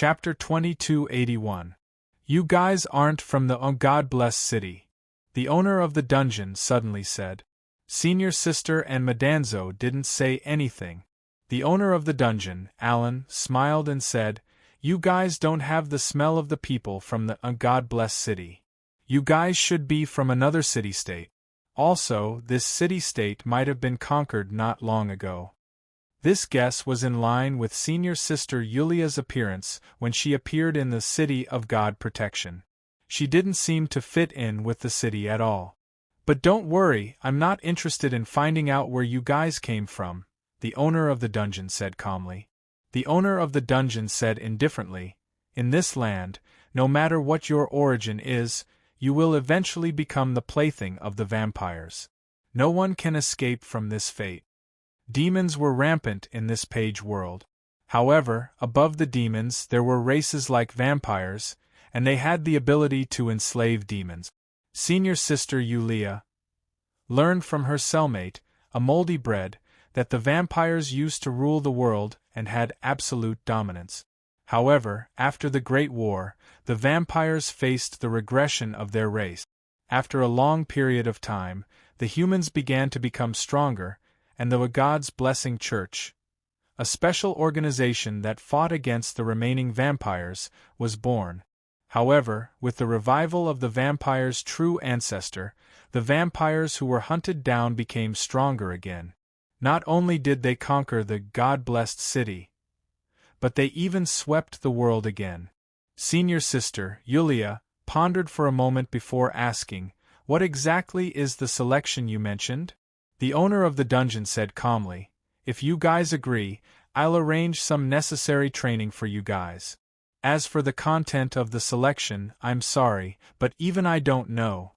Chapter 2281. You guys aren't from the God-blessed city, the owner of the dungeon suddenly said. Senior Sister and Madanzo didn't say anything. The owner of the dungeon, Alan, smiled and said, You guys don't have the smell of the people from the God-blessed city. You guys should be from another city-state. Also, this city-state might have been conquered not long ago. This guess was in line with Senior Sister Yulia's appearance when she appeared in the City of God Protection. She didn't seem to fit in with the city at all. But don't worry, I'm not interested in finding out where you guys came from, the owner of the dungeon said calmly. The owner of the dungeon said indifferently, In this land, no matter what your origin is, you will eventually become the plaything of the vampires. No one can escape from this fate. Demons were rampant in this page world. However, above the demons there were races like vampires, and they had the ability to enslave demons. Senior Sister Yulia learned from her cellmate, a moldy bread, that the vampires used to rule the world and had absolute dominance. However, after the Great War, the vampires faced the regression of their race. After a long period of time, the humans began to become stronger, and the God's Blessing Church, a special organization that fought against the remaining vampires, was born. However, with the revival of the vampire's true ancestor, the vampires who were hunted down became stronger again. Not only did they conquer the God-blessed city, but they even swept the world again. Senior Sister Yulia pondered for a moment before asking, What exactly is the selection you mentioned? The owner of the dungeon said calmly, If you guys agree, I'll arrange some necessary training for you guys. As for the content of the selection, I'm sorry, but even I don't know.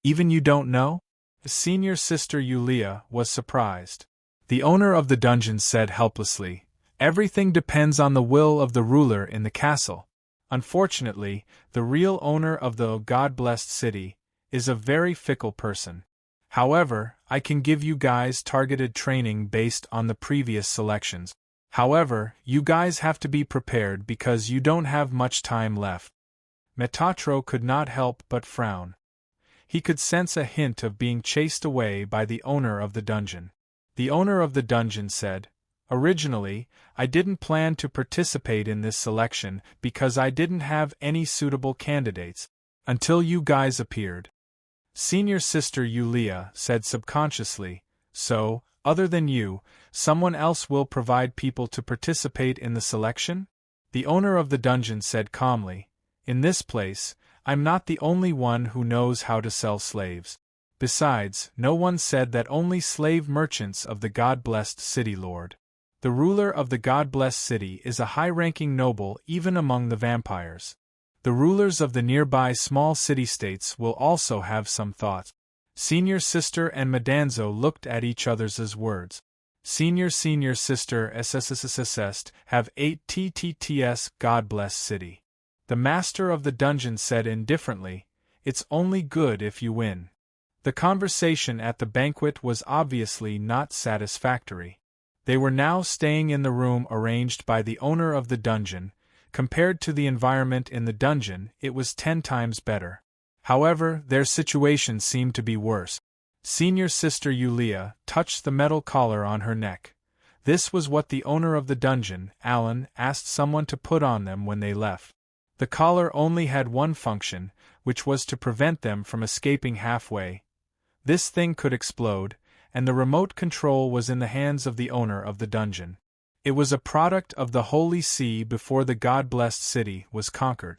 Even you don't know? Senior Sister Yulia was surprised. The owner of the dungeon said helplessly, Everything depends on the will of the ruler in the castle. Unfortunately, the real owner of the God-blessed city is a very fickle person. However, I can give you guys targeted training based on the previous selections. However, you guys have to be prepared because you don't have much time left. Metatro could not help but frown. He could sense a hint of being chased away by the owner of the dungeon. The owner of the dungeon said, Originally, I didn't plan to participate in this selection because I didn't have any suitable candidates, until you guys appeared. Senior Sister Yulia said subconsciously, So, other than you, someone else will provide people to participate in the selection? The owner of the dungeon said calmly, In this place, I'm not the only one who knows how to sell slaves. Besides, no one said that only slave merchants of the God-blessed city lord. The ruler of the God-blessed city is a high-ranking noble even among the vampires. The rulers of the nearby small city-states will also have some thoughts. Senior Sister and Madanzo looked at each other's words. Senior Sister SSSSS have 8 TTTS God-blessed city. The master of the dungeon said indifferently, It's only good if you win. The conversation at the banquet was obviously not satisfactory. They were now staying in the room arranged by the owner of the dungeon. Compared to the environment in the dungeon, it was 10 times better. However, their situation seemed to be worse. Senior Sister Yulia touched the metal collar on her neck. This was what the owner of the dungeon, Alan, asked someone to put on them when they left. The collar only had one function, which was to prevent them from escaping halfway. This thing could explode, and the remote control was in the hands of the owner of the dungeon. It was a product of the Holy See before the God-blessed city was conquered.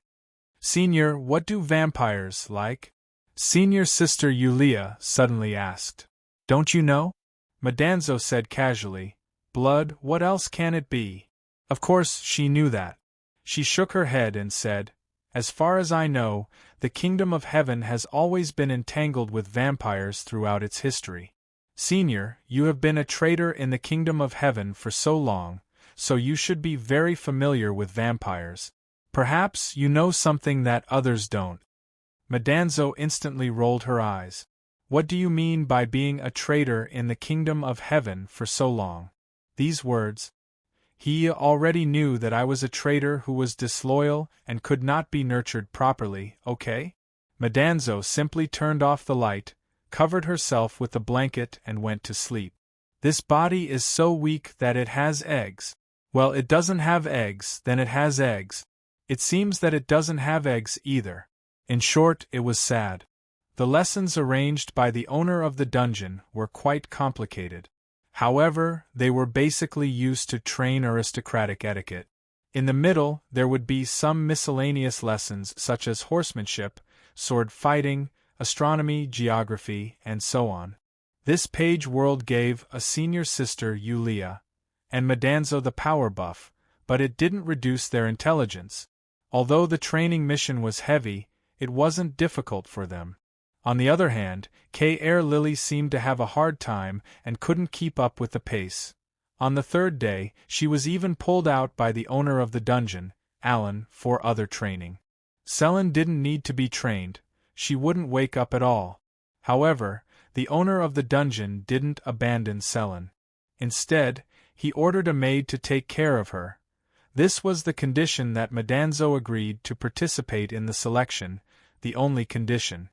Senior, what do vampires like? Senior Sister Yulia suddenly asked. Don't you know? Madanzo said casually. Blood, what else can it be? Of course, she knew that. She shook her head and said, As far as I know, the kingdom of heaven has always been entangled with vampires throughout its history. Senior, you have been a traitor in the kingdom of heaven for so long, so you should be very familiar with vampires. Perhaps you know something that others don't. Madanzo instantly rolled her eyes. What do you mean by being a traitor in the kingdom of heaven for so long? These words. He already knew that I was a traitor who was disloyal and could not be nurtured properly, okay? Madanzo simply turned off the light, covered herself with the blanket and went to sleep. This body is so weak that it has eggs. Well, it doesn't have eggs, then it has eggs. It seems that it doesn't have eggs either. In short, it was sad. The lessons arranged by the owner of the dungeon were quite complicated. However, they were basically used to train aristocratic etiquette. In the middle, there would be some miscellaneous lessons such as horsemanship, sword fighting, astronomy, geography, and so on. This page world gave a senior sister Yulia and Madanzo the power buff, but it didn't reduce their intelligence. Although the training mission was heavy, it wasn't difficult for them. On the other hand, K. Lily seemed to have a hard time and couldn't keep up with the pace. On the third day, she was even pulled out by the owner of the dungeon, Alan, for other training. Selin didn't need to be trained, she wouldn't wake up at all. However, the owner of the dungeon didn't abandon Selin. Instead, he ordered a maid to take care of her. This was the condition that Madanzo agreed to participate in the selection, the only condition.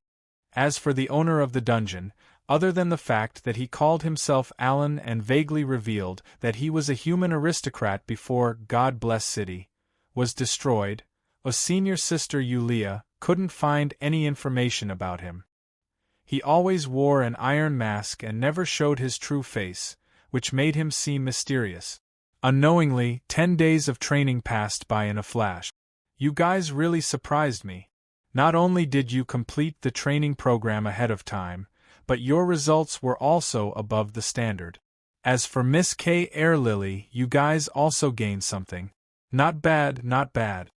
As for the owner of the dungeon, other than the fact that he called himself Alan and vaguely revealed that he was a human aristocrat before God Bless City was destroyed, a senior sister Yulia couldn't find any information about him. He always wore an iron mask and never showed his true face, which made him seem mysterious. Unknowingly, 10 days of training passed by in a flash. You guys really surprised me. Not only did you complete the training program ahead of time, but your results were also above the standard. As for Miss K. Lily, you guys also gained something. Not bad, not bad.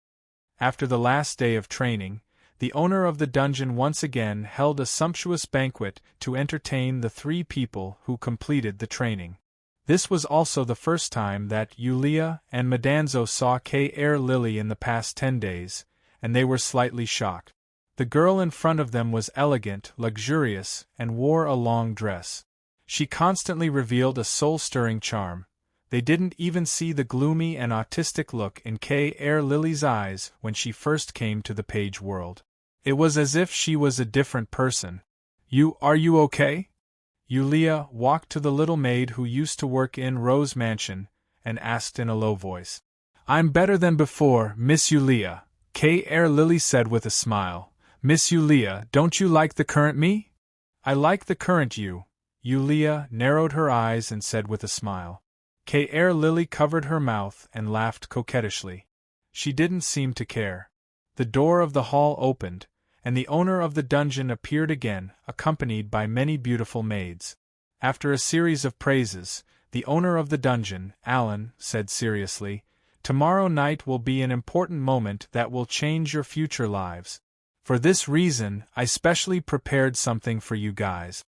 After the last day of training, the owner of the dungeon once again held a sumptuous banquet to entertain the 3 people who completed the training. This was also the first time that Yulia and Madanzo saw K. Lily in the past 10 days, and they were slightly shocked. The girl in front of them was elegant, luxurious, and wore a long dress. She constantly revealed a soul-stirring charm. They didn't even see the gloomy and autistic look in K. Lily's eyes when she first came to the page world. It was as if she was a different person. Are you okay? Yulia walked to the little maid who used to work in Rose Mansion, and asked in a low voice. I'm better than before, Miss Yulia, K. Lily said with a smile. Miss Yulia, don't you like the current me? I like the current you. Yulia narrowed her eyes and said with a smile. K. Lily covered her mouth and laughed coquettishly. She didn't seem to care. The door of the hall opened, and the owner of the dungeon appeared again, accompanied by many beautiful maids. After a series of praises, the owner of the dungeon, Alan, said seriously, Tomorrow night will be an important moment that will change your future lives. For this reason, I specially prepared something for you guys.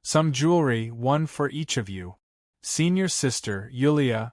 Some jewelry, one for each of you. Senior sister, Yulia,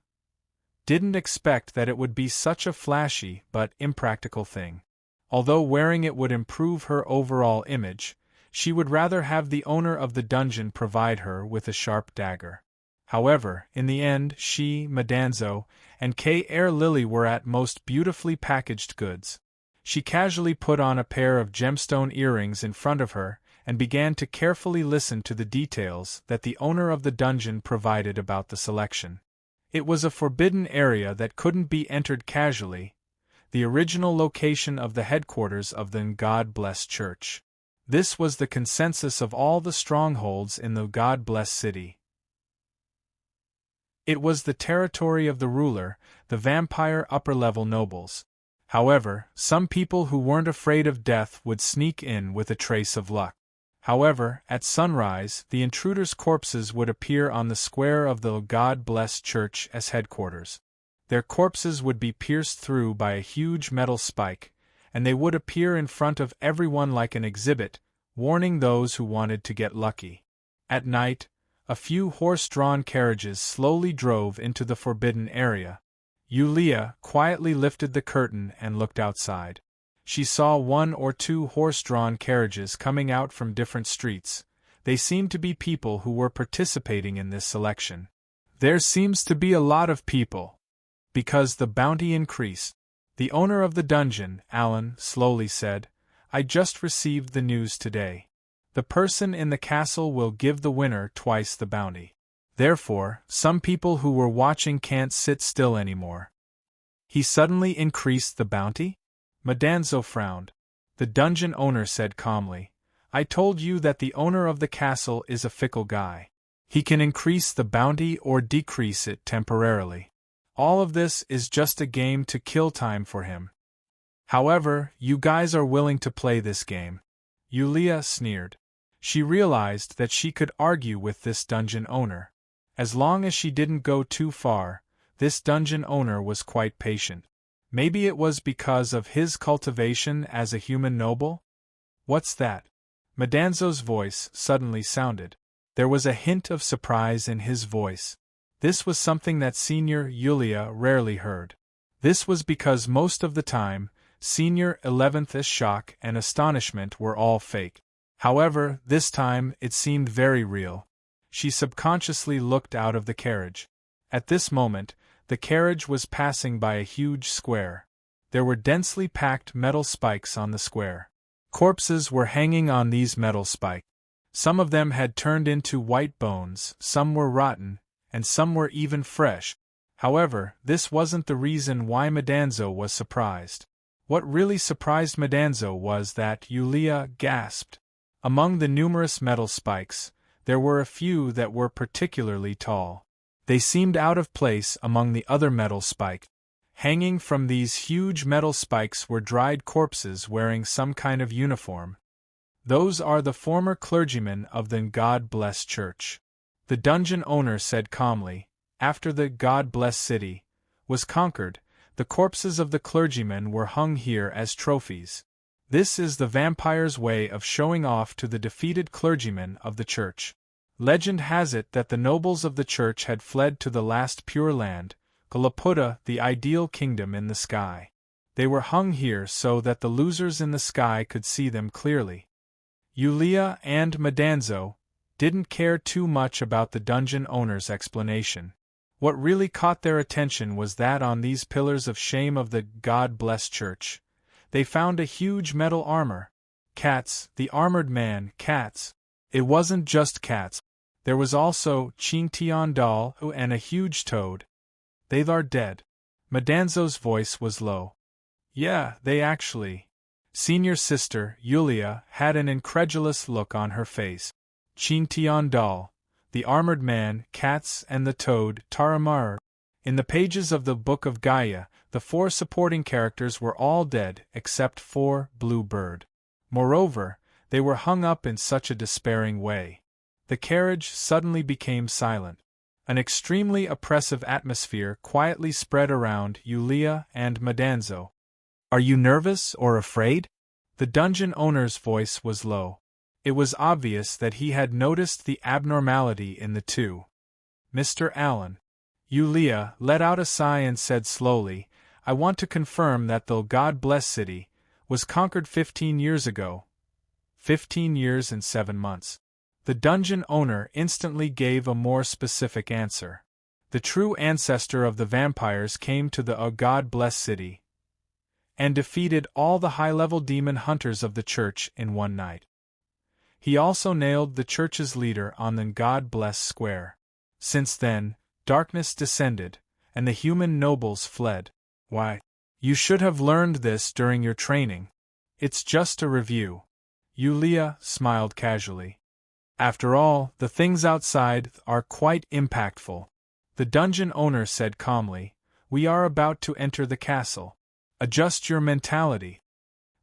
didn't expect that it would be such a flashy but impractical thing. Although wearing it would improve her overall image, she would rather have the owner of the dungeon provide her with a sharp dagger. However, in the end she, Madanzo, and K. Lily were at most beautifully packaged goods. She casually put on a pair of gemstone earrings in front of her, and began to carefully listen to the details that the owner of the dungeon provided about the selection. It was a forbidden area that couldn't be entered casually, the original location of the headquarters of the God Bless Church. This was the consensus of all the strongholds in the God Bless City. It was the territory of the ruler, the vampire upper-level nobles. However, some people who weren't afraid of death would sneak in with a trace of luck. However, at sunrise, the intruders' corpses would appear on the square of the God Bless Church as headquarters. Their corpses would be pierced through by a huge metal spike, and they would appear in front of everyone like an exhibit, warning those who wanted to get lucky. At night, a few horse-drawn carriages slowly drove into the forbidden area. Yulia quietly lifted the curtain and looked outside. She saw 1 or 2 horse-drawn carriages coming out from different streets. They seemed to be people who were participating in this selection. There seems to be a lot of people. Because the bounty increased. The owner of the dungeon, Alan, slowly said, I just received the news today. The person in the castle will give the winner twice the bounty. Therefore, some people who were watching can't sit still anymore. He suddenly increased the bounty? Madanzo frowned. The dungeon owner said calmly, I told you that the owner of the castle is a fickle guy. He can increase the bounty or decrease it temporarily. All of this is just a game to kill time for him. However, you guys are willing to play this game. Yulia sneered. She realized that she could argue with this dungeon owner. As long as she didn't go too far, this dungeon owner was quite patient. Maybe it was because of his cultivation as a human noble? What's that? Madanzo's voice suddenly sounded. There was a hint of surprise in his voice. This was something that Senior Yulia rarely heard. This was because most of the time, Senior 11th's shock and astonishment were all fake. However, this time it seemed very real. She subconsciously looked out of the carriage. At this moment, the carriage was passing by a huge square. There were densely packed metal spikes on the square. Corpses were hanging on these metal spikes. Some of them had turned into white bones, some were rotten, and some were even fresh. However, this wasn't the reason why Madanzo was surprised. What really surprised Madanzo was that Yulia gasped. Among the numerous metal spikes, there were a few that were particularly tall. They seemed out of place among the other metal spikes. Hanging from these huge metal spikes were dried corpses wearing some kind of uniform. Those are the former clergymen of the God Bless Church. The dungeon owner said calmly, after the God Bless City was conquered, the corpses of the clergymen were hung here as trophies. This is the vampire's way of showing off to the defeated clergymen of the church. Legend has it that the nobles of the church had fled to the last pure land, Galaputa, the ideal kingdom in the sky. They were hung here so that the losers in the sky could see them clearly. Yulia and Madanzo didn't care too much about the dungeon owner's explanation. What really caught their attention was that on these pillars of shame of the God Bless Church, they found a huge metal armor. Cats, the armored man, cats. It wasn't just cats. There was also Qingtian and a huge toad. They are dead. Madanzo's voice was low. Yeah, they actually. Senior sister, Yulia, had an incredulous look on her face. Qingtian, the armored man, cats, and the toad, Taramar. In the pages of the Book of Gaia, the 4 supporting characters were all dead except for Blue Bird. Moreover, they were hung up in such a despairing way. The carriage suddenly became silent. An extremely oppressive atmosphere quietly spread around Yulia and Madanzo. Are you nervous or afraid? The dungeon owner's voice was low. It was obvious that he had noticed the abnormality in the two. Mr. Allen. Yulia let out a sigh and said slowly, I want to confirm that the God Bless City was conquered 15 years ago. 15 years and 7 months. The dungeon owner instantly gave a more specific answer. The true ancestor of the vampires came to the God Bless City and defeated all the high-level demon hunters of the church in one night. He also nailed the church's leader on the God Bless Square. Since then, darkness descended, and the human nobles fled. Why? You should have learned this during your training. It's just a review. Yulia smiled casually. After all, the things outside are quite impactful. The dungeon owner said calmly, we are about to enter the castle. Adjust your mentality.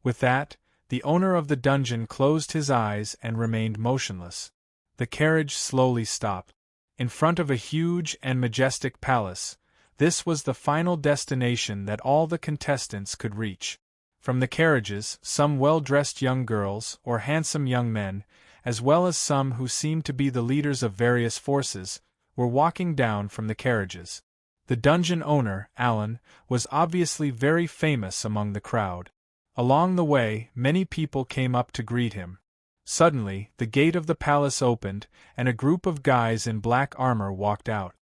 With that, the owner of the dungeon closed his eyes and remained motionless. The carriage slowly stopped. In front of a huge and majestic palace, this was the final destination that all the contestants could reach. From the carriages, some well-dressed young girls or handsome young men, as well as some who seemed to be the leaders of various forces, were walking down from the carriages. The dungeon owner, Alan, was obviously very famous among the crowd. Along the way, many people came up to greet him. Suddenly, the gate of the palace opened, and a group of guys in black armor walked out.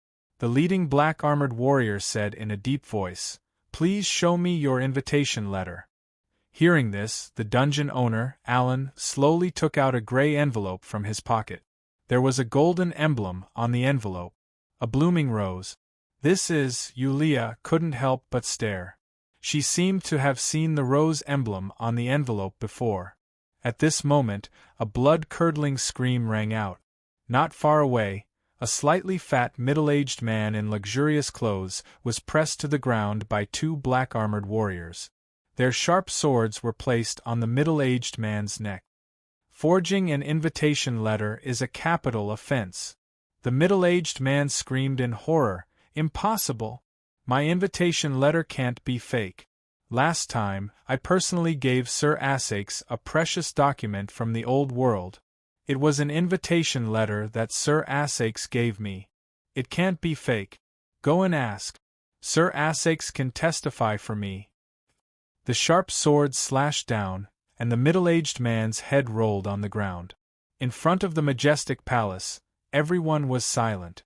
The leading black-armored warrior said in a deep voice, "Please show me your invitation letter." Hearing this, the dungeon owner, Alan, slowly took out a gray envelope from his pocket. There was a golden emblem on the envelope, a blooming rose. "This is," Yulia couldn't help but stare. She seemed to have seen the rose emblem on the envelope before. At this moment, a blood-curdling scream rang out. Not far away, a slightly fat middle-aged man in luxurious clothes was pressed to the ground by two black-armored warriors. Their sharp swords were placed on the middle-aged man's neck. Forging an invitation letter is a capital offense. The middle-aged man screamed in horror, "Impossible! My invitation letter can't be fake. Last time, I personally gave Sir Essex a precious document from the old world. It was an invitation letter that Sir Essex gave me. It can't be fake. Go and ask. Sir Essex can testify for me." The sharp sword slashed down, and the middle-aged man's head rolled on the ground. In front of the majestic palace, everyone was silent.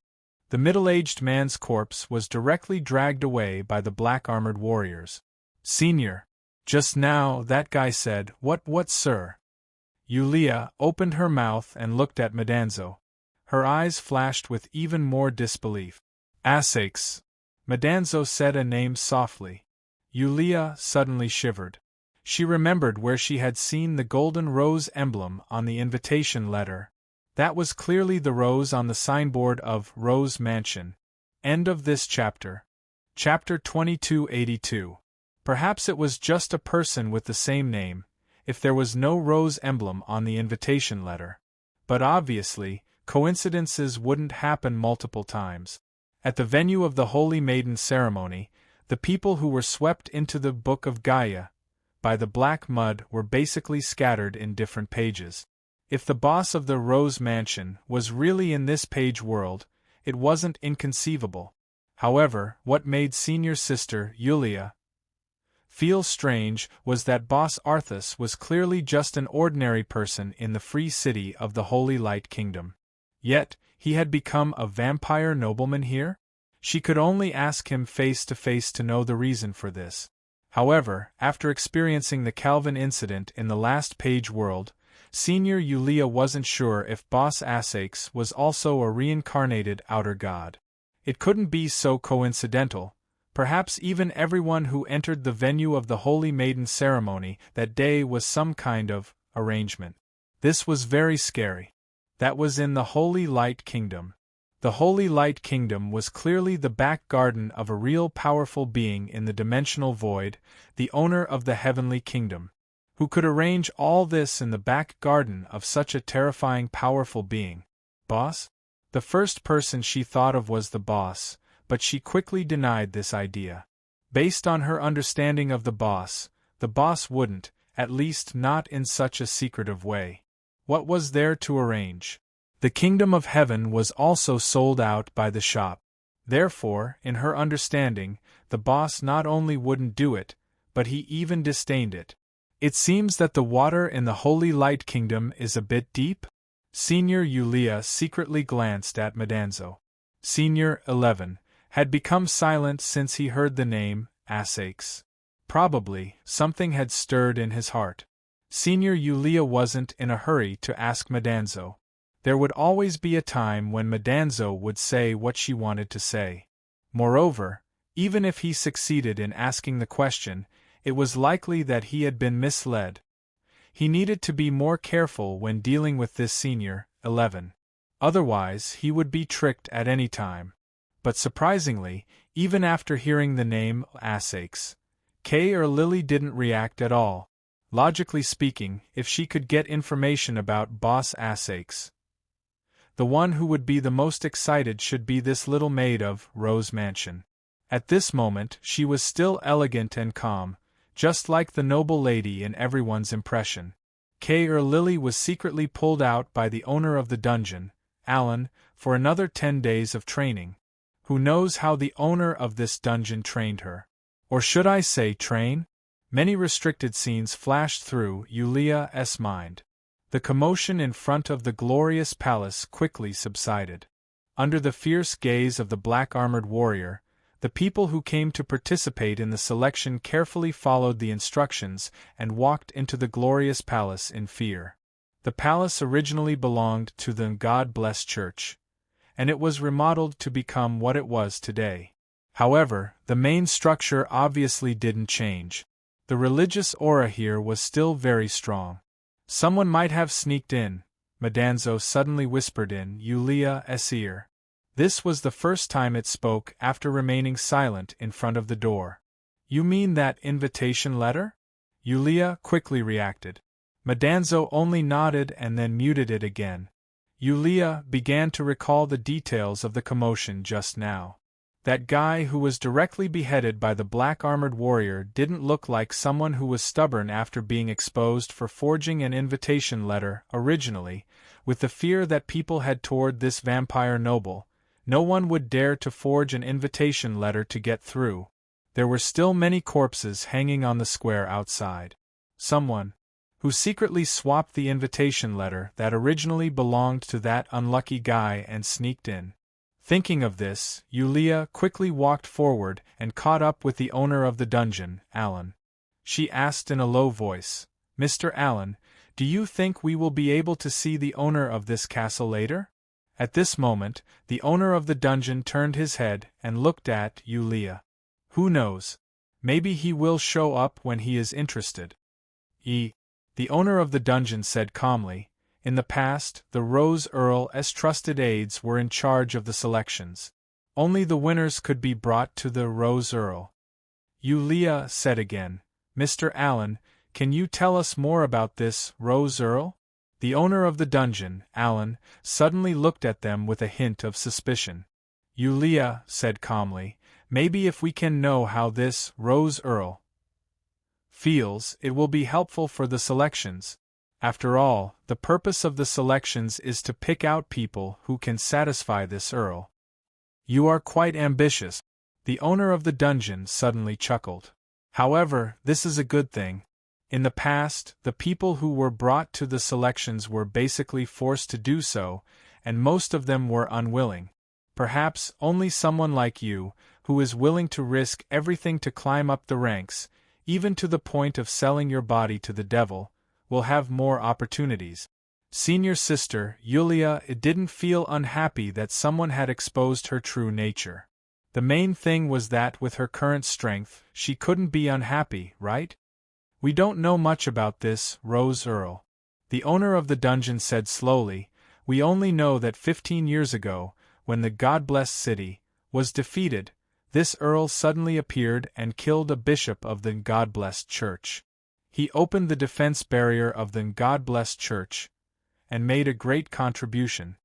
The middle-aged man's corpse was directly dragged away by the black-armored warriors. "Senior, just now that guy said, what, sir?" Yulia opened her mouth and looked at Madanzo. Her eyes flashed with even more disbelief. "Essex," Madanzo said a name softly. Yulia suddenly shivered. She remembered where she had seen the golden rose emblem on the invitation letter. That was clearly the rose on the signboard of Rose Mansion. End of this chapter. Chapter 2282. Perhaps it was just a person with the same name, if there was no rose emblem on the invitation letter. But obviously, coincidences wouldn't happen multiple times. At the venue of the Holy Maiden ceremony, the people who were swept into the Book of Gaia by the black mud were basically scattered in different pages. If the boss of the Rose Mansion was really in this page world, it wasn't inconceivable. However, what made senior sister, Yulia, feel strange was that Boss Arthas was clearly just an ordinary person in the free city of the Holy Light Kingdom. Yet, he had become a vampire nobleman here? She could only ask him face to face to know the reason for this. However, after experiencing the Calvin incident in the last page world, Senior Yulia wasn't sure if Boss Essex was also a reincarnated outer god. It couldn't be so coincidental. Perhaps even everyone who entered the venue of the Holy Maiden ceremony that day was some kind of arrangement. This was very scary. That was in the Holy Light Kingdom. The Holy Light Kingdom was clearly the back garden of a real powerful being in the dimensional void, the owner of the Heavenly Kingdom. Who could arrange all this in the back garden of such a terrifying powerful being? Boss? The first person she thought of was the boss, but she quickly denied this idea. Based on her understanding of the boss wouldn't, at least not in such a secretive way. What was there to arrange? The kingdom of heaven was also sold out by the shop. Therefore, in her understanding, the boss not only wouldn't do it, but he even disdained it. It seems that the water in the Holy Light Kingdom is a bit deep? Senior Yulia secretly glanced at Madanzo. Senior 11 had become silent since he heard the name, Essex. Probably, something had stirred in his heart. Senior Yulia wasn't in a hurry to ask Madanzo. There would always be a time when Madanzo would say what she wanted to say. Moreover, even if he succeeded in asking the question, it was likely that he had been misled. He needed to be more careful when dealing with this Senior 11. Otherwise, he would be tricked at any time. But surprisingly, even after hearing the name Essex, Kay or Lily didn't react at all. Logically speaking, if she could get information about Boss Essex, the one who would be the most excited should be this little maid of Rose Mansion. At this moment, she was still elegant and calm, just like the noble lady in everyone's impression. Kay or Lily was secretly pulled out by the owner of the dungeon, Alan, for another 10 days of training. Who knows how the owner of this dungeon trained her? Or should I say train? Many restricted scenes flashed through Yulia's mind. The commotion in front of the glorious palace quickly subsided. Under the fierce gaze of the black-armored warrior, the people who came to participate in the selection carefully followed the instructions and walked into the glorious palace in fear. The palace originally belonged to the God-blessed church, and it was remodeled to become what it was today. However, the main structure obviously didn't change. The religious aura here was still very strong. Someone might have sneaked in, Madanzo suddenly whispered in Yulia's ear. This was the first time it spoke after remaining silent in front of the door. You mean that invitation letter? Yulia quickly reacted. Madanzo only nodded and then muted it again. Yulia began to recall the details of the commotion just now. That guy who was directly beheaded by the black-armored warrior didn't look like someone who was stubborn after being exposed for forging an invitation letter originally, with the fear that people had toward this vampire noble. No one would dare to forge an invitation letter to get through. There were still many corpses hanging on the square outside. Someone who secretly swapped the invitation letter that originally belonged to that unlucky guy and sneaked in. Thinking of this, Yulia quickly walked forward and caught up with the owner of the dungeon, Alan. She asked in a low voice, "Mr. Allen, do you think we will be able to see the owner of this castle later?" At this moment, the owner of the dungeon turned his head and looked at Yulia. "Who knows? Maybe he will show up when he is interested." The owner of the dungeon said calmly, "In the past, the Rose Earl's trusted aides were in charge of the selections. Only the winners could be brought to the Rose Earl." Yulia said again, "Mr. Allen, can you tell us more about this Rose Earl?" The owner of the dungeon, Alan, suddenly looked at them with a hint of suspicion. Yulia said calmly, "Maybe if we can know how this Rose Earl feels, it will be helpful for the selections. After all, the purpose of the selections is to pick out people who can satisfy this Earl." "You are quite ambitious." The owner of the dungeon suddenly chuckled. "However, this is a good thing. In the past, the people who were brought to the selections were basically forced to do so, and most of them were unwilling. Perhaps only someone like you, who is willing to risk everything to climb up the ranks, even to the point of selling your body to the devil, will have more opportunities." Senior sister, Yulia, didn't feel unhappy that someone had exposed her true nature. The main thing was that with her current strength, she couldn't be unhappy, right? "We don't know much about this Rose Earl," the owner of the dungeon said slowly. "We only know that 15 years ago, when the God-blessed city was defeated, this Earl suddenly appeared and killed a bishop of the God-blessed church. He opened the defense barrier of the God-blessed church and made a great contribution.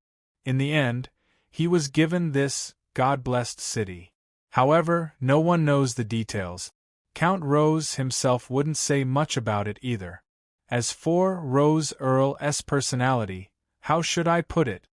In the end, he was given this God-blessed city. However, no one knows the details. Count Rose himself wouldn't say much about it either. As for Rose Earl's personality, how should I put it?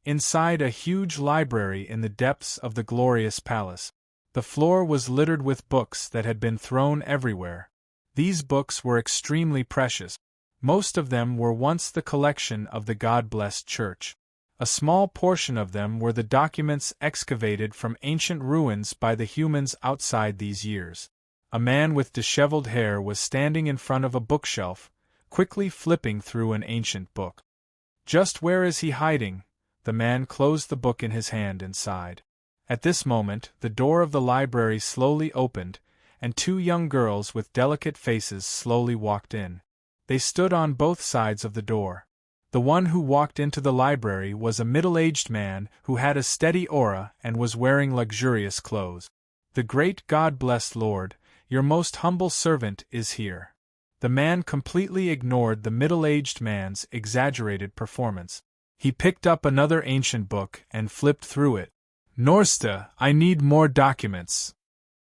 Inside a huge library in the depths of the glorious palace, the floor was littered with books that had been thrown everywhere. These books were extremely precious. Most of them were once the collection of the God-blessed church. A small portion of them were the documents excavated from ancient ruins by the humans outside these years. A man with disheveled hair was standing in front of a bookshelf, quickly flipping through an ancient book. "Just where is he hiding?" The man closed the book in his hand and sighed. At this moment, the door of the library slowly opened, and two young girls with delicate faces slowly walked in. They stood on both sides of the door. The one who walked into the library was a middle-aged man who had a steady aura and was wearing luxurious clothes. "The great God-blessed Lord, your most humble servant is here." The man completely ignored the middle-aged man's exaggerated performance. He picked up another ancient book and flipped through it. "Norsta, I need more documents."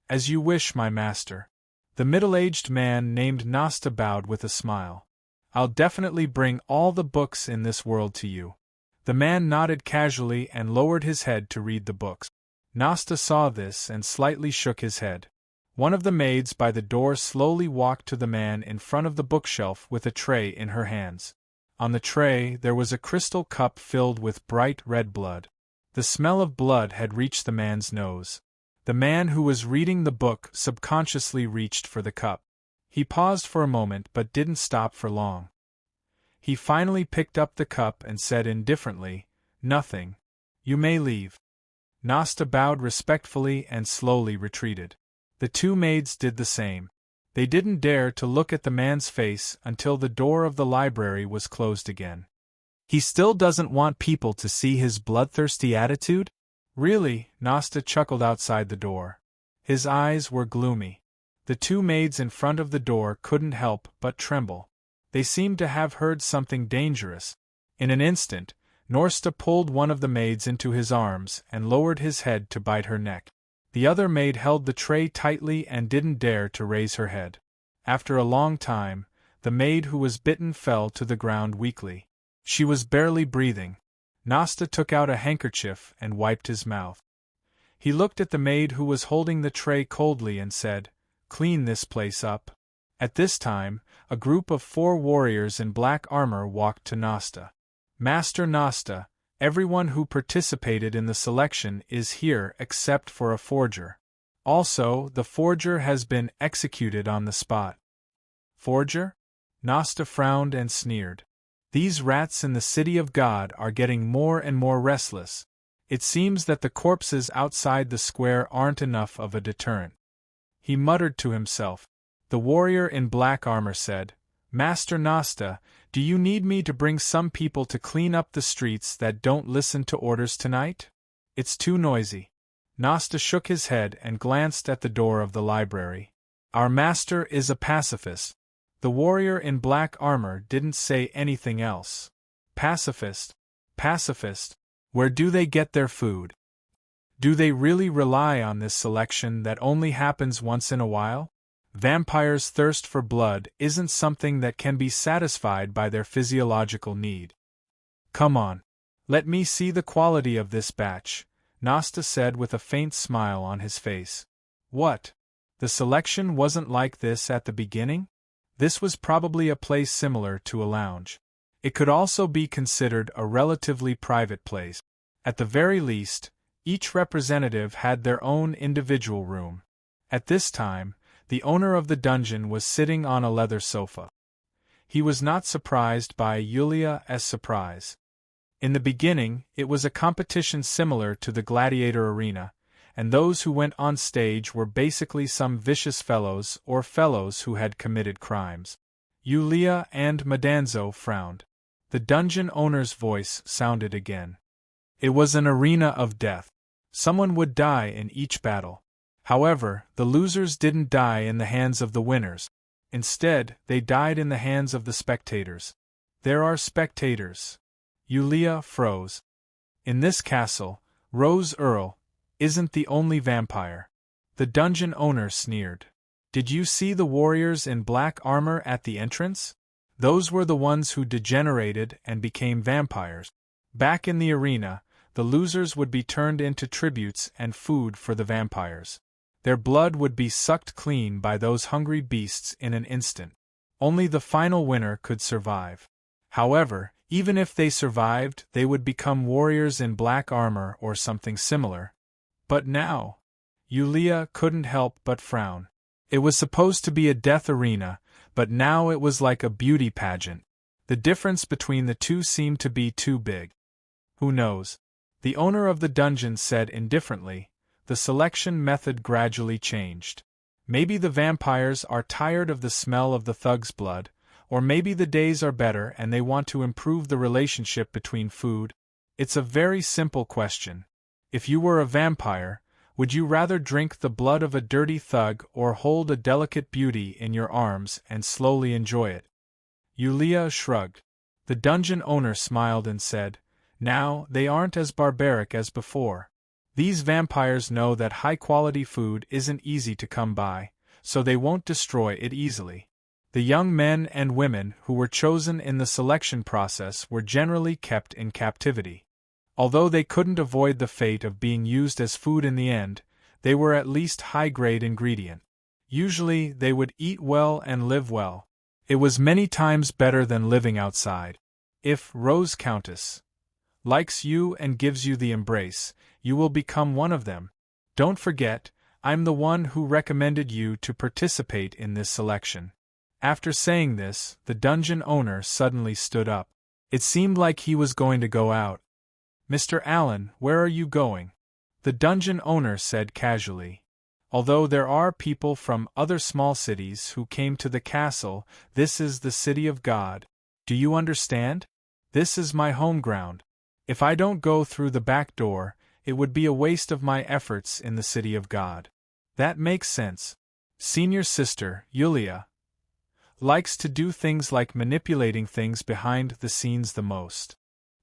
"As you wish, my master." The middle-aged man named Nosta bowed with a smile. "I'll definitely bring all the books in this world to you." The man nodded casually and lowered his head to read the books. Nosta saw this and slightly shook his head. One of the maids by the door slowly walked to the man in front of the bookshelf with a tray in her hands. On the tray there was a crystal cup filled with bright red blood. The smell of blood had reached the man's nose. The man who was reading the book subconsciously reached for the cup. He paused for a moment but didn't stop for long. He finally picked up the cup and said indifferently, "Nothing. You may leave." Nasta bowed respectfully and slowly retreated. The two maids did the same. They didn't dare to look at the man's face until the door of the library was closed again. He still doesn't want people to see his bloodthirsty attitude? Really? Nasta chuckled outside the door. His eyes were gloomy. The two maids in front of the door couldn't help but tremble. They seemed to have heard something dangerous. In an instant, Norsta pulled one of the maids into his arms and lowered his head to bite her neck. The other maid held the tray tightly and didn't dare to raise her head. After a long time, the maid who was bitten fell to the ground weakly. She was barely breathing. Nasta took out a handkerchief and wiped his mouth. He looked at the maid who was holding the tray coldly and said, "Clean this place up." At this time, a group of 4 warriors in black armor walked to Nasta. "Master Nasta, everyone who participated in the selection is here except for a forger. Also, the forger has been executed on the spot." "Forger?" Nasta frowned and sneered. "These rats in the city of God are getting more and more restless. It seems that the corpses outside the square aren't enough of a deterrent." He muttered to himself. The warrior in black armor said, "Master Nasta, do you need me to bring some people to clean up the streets that don't listen to orders tonight? It's too noisy." Nasta shook his head and glanced at the door of the library. "Our master is a pacifist." The warrior in black armor didn't say anything else. "Pacifist? Pacifist? Where do they get their food? Do they really rely on this selection that only happens once in a while? Vampires' thirst for blood isn't something that can be satisfied by their physiological need. Come on. Let me see the quality of this batch," Nasta said with a faint smile on his face. What? The selection wasn't like this at the beginning? This was probably a place similar to a lounge. It could also be considered a relatively private place. At the very least, each representative had their own individual room. At this time, the owner of the dungeon was sitting on a leather sofa. He was not surprised by Yulia's surprise. In the beginning, it was a competition similar to the gladiator arena, and those who went on stage were basically some vicious fellows or fellows who had committed crimes. Yulia and Madanzo frowned. The dungeon owner's voice sounded again. It was an arena of death. Someone would die in each battle. However, the losers didn't die in the hands of the winners. Instead, they died in the hands of the spectators. There are spectators. Yulia froze. In this castle, Rose Earl isn't the only vampire. The dungeon owner sneered. Did you see the warriors in black armor at the entrance? Those were the ones who degenerated and became vampires. Back in the arena, the losers would be turned into tributes and food for the vampires. Their blood would be sucked clean by those hungry beasts in an instant. Only the final winner could survive. However, even if they survived, they would become warriors in black armor or something similar. But now, Yulia couldn't help but frown. It was supposed to be a death arena, but now it was like a beauty pageant. The difference between the two seemed to be too big. Who knows? The owner of the dungeon said indifferently. The selection method gradually changed. Maybe the vampires are tired of the smell of the thug's blood, or maybe the days are better and they want to improve the relationship between food. It's a very simple question. If you were a vampire, would you rather drink the blood of a dirty thug or hold a delicate beauty in your arms and slowly enjoy it? Yulia shrugged. The dungeon owner smiled and said, "Now, they aren't as barbaric as before. These vampires know that high-quality food isn't easy to come by, so they won't destroy it easily." The young men and women who were chosen in the selection process were generally kept in captivity. Although they couldn't avoid the fate of being used as food in the end, they were at least high-grade ingredient. Usually they would eat well and live well. It was many times better than living outside. If Rose Countess likes you and gives you the embrace, you will become one of them. Don't forget, I'm the one who recommended you to participate in this selection. After saying this, the dungeon owner suddenly stood up. It seemed like he was going to go out. Mr. Allen, where are you going? The dungeon owner said casually. Although there are people from other small cities who came to the castle, this is the city of God. Do you understand? This is my home ground. If I don't go through the back door, it would be a waste of my efforts in the city of God. That makes sense. Senior sister, Yulia, likes to do things like manipulating things behind the scenes the most.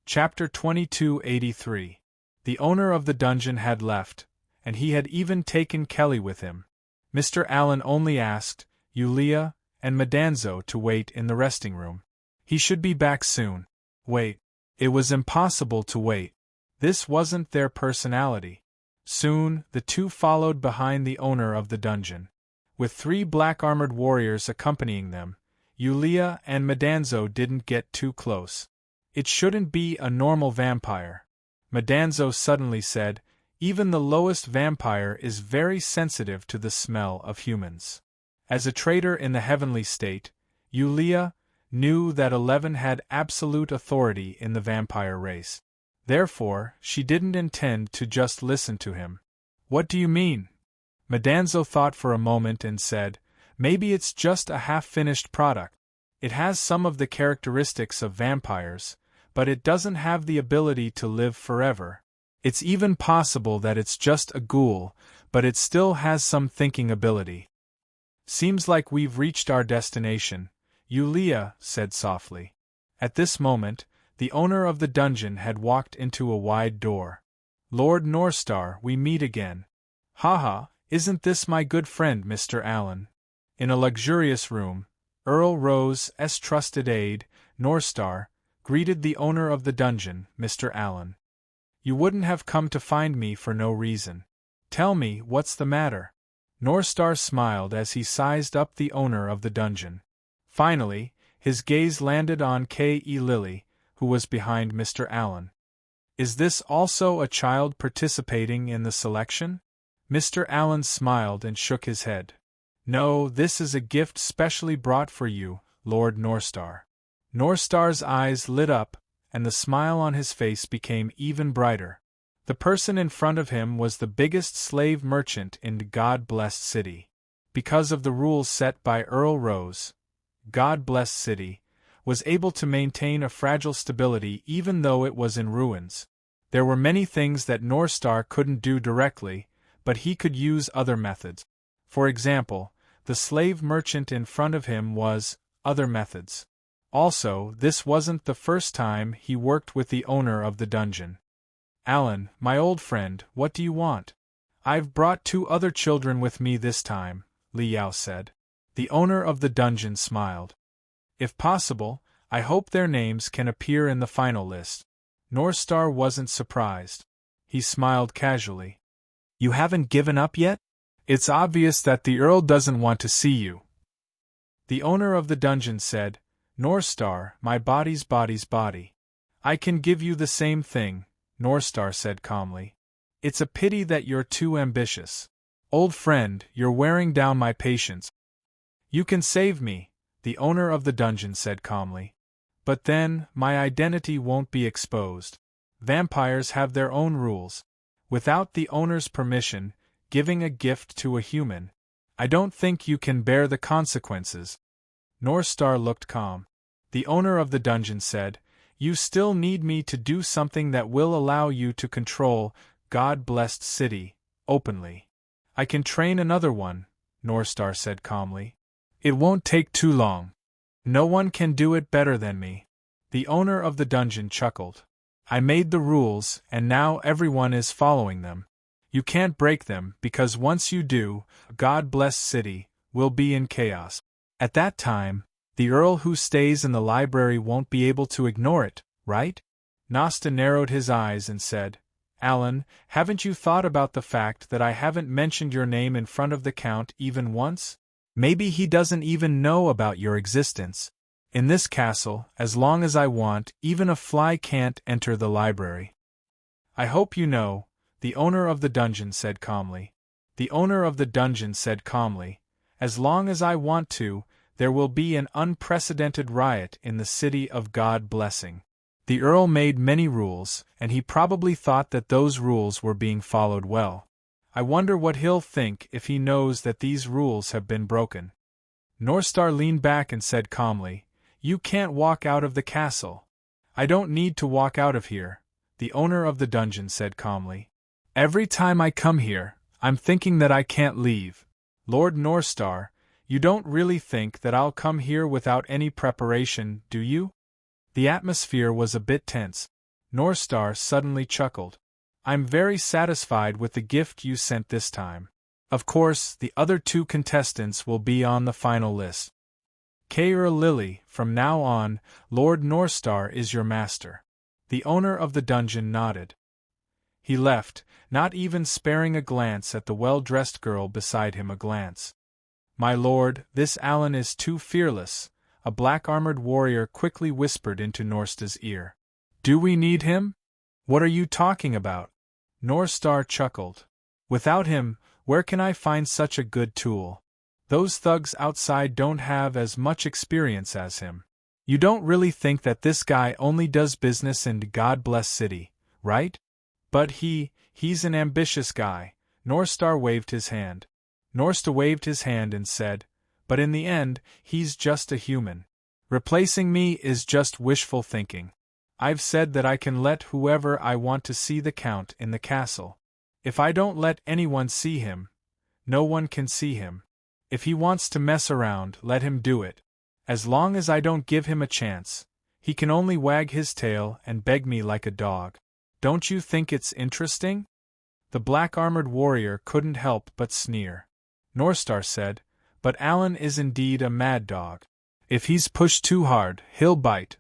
Chapter 2283. The owner of the dungeon had left, and he had even taken Kelly with him. Mr. Allen only asked Yulia and Madanzo to wait in the resting room. He should be back soon. Wait. It was impossible to wait. This wasn't their personality. Soon, the two followed behind the owner of the dungeon. With 3 black-armored warriors accompanying them, Yulia and Madanzo didn't get too close. It shouldn't be a normal vampire. Madanzo suddenly said, even the lowest vampire is very sensitive to the smell of humans. As a traitor in the heavenly state, Yulia knew that 11 had absolute authority in the vampire race. Therefore, she didn't intend to just listen to him. What do you mean? Madanzo thought for a moment and said, maybe it's just a half-finished product. It has some of the characteristics of vampires, but it doesn't have the ability to live forever. It's even possible that it's just a ghoul, but it still has some thinking ability. Seems like we've reached our destination, Yulia said softly. At this moment, the owner of the dungeon had walked into a wide door. Lord Northstar, we meet again. Haha, isn't this my good friend Mr. Allen? In a luxurious room, Earl Rose's trusted aide, Northstar, greeted the owner of the dungeon, Mr. Allen. You wouldn't have come to find me for no reason. Tell me, what's the matter? Northstar smiled as he sized up the owner of the dungeon. Finally, his gaze landed on K.E. Lilly, who was behind Mr. Allen. Is this also a child participating in the selection? Mr. Allen smiled and shook his head. No, this is a gift specially brought for you, Lord Northstar. Northstar's eyes lit up, and the smile on his face became even brighter. The person in front of him was the biggest slave merchant in the God-blessed city. Because of the rules set by Earl Rose, God-blessed city was able to maintain a fragile stability even though it was in ruins. There were many things that Northstar couldn't do directly, but he could use other methods. For example, the slave merchant in front of him was other methods. Also, this wasn't the first time he worked with the owner of the dungeon. Allen, my old friend, what do you want? I've brought 2 other children with me this time, Li Yao said. The owner of the dungeon smiled. If possible, I hope their names can appear in the final list. Northstar wasn't surprised. He smiled casually. You haven't given up yet? It's obvious that the Earl doesn't want to see you. The owner of the dungeon said, Northstar, my body's body. I can give you the same thing, Northstar said calmly. It's a pity that you're too ambitious. Old friend, you're wearing down my patience. You can save me, the owner of the dungeon said calmly. But then, my identity won't be exposed. Vampires have their own rules. Without the owner's permission, giving a gift to a human, I don't think you can bear the consequences. Northstar looked calm. The owner of the dungeon said, You still need me to do something that will allow you to control God-blessed city, openly. I can train another one, Northstar said calmly. It won't take too long. No one can do it better than me. The owner of the dungeon chuckled. I made the rules, and now everyone is following them. You can't break them, because once you do, God-blessed city will be in chaos. At that time, the Earl who stays in the library won't be able to ignore it, right? Nasta narrowed his eyes and said, Allen, haven't you thought about the fact that I haven't mentioned your name in front of the Count even once? Maybe he doesn't even know about your existence. In this castle, as long as I want, even a fly can't enter the library. I hope you know, the owner of the dungeon said calmly. The owner of the dungeon said calmly, as long as I want to, there will be an unprecedented riot in the city of God blessing. The Earl made many rules, and he probably thought that those rules were being followed well. I wonder what he'll think if he knows that these rules have been broken. Northstar leaned back and said calmly, You can't walk out of the castle. I don't need to walk out of here, the owner of the dungeon said calmly. Every time I come here, I'm thinking that I can't leave. Lord Northstar, you don't really think that I'll come here without any preparation, do you? The atmosphere was a bit tense. Northstar suddenly chuckled. I'm very satisfied with the gift you sent this time. Of course, the other two contestants will be on the final list. Kaer Lily, from now on, Lord Northstar is your master. The owner of the dungeon nodded. He left, not even sparing a glance at the well-dressed girl beside him. My lord, this Alan is too fearless, a black-armored warrior quickly whispered into Norsta's ear. Do we need him? What are you talking about? Northstar chuckled. Without him, where can I find such a good tool? Those thugs outside don't have as much experience as him. You don't really think that this guy only does business in God Bless City, right? But he's an ambitious guy. Northstar waved his hand. Norsta waved his hand and said, But in the end, he's just a human. Replacing me is just wishful thinking. I've said that I can let whoever I want to see the Count in the castle. If I don't let anyone see him, no one can see him. If he wants to mess around, let him do it. As long as I don't give him a chance, he can only wag his tail and beg me like a dog. Don't you think it's interesting? The black-armored warrior couldn't help but sneer. Northstar said, But Alan is indeed a mad dog. If he's pushed too hard, he'll bite.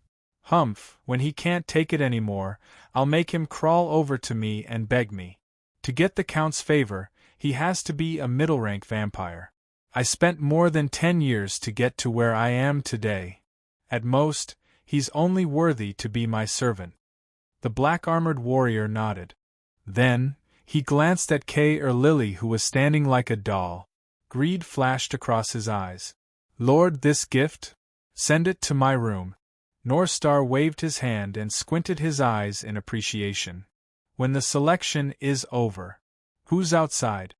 Humph, when he can't take it anymore, I'll make him crawl over to me and beg me. To get the Count's favor, he has to be a middle-rank vampire. I spent more than 10 years to get to where I am today. At most, he's only worthy to be my servant. The black-armored warrior nodded. Then, he glanced at Kaer Lily, who was standing like a doll. Greed flashed across his eyes. Lord, this gift? Send it to my room. Northstar waved his hand and squinted his eyes in appreciation. When the selection is over. Who's outside?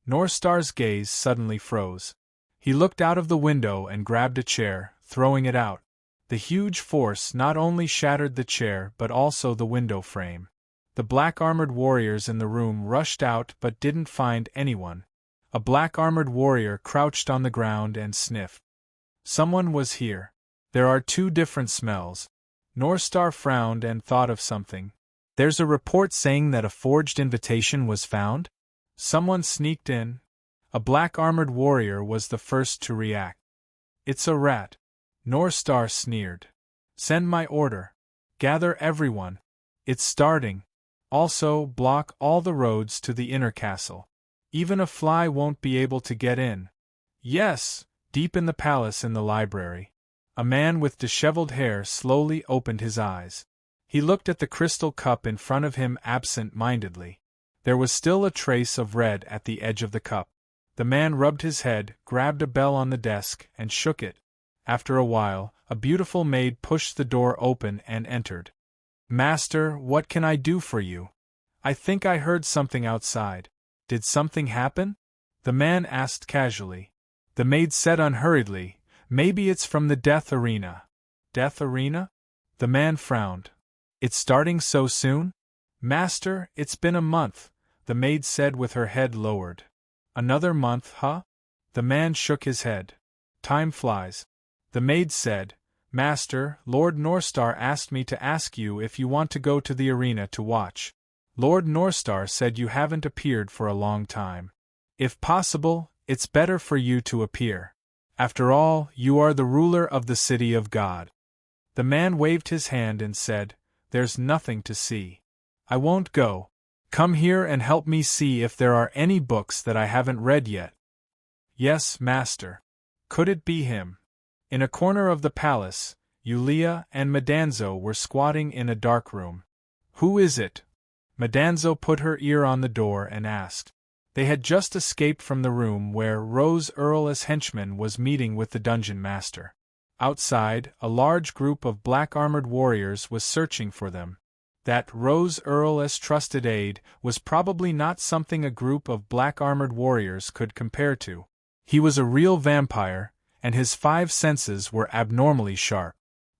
Northstar's gaze suddenly froze. He looked out of the window and grabbed a chair, throwing it out. The huge force not only shattered the chair but also the window frame. The black-armored warriors in the room rushed out but didn't find anyone. A black-armored warrior crouched on the ground and sniffed. Someone was here. There are two different smells. Northstar frowned and thought of something. There's a report saying that a forged invitation was found? Someone sneaked in. A black-armored warrior was the first to react. It's a rat. Northstar sneered. Send my order. Gather everyone. It's starting. Also, block all the roads to the inner castle. Even a fly won't be able to get in. Yes, deep in the palace in the library. A man with disheveled hair slowly opened his eyes. He looked at the crystal cup in front of him absent-mindedly. There was still a trace of red at the edge of the cup. The man rubbed his head, grabbed a bell on the desk, and shook it. After a while, a beautiful maid pushed the door open and entered. Master, what can I do for you? I think I heard something outside. Did something happen? The man asked casually. The maid said unhurriedly, Maybe it's from the death arena. Death arena? The man frowned. It's starting so soon? Master, it's been a month, the maid said with her head lowered. Another month, huh? The man shook his head. Time flies. The maid said, Master, Lord Northstar asked me to ask you if you want to go to the arena to watch. Lord Northstar said you haven't appeared for a long time. If possible, it's better for you to appear. After all, you are the ruler of the city of God. The man waved his hand and said, There's nothing to see. I won't go. Come here and help me see if there are any books that I haven't read yet. Yes, master. Could it be him? In a corner of the palace, Yulia and Madanzo were squatting in a dark room. "Who is it?" Madanzo put her ear on the door and asked. They had just escaped from the room where Rose Earl's henchman was meeting with the dungeon master. Outside, a large group of black-armored warriors was searching for them. That Rose Earl's trusted aide was probably not something a group of black-armored warriors could compare to. He was a real vampire, and his 5 senses were abnormally sharp.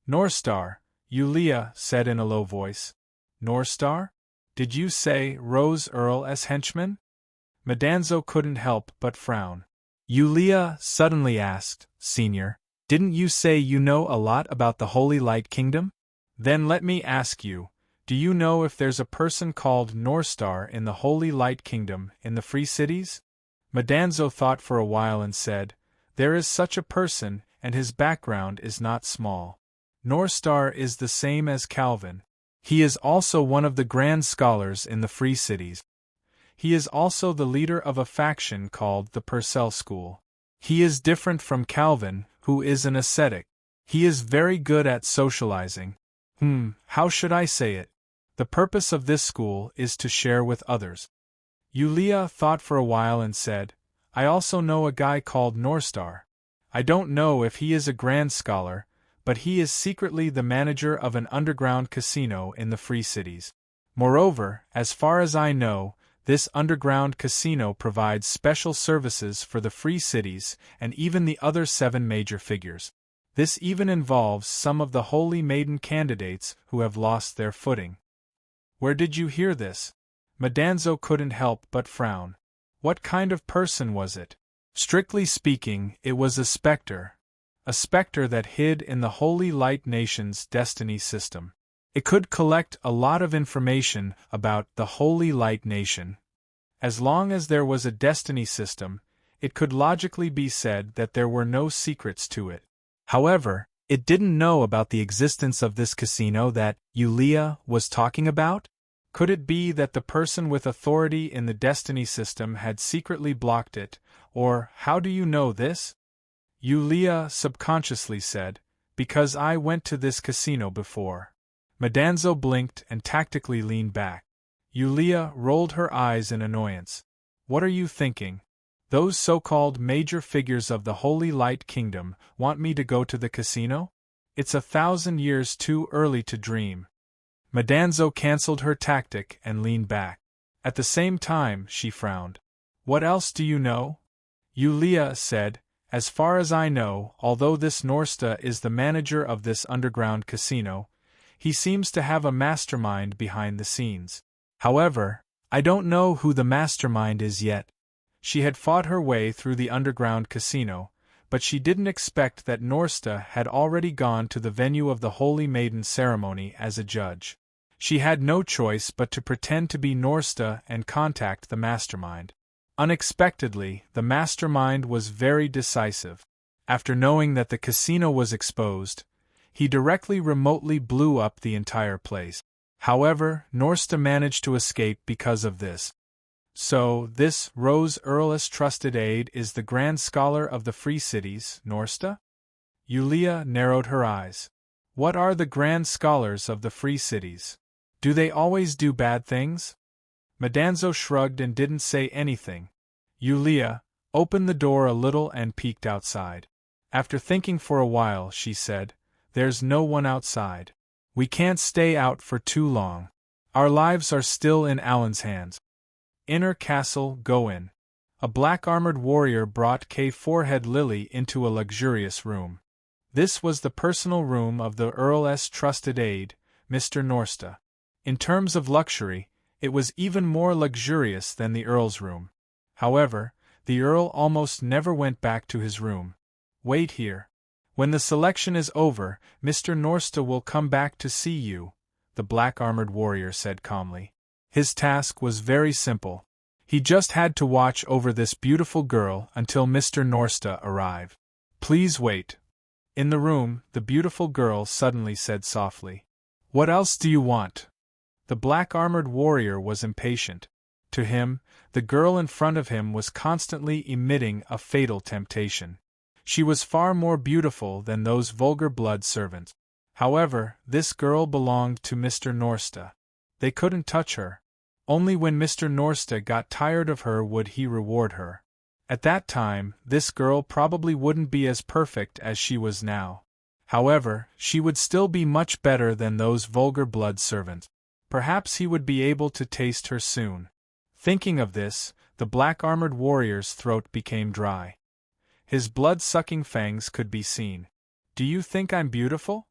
"Norstar," Yulia said in a low voice. "Norstar? Did you say Rose Earl's henchman?" Madanzo couldn't help but frown. Yulia suddenly asked, "Senior, didn't you say you know a lot about the Holy Light Kingdom? Then let me ask you, do you know if there's a person called Norstar in the Holy Light Kingdom in the Free Cities?" Madanzo thought for a while and said, "There is such a person, and his background is not small. Norstar is the same as Calvin. He is also one of the grand scholars in the Free Cities. He is also the leader of a faction called the Purcell School. He is different from Calvin, who is an ascetic. He is very good at socializing. How should I say it? The purpose of this school is to share with others." Yulia thought for a while and said, "I also know a guy called Norstar. I don't know if he is a grand scholar, but he is secretly the manager of an underground casino in the Free Cities. Moreover, as far as I know, this underground casino provides special services for the Free Cities and even the other 7 major figures. This even involves some of the Holy Maiden candidates who have lost their footing." "Where did you hear this?" Madanzo couldn't help but frown. What kind of person was it? Strictly speaking, it was a specter. A specter that hid in the Holy Light Nation's destiny system. It could collect a lot of information about the Holy Light Nation. As long as there was a destiny system, it could logically be said that there were no secrets to it. However, it didn't know about the existence of this casino that Yulia was talking about? Could it be that the person with authority in the destiny system had secretly blocked it, or how do you know this? Yulia subconsciously said, "Because I went to this casino before." Madanzo blinked and tactically leaned back. Yulia rolled her eyes in annoyance. "What are you thinking? Those so-called major figures of the Holy Light Kingdom want me to go to the casino? It's 1,000 years too early to dream." Madanzo cancelled her tactic and leaned back. At the same time, she frowned. "What else do you know?" Yulia said, "As far as I know, although this Norsta is the manager of this underground casino, he seems to have a mastermind behind the scenes. However, I don't know who the mastermind is yet." She had fought her way through the underground casino, but she didn't expect that Norsta had already gone to the venue of the Holy Maiden ceremony as a judge. She had no choice but to pretend to be Norsta and contact the mastermind. Unexpectedly, the mastermind was very decisive. After knowing that the casino was exposed, he directly remotely blew up the entire place. However, Norsta managed to escape because of this. "So, this Rose Earl's trusted aide is the Grand Scholar of the Free Cities, Norsta?" Yulia narrowed her eyes. "What are the Grand Scholars of the Free Cities? Do they always do bad things?" Madanzo shrugged and didn't say anything. Yulia opened the door a little and peeked outside. After thinking for a while, she said, "There's no one outside. We can't stay out for too long. Our lives are still in Alan's hands. Inner castle, go in." A black-armored warrior brought K-Forehead Lily into a luxurious room. This was the personal room of the Earl's trusted aide, Mr. Norsta. In terms of luxury, it was even more luxurious than the Earl's room. However, the Earl almost never went back to his room. "Wait here. When the selection is over, Mr. Norsta will come back to see you," the black-armored warrior said calmly. His task was very simple. He just had to watch over this beautiful girl until Mr. Norsta arrived. "Please wait." In the room, the beautiful girl suddenly said softly, "What else do you want?" The black-armored warrior was impatient. To him, the girl in front of him was constantly emitting a fatal temptation. She was far more beautiful than those vulgar blood servants. However, this girl belonged to Mr. Norsta. They couldn't touch her. Only when Mr. Norsta got tired of her would he reward her. At that time, this girl probably wouldn't be as perfect as she was now. However, she would still be much better than those vulgar blood servants. Perhaps he would be able to taste her soon. Thinking of this, the black-armored warrior's throat became dry. His blood-sucking fangs could be seen. "Do you think I'm beautiful?"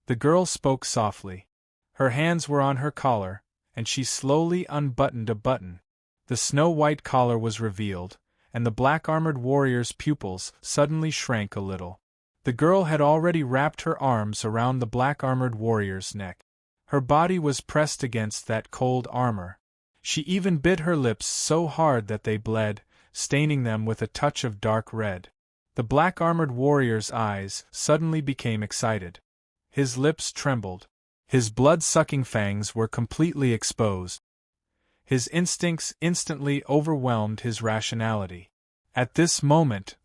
The girl spoke softly. Her hands were on her collar, and she slowly unbuttoned a button. The snow-white collar was revealed, and the black-armored warrior's pupils suddenly shrank a little. The girl had already wrapped her arms around the black-armored warrior's neck. Her body was pressed against that cold armor. She even bit her lips so hard that they bled, staining them with a touch of dark red. The black-armored warrior's eyes suddenly became excited. His lips trembled. His blood-sucking fangs were completely exposed. His instincts instantly overwhelmed his rationality. At this moment,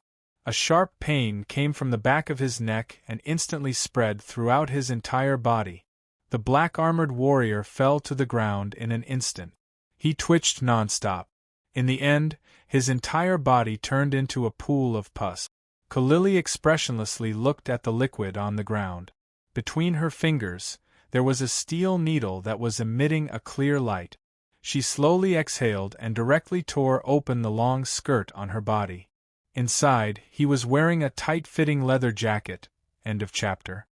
a sharp pain came from the back of his neck and instantly spread throughout his entire body. The black-armored warrior fell to the ground in an instant. He twitched nonstop. In the end, his entire body turned into a pool of pus. Kalili expressionlessly looked at the liquid on the ground. Between her fingers, there was a steel needle that was emitting a clear light. She slowly exhaled and directly tore open the long skirt on her body. Inside, he was wearing a tight-fitting leather jacket. End of chapter.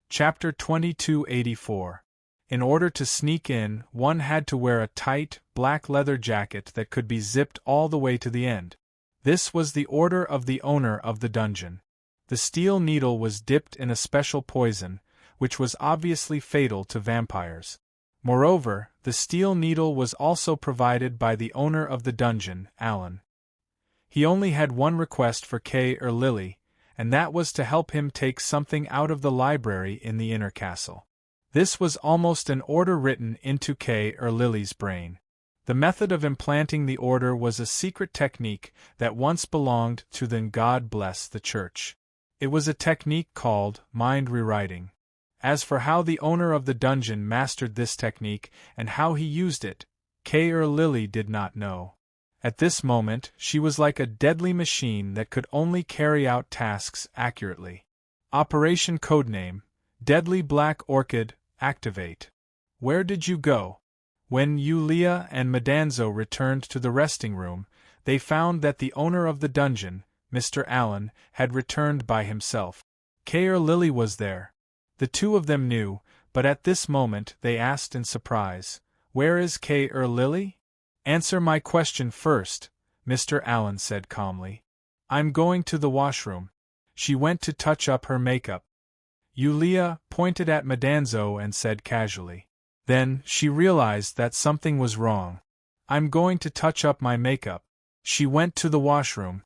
Chapter 2284. In order to sneak in, one had to wear a tight, black leather jacket that could be zipped all the way to the end. This was the order of the owner of the dungeon. The steel needle was dipped in a special poison, which was obviously fatal to vampires. Moreover, the steel needle was also provided by the owner of the dungeon, Alan. He only had one request for Kay or Lily, and that was to help him take something out of the library in the inner castle. This was almost an order written into Kay or Lily's brain. The method of implanting the order was a secret technique that once belonged to the God bless the church. It was a technique called mind rewriting. As for how the owner of the dungeon mastered this technique and how he used it, Kay or Lily did not know. At this moment, she was like a deadly machine that could only carry out tasks accurately. Operation Codename: Deadly Black Orchid, activate. Where did you go? When Yulia and Madanzo returned to the resting room, they found that the owner of the dungeon, Mr. Allen, had returned by himself. Kay or Lily was there. The two of them knew, but at this moment they asked in surprise, "Where is Kay or Lily?" "Answer my question first," Mr. Allen said calmly. "I'm going to the washroom." She went to touch up her makeup. Yulia pointed at Madanzo and said casually. Then, she realized that something was wrong. "I'm going to touch up my makeup." She went to the washroom.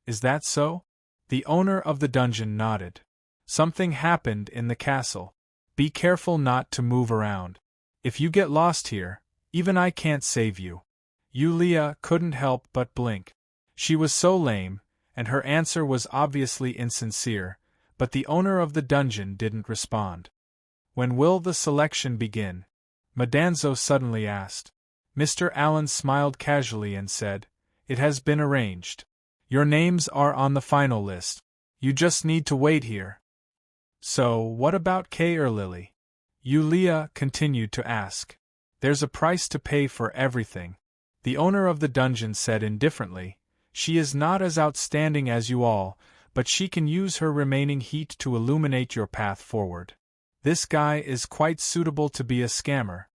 "Is that so?" The owner of the dungeon nodded. "Something happened in the castle. Be careful not to move around. If you get lost here, even I can't save you." Yulia couldn't help but blink. She was so lame, and her answer was obviously insincere, but the owner of the dungeon didn't respond. "When will the selection begin?" Madanzo suddenly asked. Mr. Allen smiled casually and said, "It has been arranged. Your names are on the final list. You just need to wait here." "So, what about Kay or Lily?" Yulia continued to ask. "There's a price to pay for everything," the owner of the dungeon said indifferently. "She is not as outstanding as you all, but she can use her remaining heat to illuminate your path forward. This guy is quite suitable to be a scammer."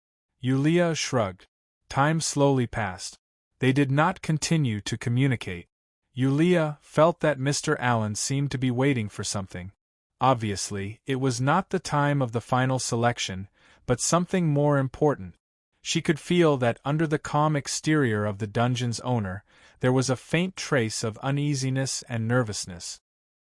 Yulia shrugged. Time slowly passed. They did not continue to communicate. Yulia felt that Mr. Allen seemed to be waiting for something. Obviously, it was not the time of the final selection, but something more important. She could feel that under the calm exterior of the dungeon's owner, there was a faint trace of uneasiness and nervousness.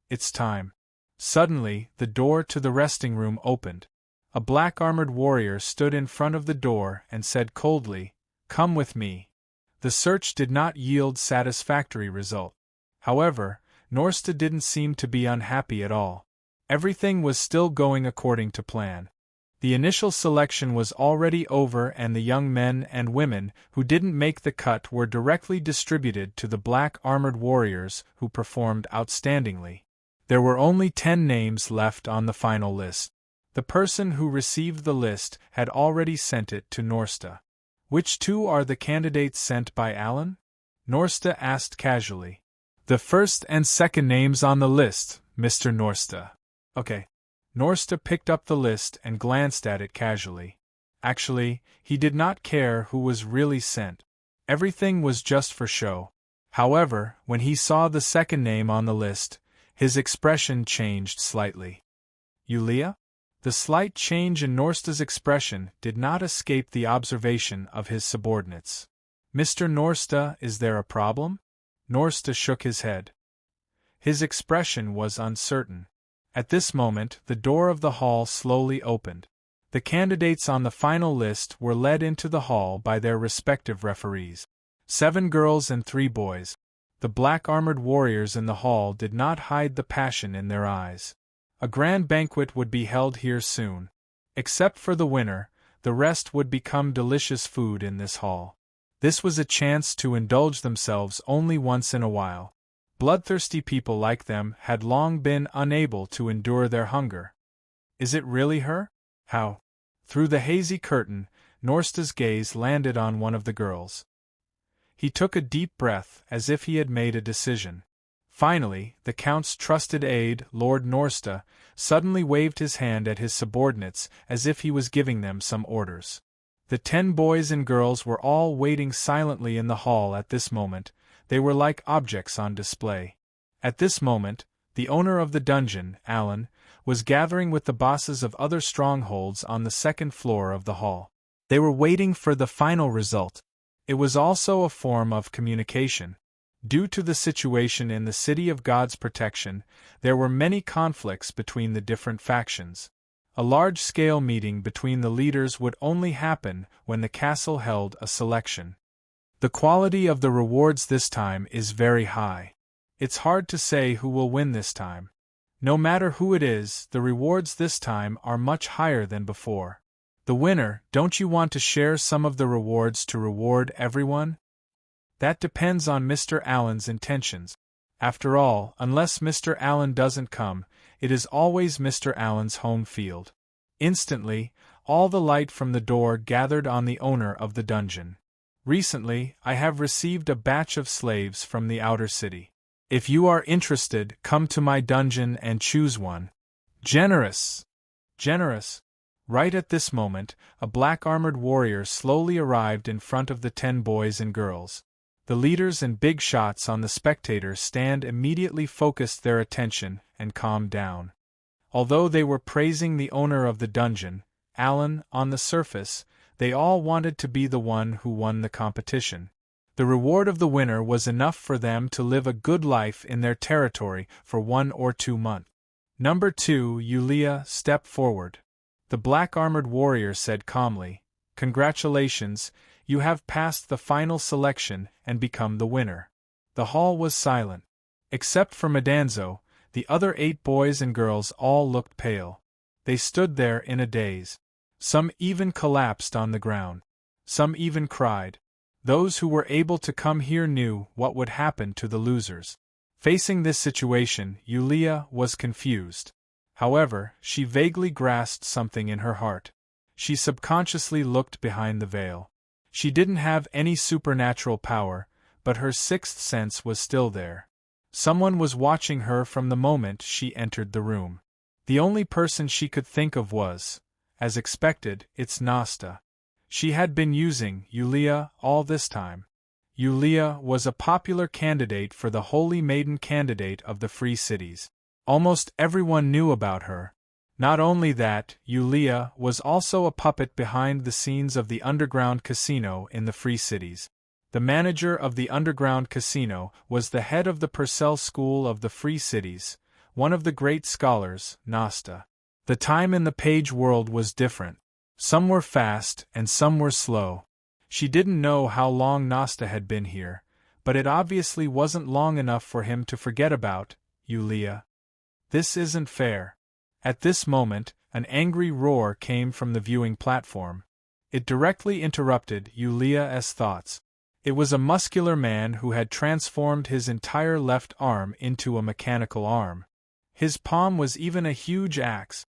"It's time." Suddenly, the door to the resting room opened. A black-armored warrior stood in front of the door and said coldly, "Come with me." The search did not yield satisfactory result. However, Norsta didn't seem to be unhappy at all. Everything was still going according to plan. The initial selection was already over, and the young men and women who didn't make the cut were directly distributed to the black armored warriors who performed outstandingly. There were only 10 names left on the final list. The person who received the list had already sent it to Norsta. "Which two are the candidates sent by Alan?" Norsta asked casually. "The first and second names on the list, Mr. Norsta." "Okay." Norsta picked up the list and glanced at it casually. Actually, he did not care who was really sent. Everything was just for show. However, when he saw the second name on the list, his expression changed slightly. "Yulia?" The slight change in Norsta's expression did not escape the observation of his subordinates. "Mr. Norsta, is there a problem?" Norsta shook his head. His expression was uncertain. At this moment, the door of the hall slowly opened. The candidates on the final list were led into the hall by their respective referees. 7 girls and 3 boys. The black-armored warriors in the hall did not hide the passion in their eyes. A grand banquet would be held here soon. Except for the winner, the rest would become delicious food in this hall. This was a chance to indulge themselves only once in a while. Bloodthirsty people like them had long been unable to endure their hunger. "Is it really her? How?" Through the hazy curtain, Norsta's gaze landed on one of the girls. He took a deep breath, as if he had made a decision. Finally, the Count's trusted aide, Lord Norsta, suddenly waved his hand at his subordinates as if he was giving them some orders. The 10 boys and girls were all waiting silently in the hall at this moment. They were like objects on display. At this moment, the owner of the dungeon, Alan, was gathering with the bosses of other strongholds on the second floor of the hall. They were waiting for the final result. It was also a form of communication. Due to the situation in the City of God's Protection, there were many conflicts between the different factions. A large-scale meeting between the leaders would only happen when the castle held a selection. The quality of the rewards this time is very high. It's hard to say who will win this time. No matter who it is, the rewards this time are much higher than before. The winner, don't you want to share some of the rewards to reward everyone? That depends on Mr. Allen's intentions. After all, unless Mr. Allen doesn't come, it is always Mr. Allen's home field. Instantly, all the light from the door gathered on the owner of the dungeon. "Recently, I have received a batch of slaves from the outer city. If you are interested, come to my dungeon and choose one." Generous! Generous! Right at this moment, a black-armored warrior slowly arrived in front of the 10 boys and girls. The leaders and big shots on the spectators' stand immediately focused their attention and calmed down. Although they were praising the owner of the dungeon, Alan, on the surface, they all wanted to be the one who won the competition. The reward of the winner was enough for them to live a good life in their territory for 1 or 2 months. "Number 2, Yulia, step forward," the black-armored warrior said calmly. "Congratulations, you have passed the final selection and become the winner." The hall was silent. Except for Madanzo, the other 8 boys and girls all looked pale. They stood there in a daze. Some even collapsed on the ground. Some even cried. Those who were able to come here knew what would happen to the losers. Facing this situation, Yulia was confused. However, she vaguely grasped something in her heart. She subconsciously looked behind the veil. She didn't have any supernatural power, but her sixth sense was still there. Someone was watching her from the moment she entered the room. The only person she could think of was, as expected, it's Nasta. She had been using Yulia all this time. Yulia was a popular candidate for the Holy Maiden candidate of the Free Cities. Almost everyone knew about her. Not only that, Yulia was also a puppet behind the scenes of the underground casino in the Free Cities. The manager of the underground casino was the head of the Purcell School of the Free Cities, one of the great scholars, Nasta. The time in the page world was different. Some were fast and some were slow. She didn't know how long Nasta had been here, but it obviously wasn't long enough for him to forget about Yulia. This isn't fair. At this moment, an angry roar came from the viewing platform. It directly interrupted Yulia's thoughts. It was a muscular man who had transformed his entire left arm into a mechanical arm. His palm was even a huge axe.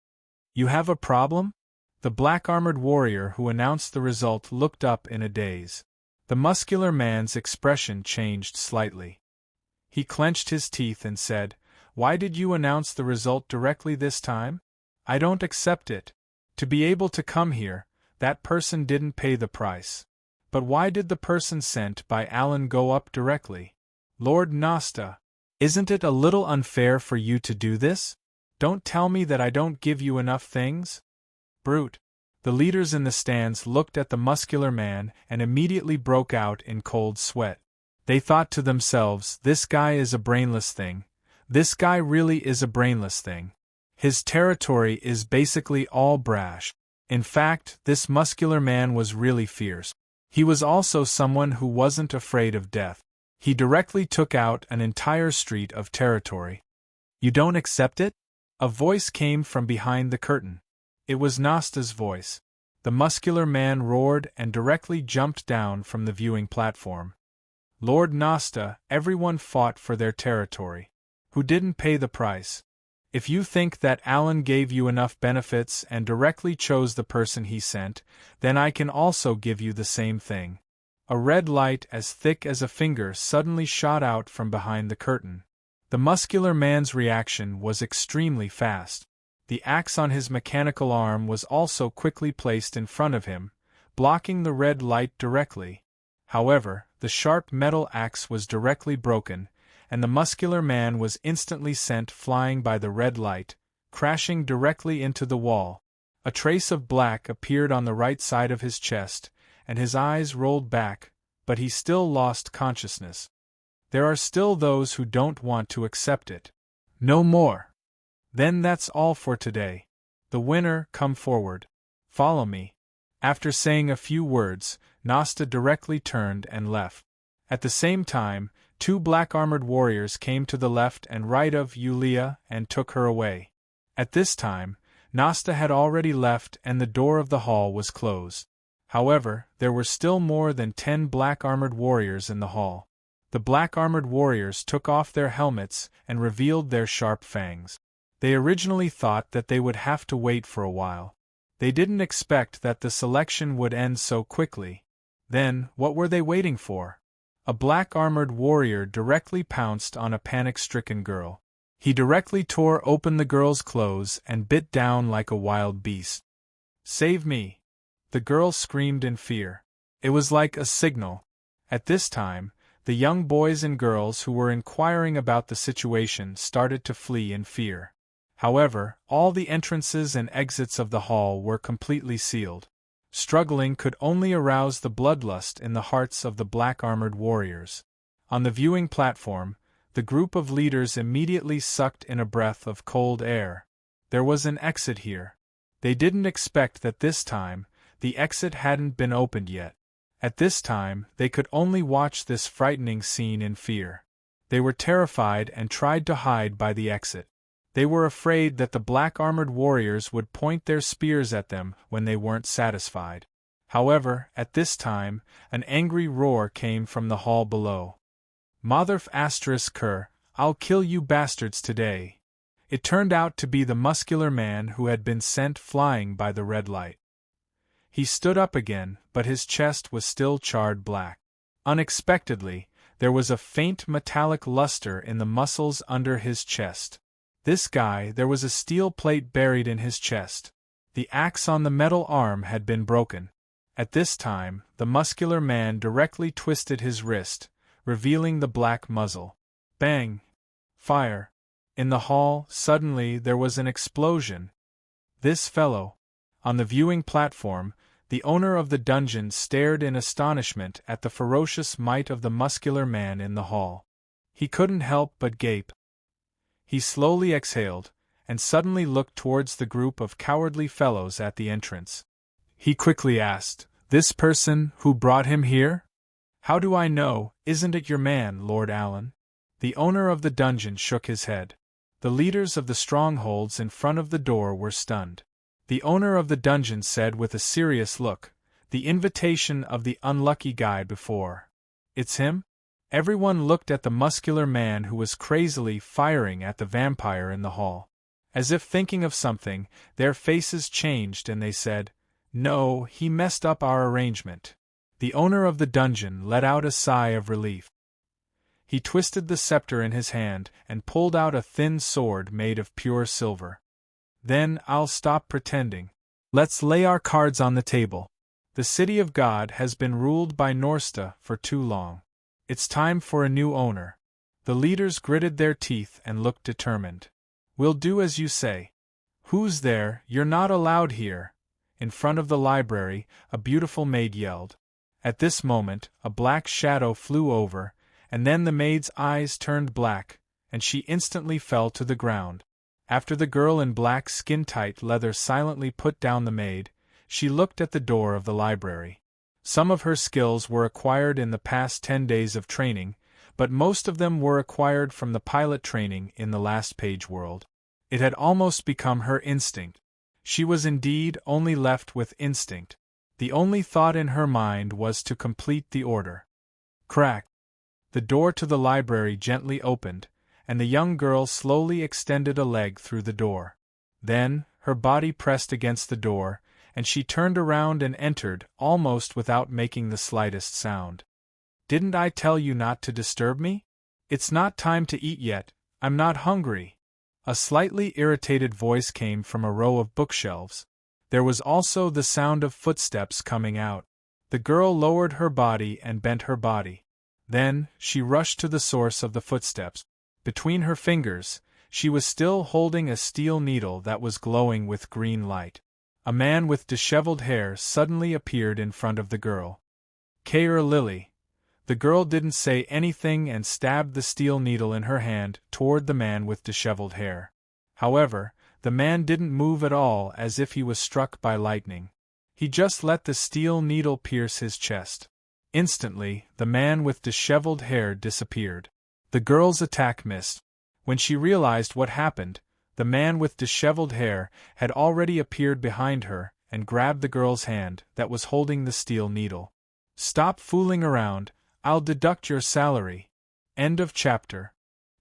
"You have a problem?" The black-armored warrior who announced the result looked up in a daze. The muscular man's expression changed slightly. He clenched his teeth and said, "Why did you announce the result directly this time? I don't accept it. To be able to come here, that person didn't pay the price. But why did the person sent by Alan go up directly? Lord Nasta, isn't it a little unfair for you to do this? Don't tell me that I don't give you enough things? Brute." The leaders in the stands looked at the muscular man and immediately broke out in cold sweat. They thought to themselves, "This guy is a brainless thing. This guy really is a brainless thing. His territory is basically all brash." In fact, this muscular man was really fierce. He was also someone who wasn't afraid of death. He directly took out an entire street of territory. "You don't accept it?" A voice came from behind the curtain. It was Nasta's voice. The muscular man roared and directly jumped down from the viewing platform. "Lord Nasta, everyone fought for their territory. Who didn't pay the price? If you think that Alan gave you enough benefits and directly chose the person he sent, then I can also give you the same thing." A red light as thick as a finger suddenly shot out from behind the curtain. The muscular man's reaction was extremely fast. The axe on his mechanical arm was also quickly placed in front of him, blocking the red light directly. However, the sharp metal axe was directly broken, and the muscular man was instantly sent flying by the red light, crashing directly into the wall. A trace of black appeared on the right side of his chest, and his eyes rolled back, but he still lost consciousness. There are still those who don't want to accept it. No more. Then that's all for today. The winner, come forward. Follow me. After saying a few words, Nasta directly turned and left. At the same time, two black-armored warriors came to the left and right of Yulia and took her away. At this time, Nasta had already left and the door of the hall was closed. However, there were still more than 10 black-armored warriors in the hall. The black-armored warriors took off their helmets and revealed their sharp fangs. They originally thought that they would have to wait for a while. They didn't expect that the selection would end so quickly. Then, what were they waiting for? A black-armored warrior directly pounced on a panic-stricken girl. He directly tore open the girl's clothes and bit down like a wild beast. "Save me!" The girl screamed in fear. It was like a signal. At this time, the young boys and girls who were inquiring about the situation started to flee in fear. However, all the entrances and exits of the hall were completely sealed. Struggling could only arouse the bloodlust in the hearts of the black-armored warriors. On the viewing platform, the group of leaders immediately sucked in a breath of cold air. There was an exit here. They didn't expect that this time, the exit hadn't been opened yet. At this time, they could only watch this frightening scene in fear. They were terrified and tried to hide by the exit. They were afraid that the black-armored warriors would point their spears at them when they weren't satisfied. However, at this time, an angry roar came from the hall below. "Motherf *Ker, I'll kill you bastards today." It turned out to be the muscular man who had been sent flying by the red light. He stood up again, but his chest was still charred black. Unexpectedly, there was a faint metallic luster in the muscles under his chest. This guy, there was a steel plate buried in his chest. The axe on the metal arm had been broken. At this time, the muscular man directly twisted his wrist, revealing the black muzzle. Bang! Fire! In the hall, suddenly there was an explosion. This fellow. On the viewing platform, the owner of the dungeon stared in astonishment at the ferocious might of the muscular man in the hall. He couldn't help but gape. He slowly exhaled, and suddenly looked towards the group of cowardly fellows at the entrance. He quickly asked, "This person, who brought him here?" "How do I know? Isn't it your man, Lord Alan?" The owner of the dungeon shook his head. The leaders of the strongholds in front of the door were stunned. The owner of the dungeon said with a serious look, "The invitation of the unlucky guy before. It's him?" Everyone looked at the muscular man who was crazily firing at the vampire in the hall. As if thinking of something, their faces changed and they said, "No, he messed up our arrangement." The owner of the dungeon let out a sigh of relief. He twisted the scepter in his hand and pulled out a thin sword made of pure silver. "Then I'll stop pretending. Let's lay our cards on the table. The city of God has been ruled by Norsta for too long. It's time for a new owner." The leaders gritted their teeth and looked determined. "We'll do as you say." "Who's there? You're not allowed here." In front of the library, a beautiful maid yelled. At this moment, a black shadow flew over, and then the maid's eyes turned black, and she instantly fell to the ground. After the girl in black skin-tight leather silently put down the maid, she looked at the door of the library. Some of her skills were acquired in the past 10 days of training, but most of them were acquired from the pilot training in the last page world. It had almost become her instinct. She was indeed only left with instinct. The only thought in her mind was to complete the order. Crack! The door to the library gently opened, and the young girl slowly extended a leg through the door. Then, her body pressed against the door, and she turned around and entered, almost without making the slightest sound. "Didn't I tell you not to disturb me? It's not time to eat yet, I'm not hungry." A slightly irritated voice came from a row of bookshelves. There was also the sound of footsteps coming out. The girl lowered her body and bent her body. Then, she rushed to the source of the footsteps. Between her fingers, she was still holding a steel needle that was glowing with green light. A man with disheveled hair suddenly appeared in front of the girl. "Kair Lily." The girl didn't say anything and stabbed the steel needle in her hand toward the man with disheveled hair. However, the man didn't move at all, as if he was struck by lightning. He just let the steel needle pierce his chest. Instantly, the man with disheveled hair disappeared. The girl's attack missed. When she realized what happened, the man with disheveled hair had already appeared behind her and grabbed the girl's hand that was holding the steel needle. "Stop fooling around, I'll deduct your salary." End of chapter.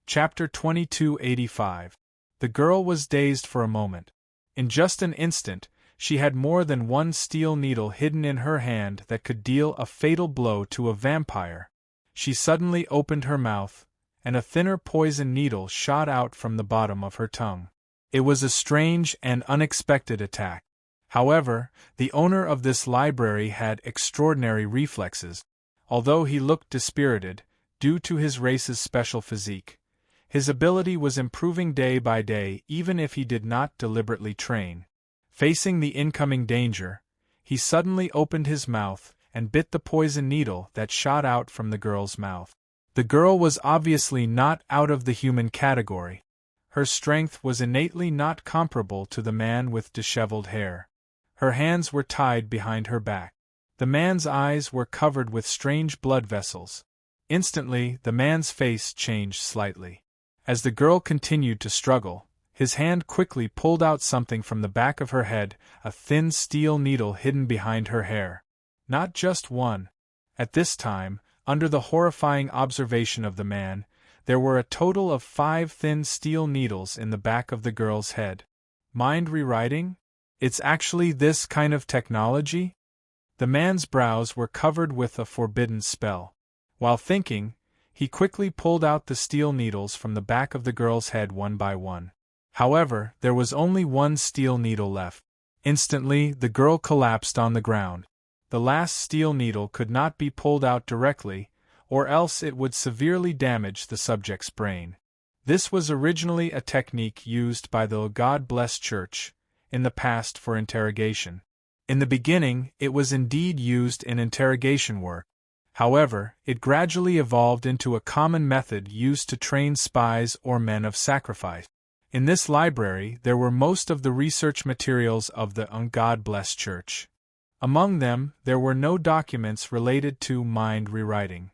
Chapter 2285. The girl was dazed for a moment. In just an instant, she had more than one steel needle hidden in her hand that could deal a fatal blow to a vampire. She suddenly opened her mouth, and a thinner poison needle shot out from the bottom of her tongue. It was a strange and unexpected attack. However, the owner of this library had extraordinary reflexes. Although he looked dispirited, due to his race's special physique, his ability was improving day by day even if he did not deliberately train. Facing the incoming danger, he suddenly opened his mouth and bit the poison needle that shot out from the girl's mouth. The girl was obviously not out of the human category. Her strength was innately not comparable to the man with disheveled hair. Her hands were tied behind her back. The man's eyes were covered with strange blood vessels. Instantly, the man's face changed slightly. As the girl continued to struggle, his hand quickly pulled out something from the back of her head, a thin steel needle hidden behind her hair. Not just one. At this time, under the horrifying observation of the man, there were a total of 5 thin steel needles in the back of the girl's head. Mind rewriting? It's actually this kind of technology? The man's brows were covered with a forbidden spell. While thinking, he quickly pulled out the steel needles from the back of the girl's head one by one. However, there was only one steel needle left. Instantly, the girl collapsed on the ground. The last steel needle could not be pulled out directly, or else it would severely damage the subject's brain. This was originally a technique used by the God-blessed church in the past for interrogation. In the beginning, it was indeed used in interrogation work. However, it gradually evolved into a common method used to train spies or men of sacrifice. In this library, there were most of the research materials of the God-blessed church. Among them, there were no documents related to mind rewriting.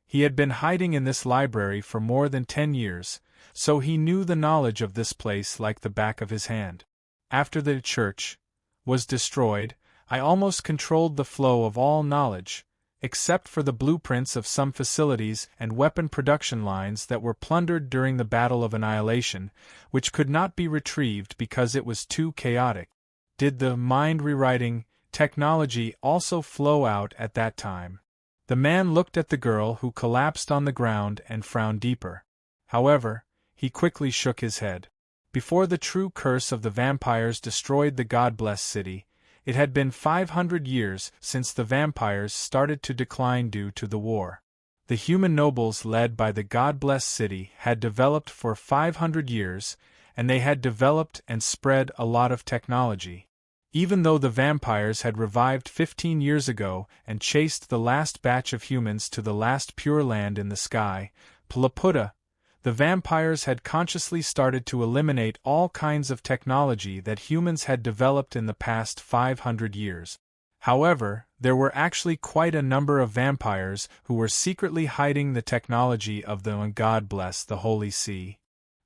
He had been hiding in this library for more than 10 years, so he knew the knowledge of this place like the back of his hand. After the church was destroyed, I almost controlled the flow of all knowledge, except for the blueprints of some facilities and weapon production lines that were plundered during the Battle of Annihilation, which could not be retrieved because it was too chaotic. Did the mind-rewriting technology also flow out at that time? The man looked at the girl who collapsed on the ground and frowned deeper. However, he quickly shook his head. Before the true curse of the vampires destroyed the God-blessed city, it had been 500 years since the vampires started to decline due to the war. The human nobles led by the God-blessed city had developed for 500 years, and they had developed and spread a lot of technology. Even though the vampires had revived 15 years ago and chased the last batch of humans to the last pure land in the sky, Laputa, the vampires had consciously started to eliminate all kinds of technology that humans had developed in the past 500 years. However, there were actually quite a number of vampires who were secretly hiding the technology of the God bless the Holy See.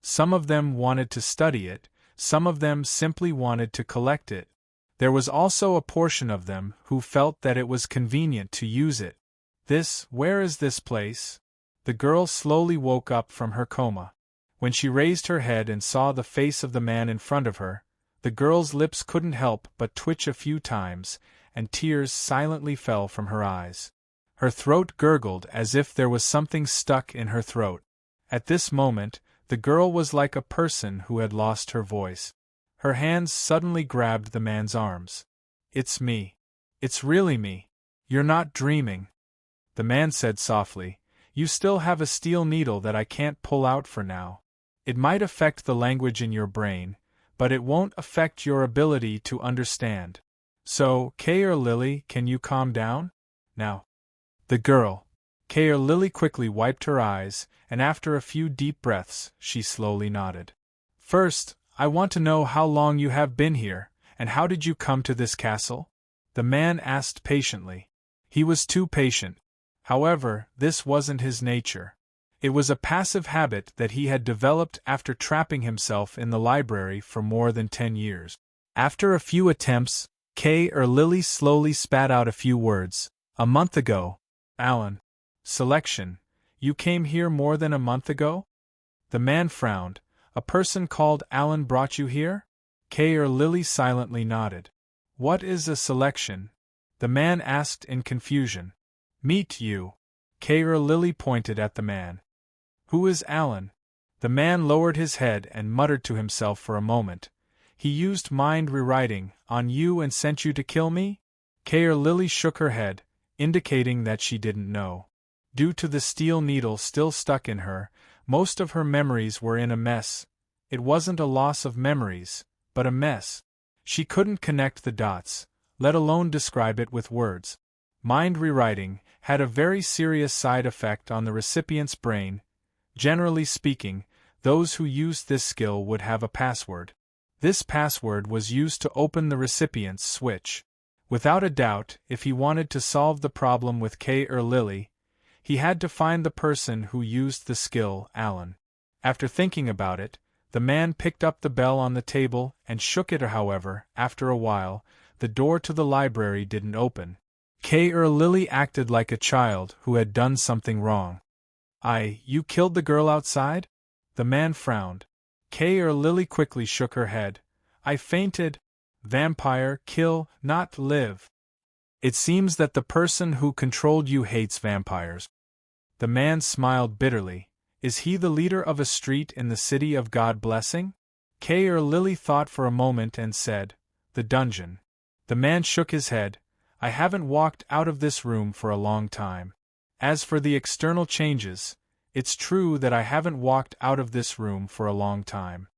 Some of them wanted to study it, some of them simply wanted to collect it. There was also a portion of them who felt that it was convenient to use it. Where is this place? The girl slowly woke up from her coma. When she raised her head and saw the face of the man in front of her, the girl's lips couldn't help but twitch a few times, and tears silently fell from her eyes. Her throat gurgled as if there was something stuck in her throat. At this moment, the girl was like a person who had lost her voice. Her hands suddenly grabbed the man's arms. "It's me. It's really me. You're not dreaming." The man said softly, "You still have a steel needle that I can't pull out for now. It might affect the language in your brain, but it won't affect your ability to understand. So, Kay or Lily, can you calm down? Now." The girl, Kay or Lily, quickly wiped her eyes, and after a few deep breaths, she slowly nodded. "First, I want to know how long you have been here, and how did you come to this castle?" The man asked patiently. He was too patient. However, this wasn't his nature. It was a passive habit that he had developed after trapping himself in the library for more than 10 years. After a few attempts, Kay or Lily slowly spat out a few words. "A month ago." "Alan. Selection. You came here more than a month ago?" The man frowned. "A person called Alan brought you here?" Kay or Lily silently nodded. "What is a selection?" the man asked in confusion. "Meet you." Kay or Lily pointed at the man. "Who is Alan?" The man lowered his head and muttered to himself for a moment. "He used mind rewriting on you and sent you to kill me?" Kay or Lily shook her head, indicating that she didn't know. Due to the steel needle still stuck in her, most of her memories were in a mess. It wasn't a loss of memories, but a mess. She couldn't connect the dots, let alone describe it with words. Mind rewriting had a very serious side effect on the recipient's brain. Generally speaking, those who used this skill would have a password. This password was used to open the recipient's switch. Without a doubt, if he wanted to solve the problem with Kay or Lily, he had to find the person who used the skill, Alan. After thinking about it, the man picked up the bell on the table and shook it. However, after a while, the door to the library didn't open. Kay or Lily acted like a child who had done something wrong. You killed the girl outside?" The man frowned. Kay or Lily quickly shook her head. "I fainted." "Vampire, kill, not live. It seems that the person who controlled you hates vampires." The man smiled bitterly. "Is he the leader of a street in the city of God blessing?" Kay or Lily thought for a moment and said, "The dungeon." The man shook his head. "I haven't walked out of this room for a long time. As for the external changes, it's true that I haven't walked out of this room for a long time."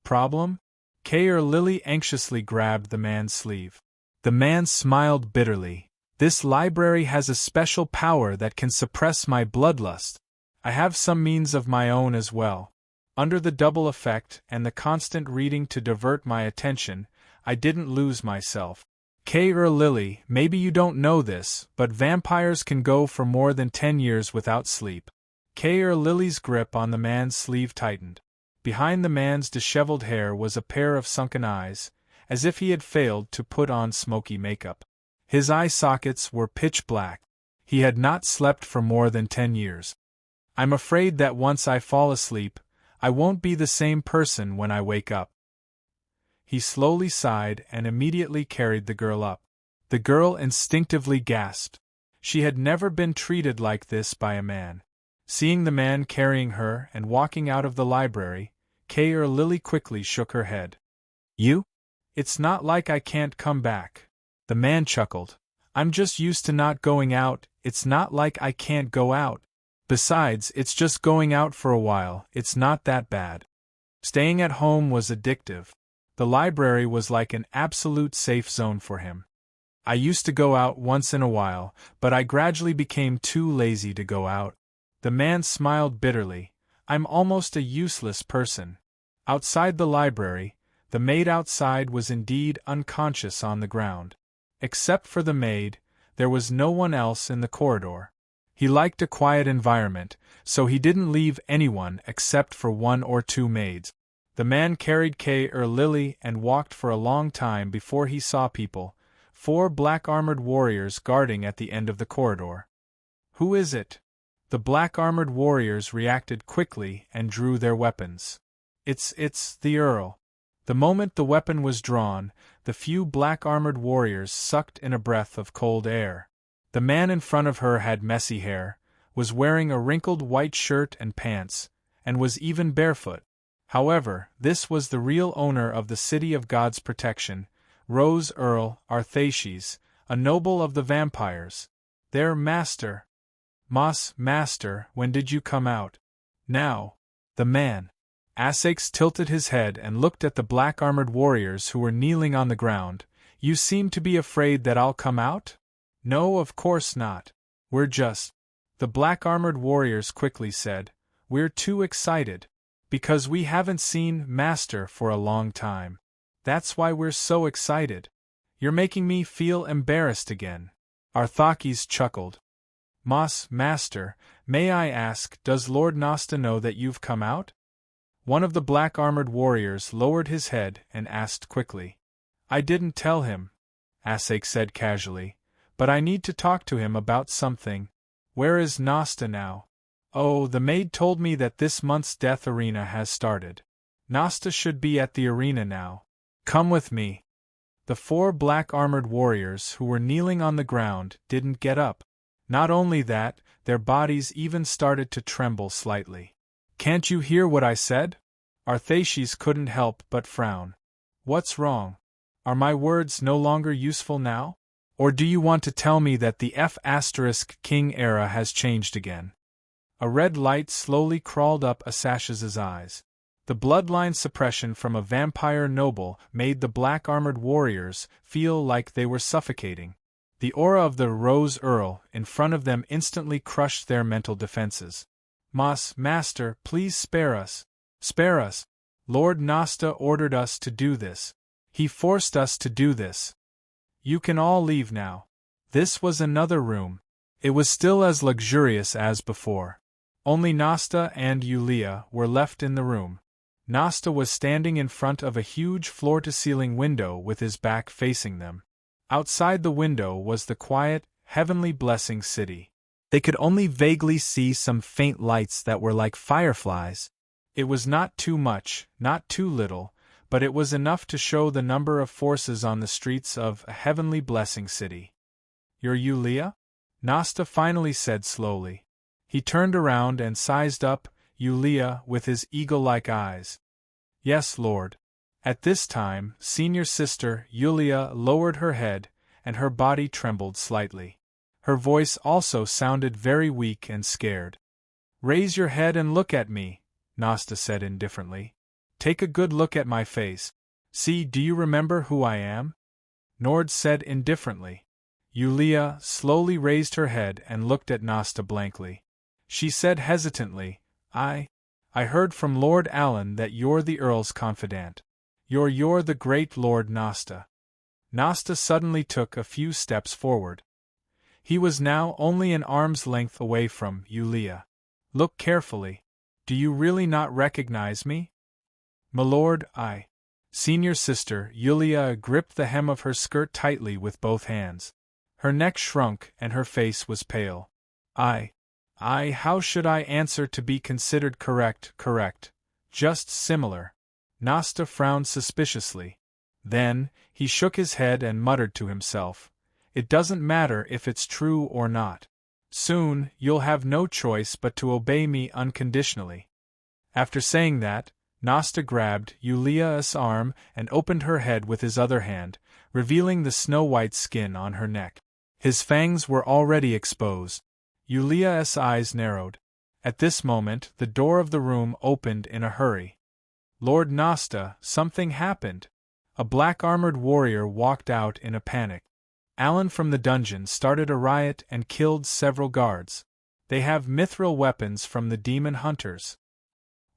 "Problem?" Kay or Lily anxiously grabbed the man's sleeve. The man smiled bitterly. "This library has a special power that can suppress my bloodlust. I have some means of my own as well. Under the double effect and the constant reading to divert my attention, I didn't lose myself. Kay or Lily, maybe you don't know this, but vampires can go for more than 10 years without sleep. Lily's grip on the man's sleeve tightened. Behind the man's disheveled hair was a pair of sunken eyes, as if he had failed to put on smoky makeup. His eye sockets were pitch black. He had not slept for more than 10 years. I'm afraid that once I fall asleep, I won't be the same person when I wake up. He slowly sighed and immediately carried the girl up. The girl instinctively gasped. She had never been treated like this by a man. Seeing the man carrying her and walking out of the library, Lily quickly shook her head. You? It's not like I can't come back. The man chuckled. I'm just used to not going out. It's not like I can't go out. Besides, it's just going out for a while. It's not that bad. Staying at home was addictive. The library was like an absolute safe zone for him. I used to go out once in a while, but I gradually became too lazy to go out. The man smiled bitterly. I'm almost a useless person. Outside the library, the maid outside was indeed unconscious on the ground. Except for the maid, there was no one else in the corridor. He liked a quiet environment, so he didn't leave anyone except for 1 or 2 maids. The man carried Lily and walked for a long time before he saw people, 4 black-armored warriors guarding at the end of the corridor. Who is it? The black-armored warriors reacted quickly and drew their weapons. It's the Earl. The moment the weapon was drawn, the few black-armored warriors sucked in a breath of cold air. The man in front of her had messy hair, was wearing a wrinkled white shirt and pants, and was even barefoot. However, this was the real owner of the City of God's Protection, Rose Earl Arthaces, a noble of the vampires. Their master. Master, when did you come out? Now. The man. Essex tilted his head and looked at the black-armored warriors who were kneeling on the ground. You seem to be afraid that I'll come out? No, of course not. We're just... The black-armored warriors quickly said, we're too excited. Because we haven't seen Master for a long time. That's why we're so excited. You're making me feel embarrassed again. Arthaces chuckled. Master, may I ask, does Lord Nosta know that you've come out? One of the black-armored warriors lowered his head and asked quickly. I didn't tell him, Essex said casually, but I need to talk to him about something. Where is Nosta now? Oh, the maid told me that this month's death arena has started. Nosta should be at the arena now. Come with me. The 4 black-armored warriors who were kneeling on the ground didn't get up. Not only that, their bodies even started to tremble slightly. Can't you hear what I said? Arthaces couldn't help but frown. What's wrong? Are my words no longer useful now? Or do you want to tell me that the King era has changed again? A red light slowly crawled up Asash's eyes. The bloodline suppression from a vampire noble made the black-armored warriors feel like they were suffocating. The aura of the Rose Earl in front of them instantly crushed their mental defenses. Master, please spare us. Spare us. Lord Nosta ordered us to do this. He forced us to do this. You can all leave now. This was another room. It was still as luxurious as before. Only Nosta and Yulia were left in the room. Nosta was standing in front of a huge floor-to-ceiling window with his back facing them. Outside the window was the quiet, heavenly blessing city. They could only vaguely see some faint lights that were like fireflies. It was not too much, not too little, but it was enough to show the number of forces on the streets of a heavenly blessing city. You're Yulia? Nosta finally said slowly. He turned around and sized up Yulia with his eagle-like eyes. Yes, Lord. At this time, senior sister Yulia lowered her head, and her body trembled slightly. Her voice also sounded very weak and scared. Raise your head and look at me, Nosta said indifferently. Take a good look at my face. See, do you remember who I am? Nord said indifferently. Yulia slowly raised her head and looked at Nosta blankly. She said hesitantly, I heard from Lord Alan that you're the Earl's confidant. You're the great Lord Nosta. Nosta suddenly took a few steps forward. He was now only an arm's length away from Yulia. Look carefully. Do you really not recognize me? Milord, I. Senior sister Yulia gripped the hem of her skirt tightly with both hands. Her neck shrunk and her face was pale. How should I answer to be considered correct, just similar? Nasta frowned suspiciously. Then, he shook his head and muttered to himself, it doesn't matter if it's true or not. Soon, you'll have no choice but to obey me unconditionally. After saying that, Nasta grabbed Yulia's arm and opened her head with his other hand, revealing the snow-white skin on her neck. His fangs were already exposed. Yulia's eyes narrowed. At this moment, the door of the room opened in a hurry. Lord Nasta, something happened. A black-armored warrior walked out in a panic. Alan from the dungeon started a riot and killed several guards. They have mithril weapons from the demon hunters.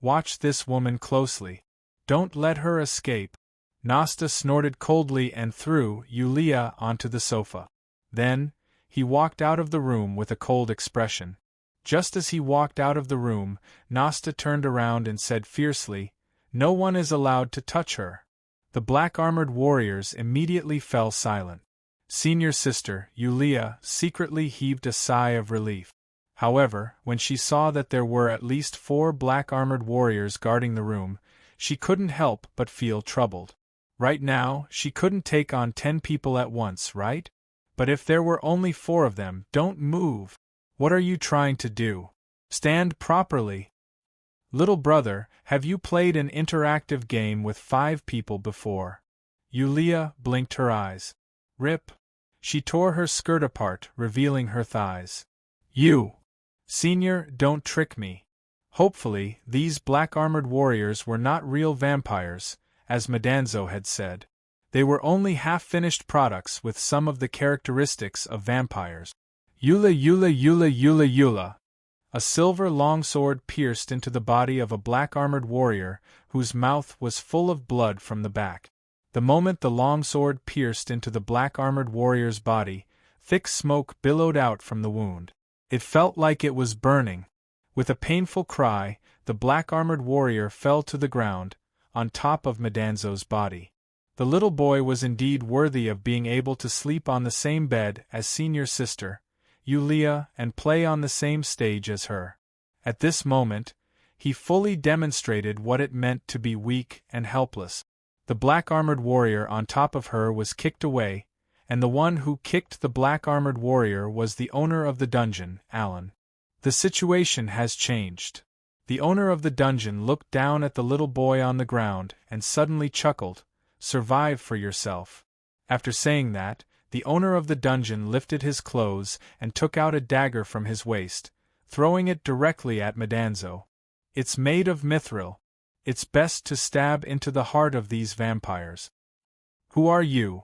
Watch this woman closely. Don't let her escape. Nasta snorted coldly and threw Yulia onto the sofa. Then, he walked out of the room with a cold expression. Just as he walked out of the room, Nasta turned around and said fiercely, "No one is allowed to touch her." The black-armored warriors immediately fell silent. Senior sister Yulia secretly heaved a sigh of relief. However, when she saw that there were at least 4 black-armored warriors guarding the room, she couldn't help but feel troubled. Right now, she couldn't take on 10 people at once, right? But if there were only 4 of them, don't move. What are you trying to do? Stand properly. Little brother, have you played an interactive game with 5 people before? Yulia blinked her eyes. Rip. She tore her skirt apart, revealing her thighs. You! Senior, don't trick me. Hopefully, these black-armored warriors were not real vampires, as Madanzo had said. They were only half-finished products with some of the characteristics of vampires. Yula. A silver longsword pierced into the body of a black-armored warrior, whose mouth was full of blood from the back. The moment the longsword pierced into the black-armored warrior's body, thick smoke billowed out from the wound. It felt like it was burning. With a painful cry, the black-armored warrior fell to the ground, on top of Madanzo's body. The little boy was indeed worthy of being able to sleep on the same bed as senior sister, Yulia, and play on the same stage as her. At this moment, he fully demonstrated what it meant to be weak and helpless. The black-armored warrior on top of her was kicked away, and the one who kicked the black-armored warrior was the owner of the dungeon, Alan. The situation has changed. The owner of the dungeon looked down at the little boy on the ground and suddenly chuckled, "Survive for yourself." After saying that, the owner of the dungeon lifted his clothes and took out a dagger from his waist, throwing it directly at Madanzo. "It's made of mithril. It's best to stab into the heart of these vampires." "Who are you?"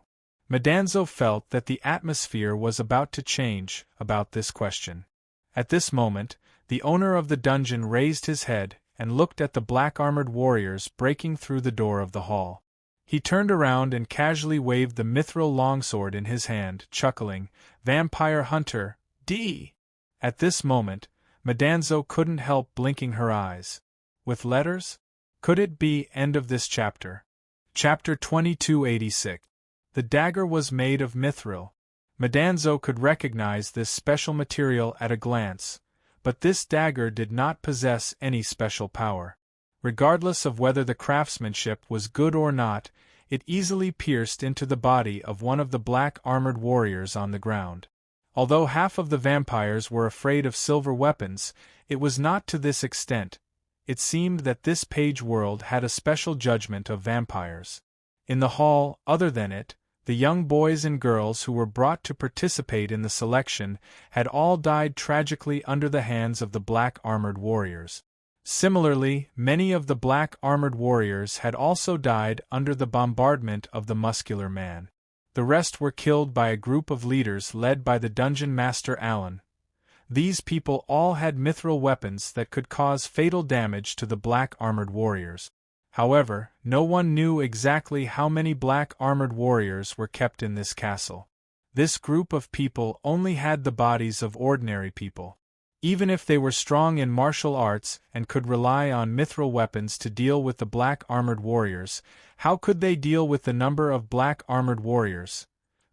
Madanzo felt that the atmosphere was about to change about this question. At this moment, the owner of the dungeon raised his head and looked at the black-armored warriors breaking through the door of the hall. He turned around and casually waved the mithril longsword in his hand, chuckling, "Vampire Hunter, D!" At this moment, Madanzo couldn't help blinking her eyes. With letters? Could it be end of this chapter? Chapter 2286. The dagger was made of mithril. Madanzo could recognize this special material at a glance, but this dagger did not possess any special power. Regardless of whether the craftsmanship was good or not, it easily pierced into the body of one of the black-armored warriors on the ground. Although half of the vampires were afraid of silver weapons, it was not to this extent. It seemed that this page world had a special judgment of vampires. In the hall, other than it, the young boys and girls who were brought to participate in the selection had all died tragically under the hands of the black-armored warriors. Similarly, many of the black-armored warriors had also died under the bombardment of the muscular man. The rest were killed by a group of leaders led by the dungeon master Alan. These people all had mithril weapons that could cause fatal damage to the black-armored warriors. However, no one knew exactly how many black-armored warriors were kept in this castle. This group of people only had the bodies of ordinary people. Even if they were strong in martial arts and could rely on mithril weapons to deal with the black armored warriors, how could they deal with the number of black armored warriors?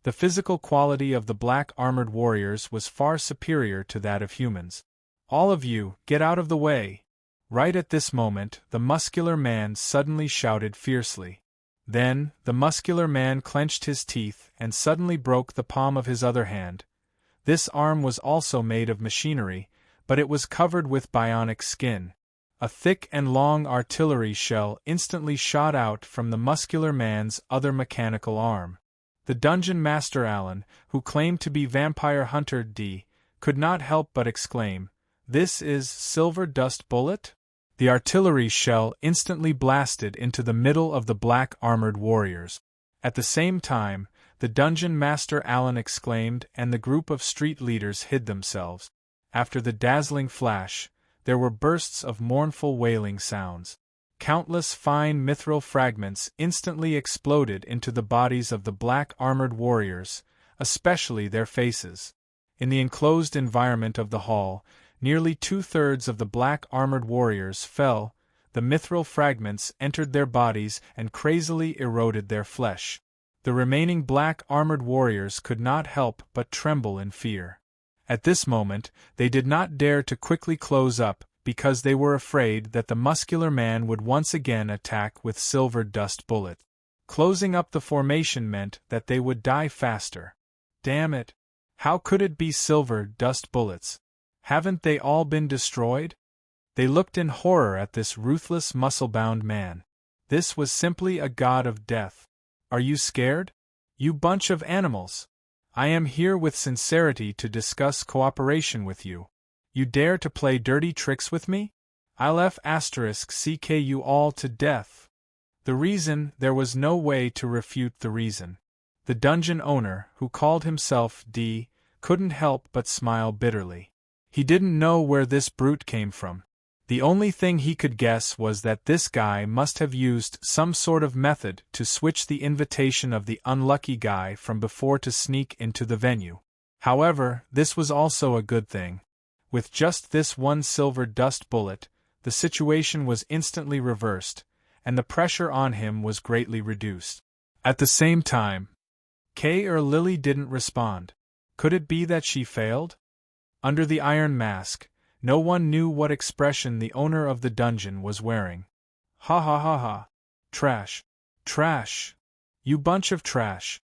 The physical quality of the black armored warriors was far superior to that of humans. All of you, get out of the way! Right at this moment, the muscular man suddenly shouted fiercely. Then, the muscular man clenched his teeth and suddenly broke the palm of his other hand. This arm was also made of machinery, but it was covered with bionic skin. A thick and long artillery shell instantly shot out from the muscular man's other mechanical arm. The dungeon master Alan, who claimed to be vampire hunter D, could not help but exclaim, "This is Silver Dust Bullet?" The artillery shell instantly blasted into the middle of the black armored warriors. At the same time, the dungeon master Alan exclaimed, and the group of street leaders hid themselves. After the dazzling flash, there were bursts of mournful wailing sounds. Countless fine mithril fragments instantly exploded into the bodies of the black armored warriors, especially their faces. In the enclosed environment of the hall, nearly 2/3 of the black armored warriors fell. The mithril fragments entered their bodies and crazily eroded their flesh. The remaining black armored warriors could not help but tremble in fear. At this moment, they did not dare to quickly close up, because they were afraid that the muscular man would once again attack with Silver Dust Bullet. Closing up the formation meant that they would die faster. Damn it! How could it be Silver Dust Bullets? Haven't they all been destroyed? They looked in horror at this ruthless muscle-bound man. This was simply a god of death. Are you scared? You bunch of animals! I am here with sincerity to discuss cooperation with you. You dare to play dirty tricks with me? I'll *CK you all to death. The reason, there was no way to refute the reason. The dungeon owner, who called himself D, couldn't help but smile bitterly. He didn't know where this brute came from. The only thing he could guess was that this guy must have used some sort of method to switch the invitation of the unlucky guy from before to sneak into the venue. However, this was also a good thing. With just this one Silver Dust Bullet, the situation was instantly reversed, and the pressure on him was greatly reduced. At the same time, Lily didn't respond. Could it be that she failed? Under the iron mask, no one knew what expression the owner of the dungeon was wearing. Ha ha ha ha. Trash. Trash. You bunch of trash.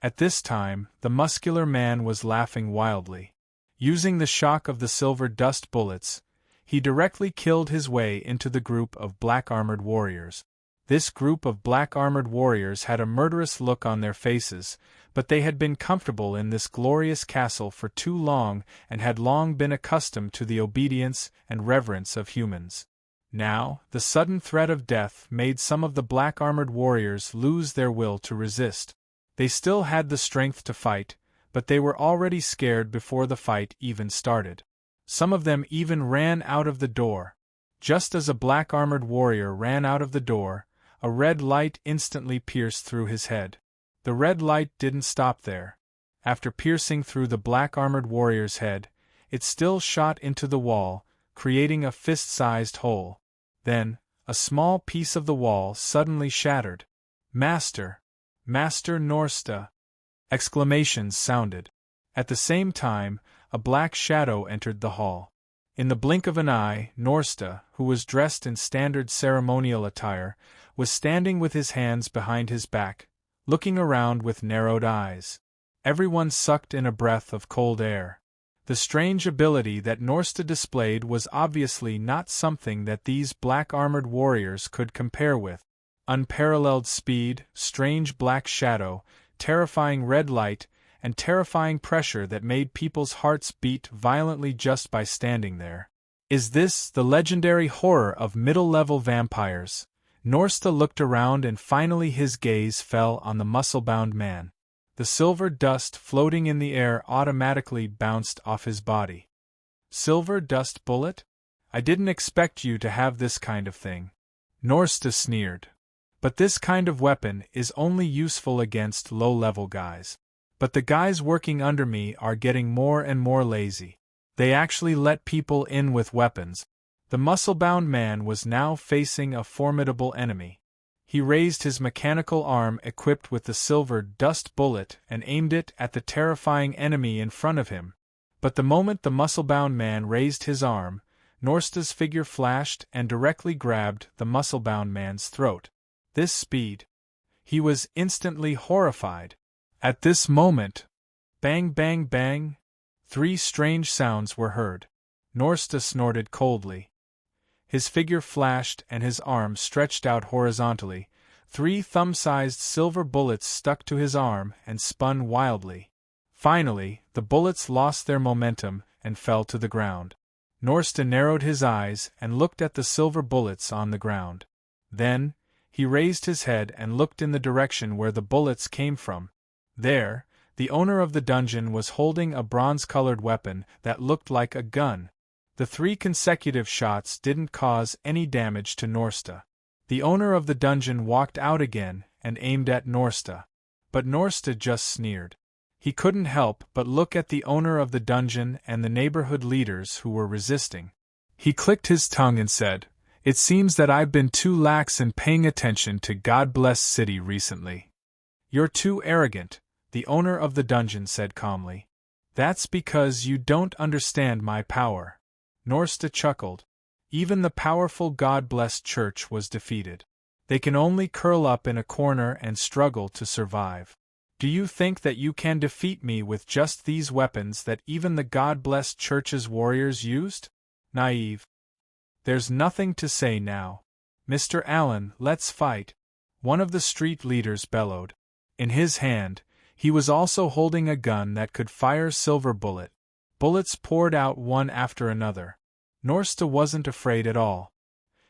At this time, the muscular man was laughing wildly. Using the shock of the Silver Dust Bullets, he directly killed his way into the group of black-armored warriors. This group of black-armored warriors had a murderous look on their faces, but they had been comfortable in this glorious castle for too long and had long been accustomed to the obedience and reverence of humans. Now, the sudden threat of death made some of the black-armored warriors lose their will to resist. They still had the strength to fight, but they were already scared before the fight even started. Some of them even ran out of the door. Just as a black-armored warrior ran out of the door, a red light instantly pierced through his head. The red light didn't stop there. After piercing through the black-armored warrior's head, it still shot into the wall, creating a fist-sized hole. Then, a small piece of the wall suddenly shattered. "Master! Master Norsta!" Exclamations sounded. At the same time, a black shadow entered the hall. In the blink of an eye, Norsta, who was dressed in standard ceremonial attire, was standing with his hands behind his back, looking around with narrowed eyes. Everyone sucked in a breath of cold air. The strange ability that Norsta displayed was obviously not something that these black-armored warriors could compare with. Unparalleled speed, strange black shadow, terrifying red light, and terrifying pressure that made people's hearts beat violently just by standing there. Is this the legendary horror of middle-level vampires? Norsta looked around and finally his gaze fell on the muscle-bound man. The silver dust floating in the air automatically bounced off his body. Silver Dust Bullet? I didn't expect you to have this kind of thing. Norsta sneered. But this kind of weapon is only useful against low-level guys. But the guys working under me are getting more and more lazy. They actually let people in with weapons. The muscle-bound man was now facing a formidable enemy. He raised his mechanical arm equipped with the silver dust bullet and aimed it at the terrifying enemy in front of him. But the moment the muscle-bound man raised his arm, Norsta's figure flashed and directly grabbed the muscle-bound man's throat. This speed! He was instantly horrified. At this moment, bang bang bang, 3 strange sounds were heard. Norsta snorted coldly. His figure flashed and his arm stretched out horizontally. 3 thumb-sized silver bullets stuck to his arm and spun wildly. Finally, the bullets lost their momentum and fell to the ground. Norsta narrowed his eyes and looked at the silver bullets on the ground. Then, he raised his head and looked in the direction where the bullets came from. There, the owner of the dungeon was holding a bronze-colored weapon that looked like a gun. The 3 consecutive shots didn't cause any damage to Norsta. The owner of the dungeon walked out again and aimed at Norsta. But Norsta just sneered. He couldn't help but look at the owner of the dungeon and the neighborhood leaders who were resisting. He clicked his tongue and said, "It seems that I've been too lax in paying attention to God Bless City recently." "You're too arrogant," the owner of the dungeon said calmly. "That's because you don't understand my power." Norsta chuckled. Even the powerful God-blessed church was defeated. They can only curl up in a corner and struggle to survive. Do you think that you can defeat me with just these weapons that even the God-blessed church's warriors used? Naive. There's nothing to say now. Mr. Allen, let's fight. One of the street leaders bellowed. In his hand, he was also holding a gun that could fire silver bullet. Bullets poured out one after another. Norsta wasn't afraid at all.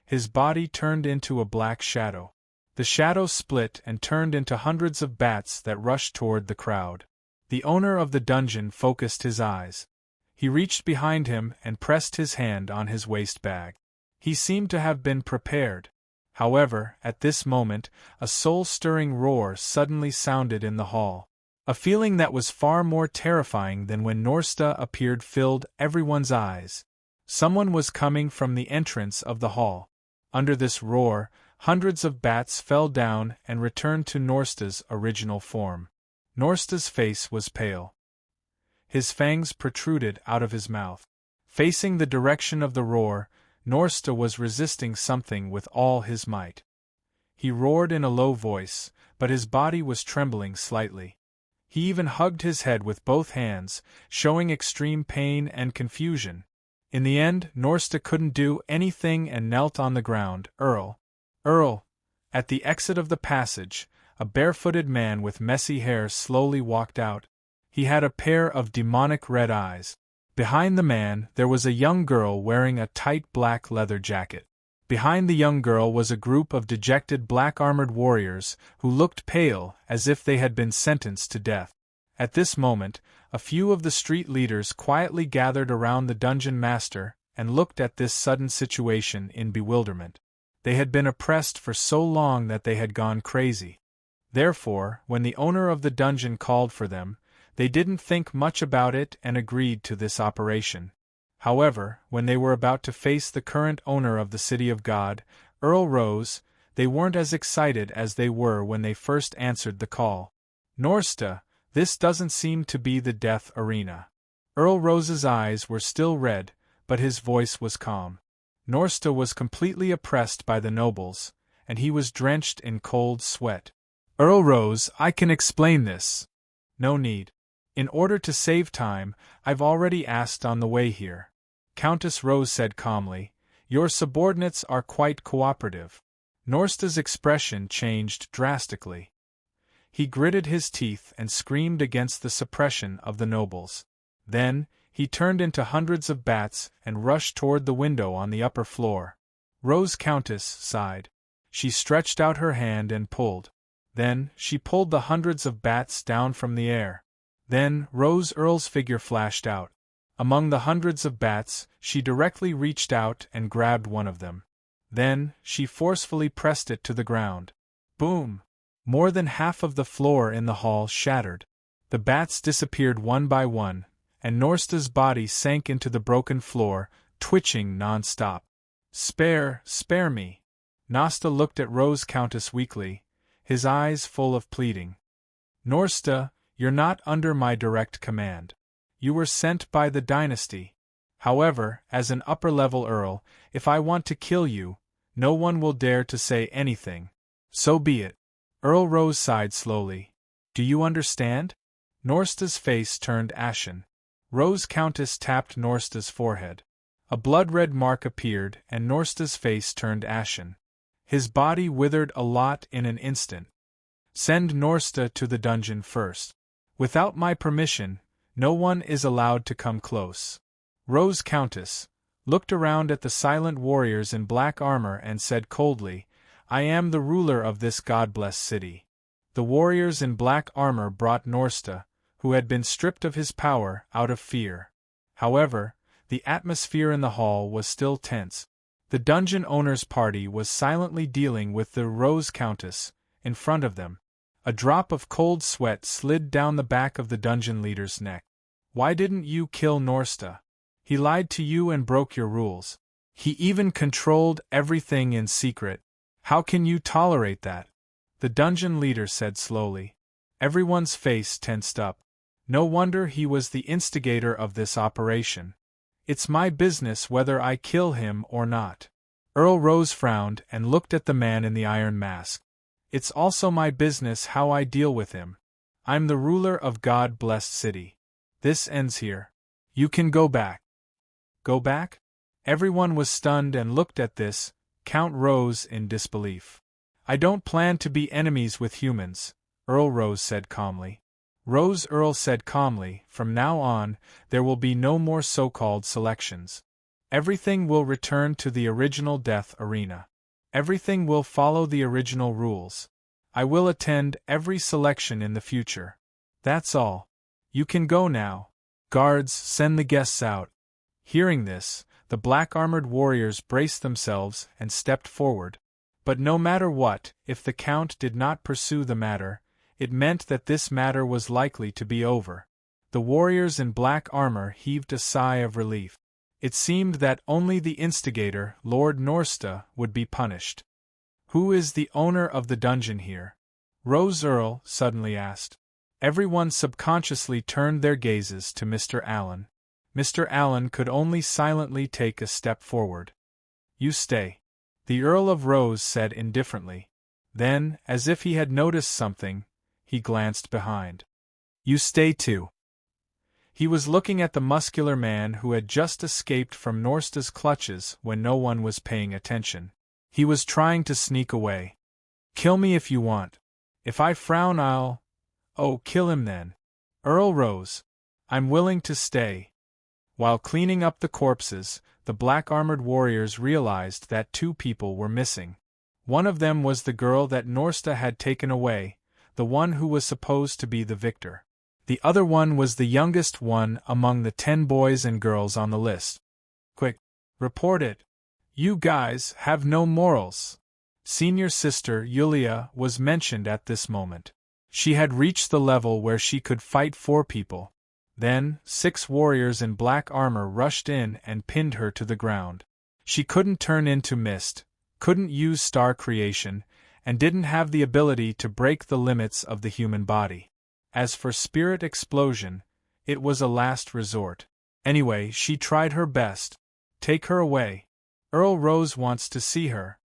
His body turned into a black shadow. The shadow split and turned into hundreds of bats that rushed toward the crowd. The owner of the dungeon focused his eyes. He reached behind him and pressed his hand on his waist bag. He seemed to have been prepared. However, at this moment, a soul-stirring roar suddenly sounded in the hall. A feeling that was far more terrifying than when Norsta appeared filled everyone's eyes. Someone was coming from the entrance of the hall. Under this roar, hundreds of bats fell down and returned to Norsta's original form. Norsta's face was pale. His fangs protruded out of his mouth. Facing the direction of the roar, Norsta was resisting something with all his might. He roared in a low voice, but his body was trembling slightly. He even hugged his head with both hands, showing extreme pain and confusion. In the end, Norsta couldn't do anything and knelt on the ground. Earl. At the exit of the passage, a barefooted man with messy hair slowly walked out. He had a pair of demonic red eyes. Behind the man, there was a young girl wearing a tight black leather jacket. Behind the young girl was a group of dejected black-armored warriors who looked pale as if they had been sentenced to death. At this moment, a few of the street leaders quietly gathered around the dungeon master and looked at this sudden situation in bewilderment. They had been oppressed for so long that they had gone crazy. Therefore, when the owner of the dungeon called for them, they didn't think much about it and agreed to this operation. However, when they were about to face the current owner of the City of God, Earl Rose, they weren't as excited as they were when they first answered the call. Norsta, this doesn't seem to be the death arena. Earl Rose's eyes were still red, but his voice was calm. Norsta was completely oppressed by the nobles, and he was drenched in cold sweat. Earl Rose, I can explain this. No need. In order to save time, I've already asked on the way here. Countess Rose said calmly, your subordinates are quite cooperative. Norsta's expression changed drastically. He gritted his teeth and screamed against the suppression of the nobles. Then, he turned into hundreds of bats and rushed toward the window on the upper floor. Rose Countess sighed. She stretched out her hand and pulled. Then, she pulled the hundreds of bats down from the air. Then, Rose Earl's figure flashed out. Among the hundreds of bats, she directly reached out and grabbed one of them. Then, she forcefully pressed it to the ground. Boom! More than half of the floor in the hall shattered. The bats disappeared one by one, and Norsta's body sank into the broken floor, twitching non-stop. Spare me. Nosta looked at Rose Countess weakly, his eyes full of pleading. Norsta, you're not under my direct command. You were sent by the dynasty. However, as an upper-level earl, if I want to kill you, no one will dare to say anything. So be it. Earl Rose sighed slowly. Do you understand? Norsta's face turned ashen. Rose Countess tapped Norsta's forehead. A blood-red mark appeared, and Norsta's face turned ashen. His body withered a lot in an instant. Send Norsta to the dungeon first. Without my permission, no one is allowed to come close. Rose Countess looked around at the silent warriors in black armor and said coldly, I am the ruler of this God-blessed city. The warriors in black armor brought Norsta, who had been stripped of his power, out of fear. However, the atmosphere in the hall was still tense. The dungeon owner's party was silently dealing with the Rose Countess in front of them. A drop of cold sweat slid down the back of the dungeon leader's neck. Why didn't you kill Norsta? He lied to you and broke your rules. He even controlled everything in secret. How can you tolerate that? The dungeon leader said slowly. Everyone's face tensed up. No wonder he was the instigator of this operation. It's my business whether I kill him or not. Earl Rose frowned and looked at the man in the iron mask. It's also my business how I deal with him. I'm the ruler of God-blessed city. This ends here. You can go back. Go back? Everyone was stunned and looked at this, Count Rose in disbelief. I don't plan to be enemies with humans, Earl Rose said calmly. Earl said calmly, from now on, there will be no more so-called selections. Everything will return to the original death arena. Everything will follow the original rules. I will attend every selection in the future. That's all. You can go now. Guards, send the guests out. Hearing this, the black-armored warriors braced themselves and stepped forward. But no matter what, if the Count did not pursue the matter, it meant that this matter was likely to be over. The warriors in black armor heaved a sigh of relief. It seemed that only the instigator, Lord Norsta, would be punished. Who is the owner of the dungeon here? Rose Earl suddenly asked. Everyone subconsciously turned their gazes to Mr. Allen. Mr. Allen could only silently take a step forward. You stay. The Earl of Rose said indifferently. Then, as if he had noticed something, he glanced behind. You stay too. He was looking at the muscular man who had just escaped from Norsta's clutches when no one was paying attention. He was trying to sneak away. Kill me if you want. If I frown, I'll... Oh, kill him then. Earl Rose. I'm willing to stay. While cleaning up the corpses, the black-armored warriors realized that two people were missing. One of them was the girl that Norsta had taken away, the one who was supposed to be the victor. The other one was the youngest one among the 10 boys and girls on the list. Quick, report it. You guys have no morals. Senior sister Yulia was mentioned at this moment. She had reached the level where she could fight 4 people. Then, 6 warriors in black armor rushed in and pinned her to the ground. She couldn't turn into mist, couldn't use star creation, and didn't have the ability to break the limits of the human body. As for spirit explosion, it was a last resort. Anyway, she tried her best. Take her away. Earl Rose wants to see her.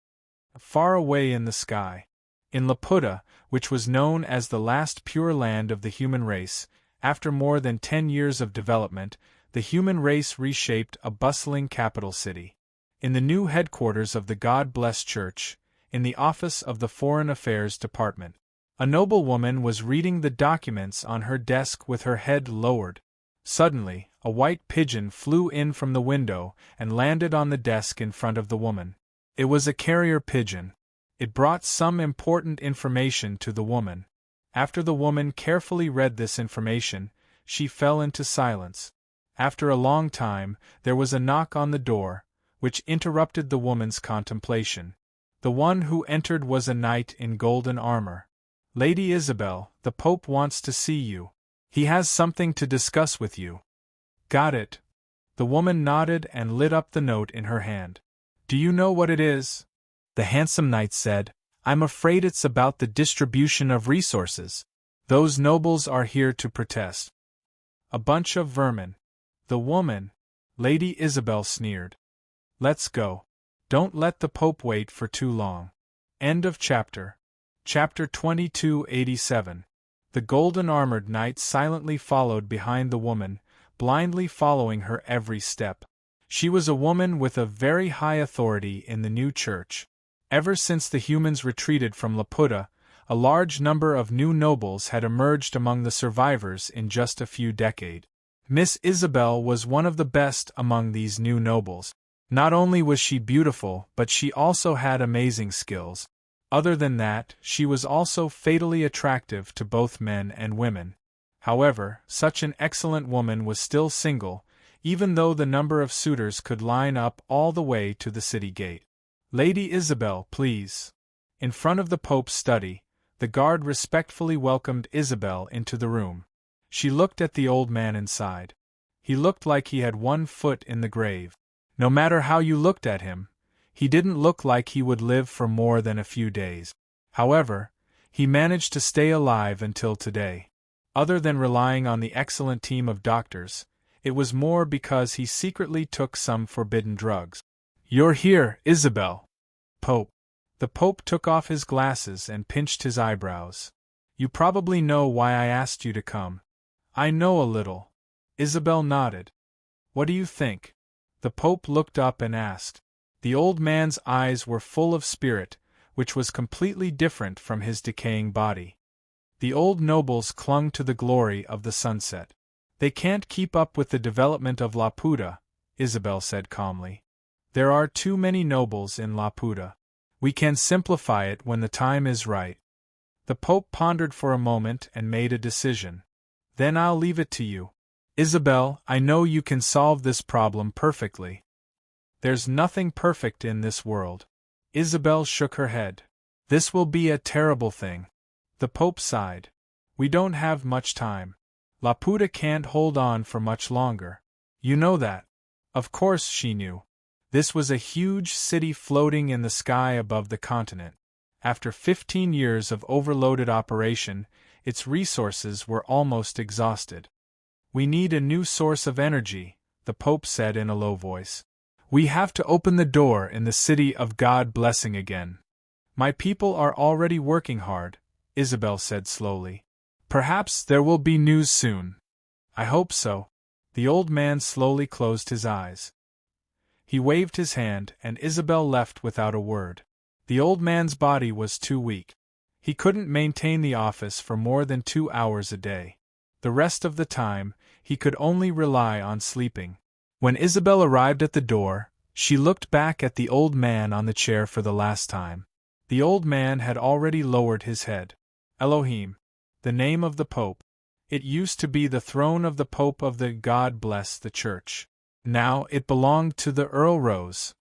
Far away in the sky. In Laputa, which was known as the last pure land of the human race, after more than 10 years of development, the human race reshaped a bustling capital city. In the new headquarters of the God-blessed Church, in the office of the Foreign Affairs Department, a noblewoman was reading the documents on her desk with her head lowered. Suddenly, a white pigeon flew in from the window and landed on the desk in front of the woman. It was a carrier pigeon. It brought some important information to the woman. After the woman carefully read this information, she fell into silence. After a long time, there was a knock on the door, which interrupted the woman's contemplation. The one who entered was a knight in golden armor. Lady Isabel, the Pope wants to see you. He has something to discuss with you. Got it. The woman nodded and lit up the note in her hand. Do you know what it is? The handsome knight said, I'm afraid it's about the distribution of resources. Those nobles are here to protest. A bunch of vermin. The woman, Lady Isabel sneered. Let's go. Don't let the Pope wait for too long. End of chapter. Chapter 2287. The golden-armored knight silently followed behind the woman, blindly following her every step. She was a woman with a very high authority in the new church. Ever since the humans retreated from Laputa, a large number of new nobles had emerged among the survivors in just a few decades. Miss Isabel was one of the best among these new nobles. Not only was she beautiful, but she also had amazing skills. Other than that, she was also fatally attractive to both men and women. However, such an excellent woman was still single, even though the number of suitors could line up all the way to the city gate. Lady Isabel, please. In front of the Pope's study, the guard respectfully welcomed Isabel into the room. She looked at the old man inside. He looked like he had one foot in the grave. No matter how you looked at him, he didn't look like he would live for more than a few days. However, he managed to stay alive until today. Other than relying on the excellent team of doctors, it was more because he secretly took some forbidden drugs. You're here, Isabel. Pope. The Pope took off his glasses and pinched his eyebrows. You probably know why I asked you to come. I know a little. Isabel nodded. What do you think? The Pope looked up and asked. The old man's eyes were full of spirit, which was completely different from his decaying body. The old nobles clung to the glory of the sunset. They can't keep up with the development of Laputa, Isabel said calmly. There are too many nobles in Laputa. We can simplify it when the time is right. The Pope pondered for a moment and made a decision. Then I'll leave it to you. Isabel, I know you can solve this problem perfectly. There's nothing perfect in this world. Isabel shook her head. This will be a terrible thing. The Pope sighed. We don't have much time. Laputa can't hold on for much longer. You know that. Of course she knew. This was a huge city floating in the sky above the continent. After 15 years of overloaded operation, its resources were almost exhausted. We need a new source of energy, the Pope said in a low voice. We have to open the door in the city of God blessing again. My people are already working hard, Isabel said slowly. Perhaps there will be news soon. I hope so. The old man slowly closed his eyes. He waved his hand, and Isabel left without a word. The old man's body was too weak. He couldn't maintain the office for more than 2 hours a day. The rest of the time, he could only rely on sleeping. When Isabel arrived at the door, she looked back at the old man on the chair for the last time. The old man had already lowered his head. Elohim. The name of the Pope. It used to be the throne of the Pope of the God bless the Church. Now it belonged to the Earl Rose.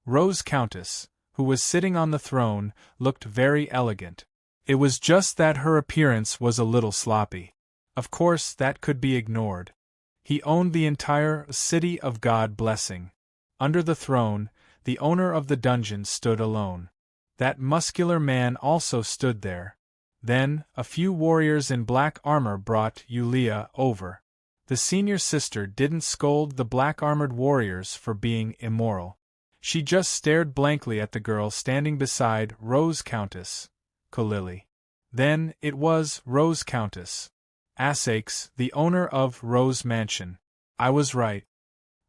Rose Countess, who was sitting on the throne, looked very elegant. It was just that her appearance was a little sloppy. Of course, that could be ignored. He owned the entire city of God blessing. Under the throne, the owner of the dungeon stood alone. That muscular man also stood there. Then, a few warriors in black armor brought Yulia over. The senior sister didn't scold the black-armored warriors for being immoral. She just stared blankly at the girl standing beside Rose Countess, Kolili. Then, it was Rose Countess. Asakes, the owner of Rose Mansion. I was right.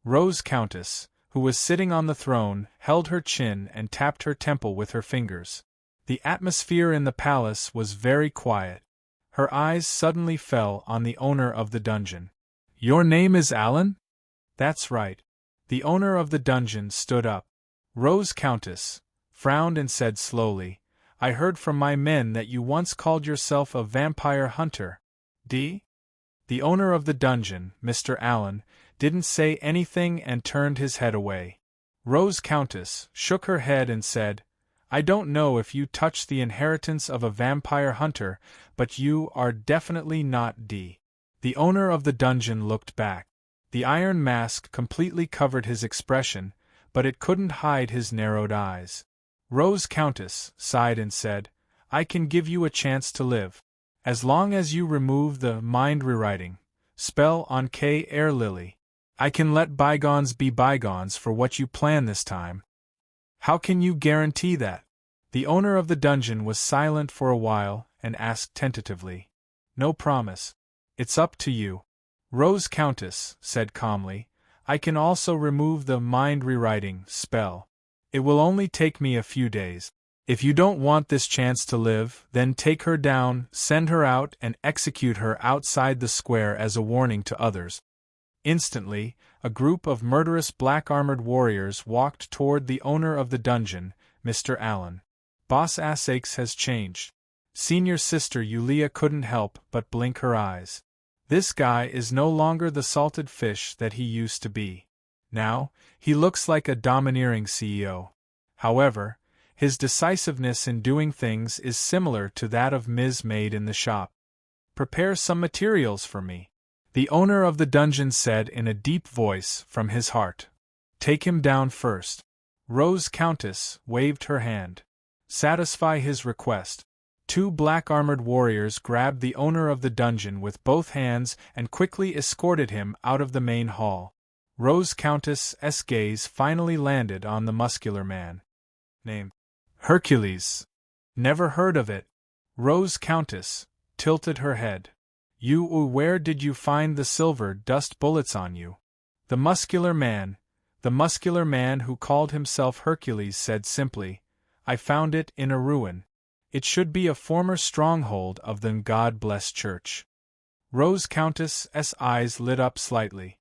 Rose Countess, who was sitting on the throne, held her chin and tapped her temple with her fingers. The atmosphere in the palace was very quiet. Her eyes suddenly fell on the owner of the dungeon. Your name is Alan? That's right. The owner of the dungeon stood up. Rose Countess frowned and said slowly, I heard from my men that you once called yourself a vampire hunter. The owner of the dungeon, Mr. Allen, didn't say anything and turned his head away. Rose Countess shook her head and said, I don't know if you touch the inheritance of a vampire hunter, but you are definitely not D. The owner of the dungeon looked back. The iron mask completely covered his expression, but it couldn't hide his narrowed eyes. Rose Countess sighed and said, I can give you a chance to live. As long as you remove the mind-rewriting spell on K. Air Lily. I can let bygones be bygones for what you plan this time. How can you guarantee that? The owner of the dungeon was silent for a while and asked tentatively. No promise. It's up to you. Rose Countess said calmly, I can also remove the mind-rewriting spell. It will only take me a few days. If you don't want this chance to live, then take her down, send her out, and execute her outside the square as a warning to others. Instantly, a group of murderous black-armored warriors walked toward the owner of the dungeon, Mr. Allen. Boss Asakes has changed. Senior Sister Yulia couldn't help but blink her eyes. This guy is no longer the salted fish that he used to be. Now, he looks like a domineering CEO. However, his decisiveness in doing things is similar to that of Ms. Maid in the shop. Prepare some materials for me, the owner of the dungeon said in a deep voice from his heart. Take him down first. Rose Countess waved her hand. Satisfy his request. 2 black-armored warriors grabbed the owner of the dungeon with both hands and quickly escorted him out of the main hall. Rose Countess's gaze finally landed on the muscular man. Name: Hercules. Never heard of it. Rose Countess tilted her head. Where did you find the silver dust bullets on you? The muscular man who called himself Hercules said simply, I found it in a ruin. It should be a former stronghold of the God-blessed church. Rose Countess's eyes lit up slightly.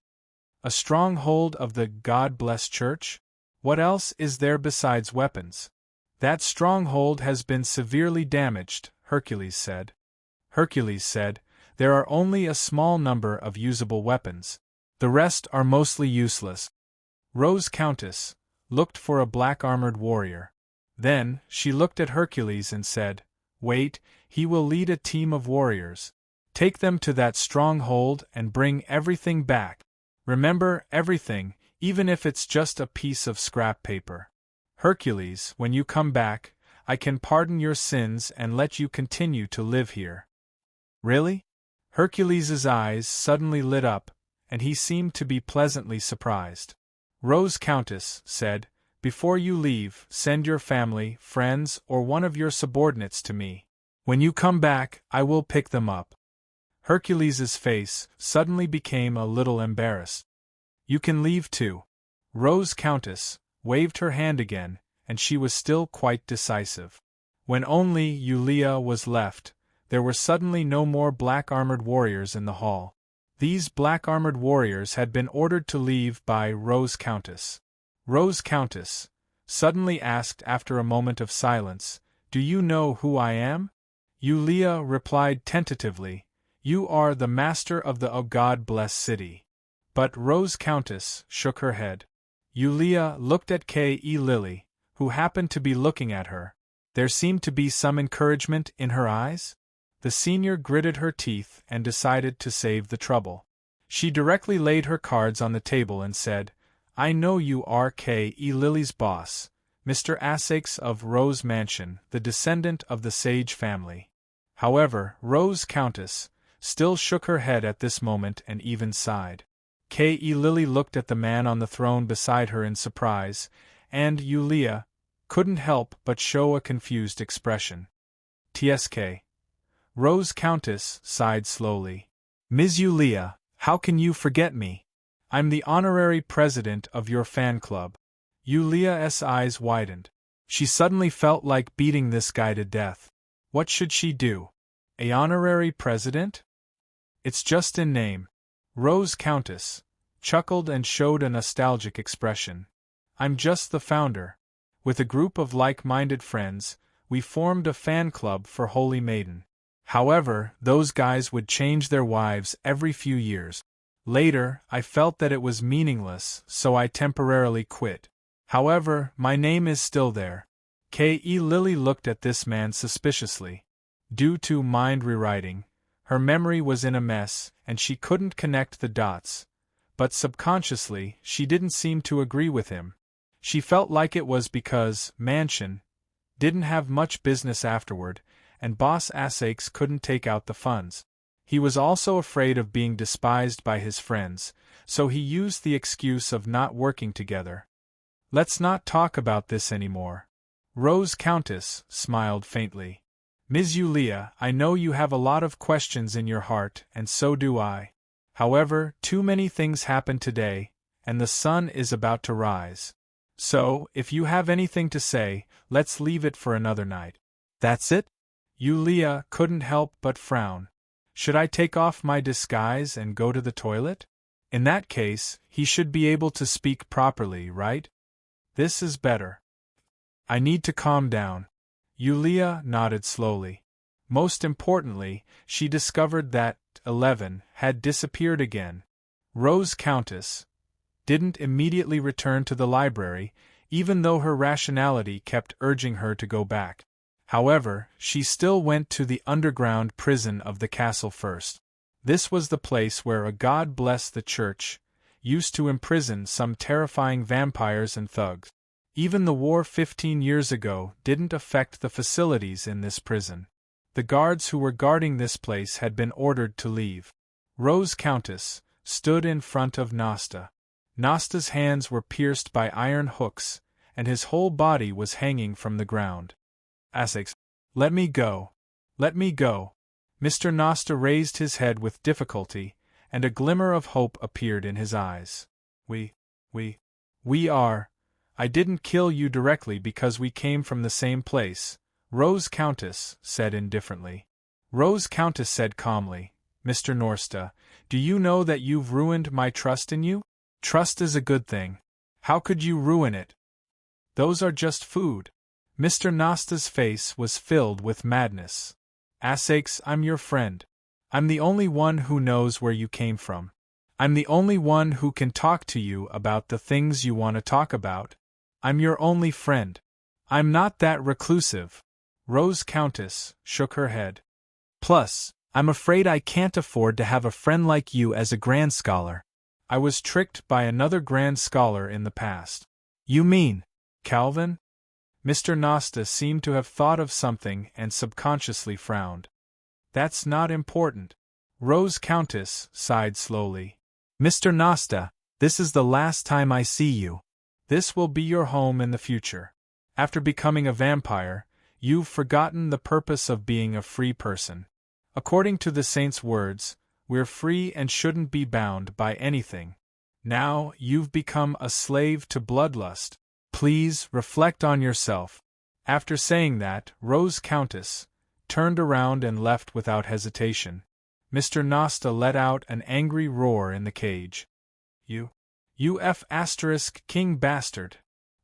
A stronghold of the God-blessed church? What else is there besides weapons? That stronghold has been severely damaged, Hercules said. Hercules said, there are only a small number of usable weapons. The rest are mostly useless. Rose Countess looked for a black-armored warrior. Then, she looked at Hercules and said, Wait, he will lead a team of warriors. Take them to that stronghold and bring everything back. Remember, everything, even if it's just a piece of scrap paper. Hercules, when you come back, I can pardon your sins and let you continue to live here. Really? Hercules's eyes suddenly lit up, and he seemed to be pleasantly surprised. Rose Countess said, Before you leave, send your family, friends, or one of your subordinates to me. When you come back, I will pick them up. Hercules's face suddenly became a little embarrassed. You can leave too. Rose Countess waved her hand again, and she was still quite decisive. When only Yulia was left, there were suddenly no more black-armored warriors in the hall. These black-armored warriors had been ordered to leave by Rose Countess. Rose Countess suddenly asked after a moment of silence, Do you know who I am? Yulia replied tentatively, You are the master of the God-blessed city. But Rose Countess shook her head. Yulia looked at K.E. Lily, who happened to be looking at her. There seemed to be some encouragement in her eyes. The senior gritted her teeth and decided to save the trouble. She directly laid her cards on the table and said, I know you are K.E. Lily's boss, Mr. Asakes of Rose Mansion, the descendant of the Sage family. However, Rose Countess still shook her head at this moment and even sighed. K.E. Lily looked at the man on the throne beside her in surprise, and Yulia couldn't help but show a confused expression. TSK. Rose Countess sighed slowly. Ms. Yulia, how can you forget me? I'm the honorary president of your fan club. Yulia's eyes widened. She suddenly felt like beating this guy to death. What should she do? A honorary president? It's just in name. Rose Countess chuckled and showed a nostalgic expression. I'm just the founder. With a group of like-minded friends, we formed a fan club for Holy Maiden. However, those guys would change their wives every few years. Later, I felt that it was meaningless, so I temporarily quit. However, my name is still there. K.E. Lily looked at this man suspiciously. Due to mind rewriting, her memory was in a mess, and she couldn't connect the dots. but subconsciously, she didn't seem to agree with him. She felt like it was because Mansion didn't have much business afterward, and Boss Essex couldn't take out the funds. He was also afraid of being despised by his friends, so he used the excuse of not working together. Let's not talk about this anymore. Rose Countess smiled faintly. Ms. Yulia, I know you have a lot of questions in your heart, and so do I. However, too many things happened today, and the sun is about to rise. So, if you have anything to say, let's leave it for another night. That's it? Yulia couldn't help but frown. Should I take off my disguise and go to the toilet? In that case, he should be able to speak properly, right? This is better. I need to calm down. Yulia nodded slowly. Most importantly, she discovered that 11 had disappeared again. Rose Countess didn't immediately return to the library, even though her rationality kept urging her to go back. However, she still went to the underground prison of the castle first. This was the place where a God bless the church used to imprison some terrifying vampires and thugs. Even the war 15 years ago didn't affect the facilities in this prison. The guards who were guarding this place had been ordered to leave. Rose Countess stood in front of Nasta. Nasta's hands were pierced by iron hooks, and his whole body was hanging from the ground. Essex, let me go. Let me go. Mr. Nasta raised his head with difficulty, and a glimmer of hope appeared in his eyes. We are. I didn't kill you directly because we came from the same place, Rose Countess said indifferently. Rose Countess said calmly, Mr. Norsta, do you know that you've ruined my trust in you? Trust is a good thing. How could you ruin it? Those are just food. Mr. Nosta's face was filled with madness. Essex, I'm your friend. I'm the only one who knows where you came from. I'm the only one who can talk to you about the things you want to talk about. I'm your only friend. I'm not that reclusive. Rose Countess shook her head. Plus, I'm afraid I can't afford to have a friend like you as a grand scholar. I was tricked by another grand scholar in the past. You mean Calvin? Mr. Nosta seemed to have thought of something and subconsciously frowned. That's not important. Rose Countess sighed slowly. Mr. Nosta, this is the last time I see you. This will be your home in the future. After becoming a vampire, you've forgotten the purpose of being a free person. According to the saint's words, we're free and shouldn't be bound by anything. Now you've become a slave to bloodlust. Please reflect on yourself. After saying that, Rose Countess turned around and left without hesitation. Mr. Nosta let out an angry roar in the cage. You king bastard.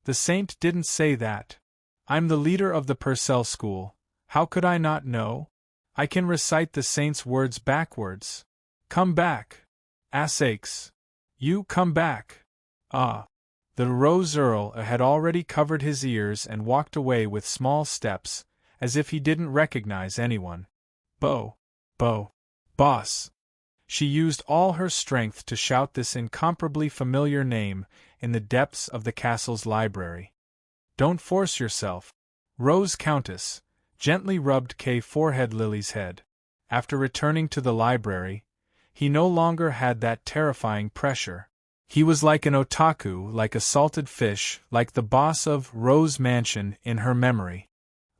The saint didn't say that. I'm the leader of the Purcell school. How could I not know? I can recite the saint's words backwards. Come back. Essex. You come back. Ah. The Rose Earl had already covered his ears and walked away with small steps, as if he didn't recognize anyone. Boss. She used all her strength to shout this incomparably familiar name in the depths of the castle's library. Don't force yourself. Rose Countess gently rubbed forehead Lily's head. After returning to the library, he no longer had that terrifying pressure. He was like an otaku, like a salted fish, like the boss of Rose Mansion in her memory.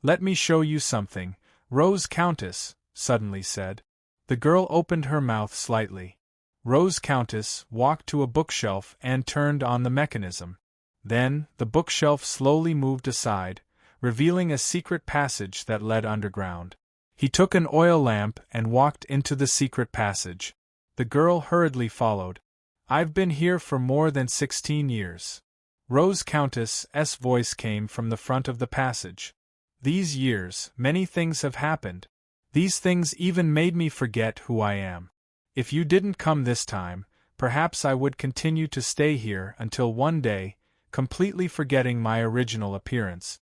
Let me show you something, Rose Countess suddenly said. The girl opened her mouth slightly. Rose Countess walked to a bookshelf and turned on the mechanism. Then, the bookshelf slowly moved aside, revealing a secret passage that led underground. He took an oil lamp and walked into the secret passage. The girl hurriedly followed. I've been here for more than 16 years. Rose Countess's voice came from the front of the passage. These years, many things have happened. These things even made me forget who I am. If you didn't come this time, perhaps I would continue to stay here until one day, completely forgetting my original appearance.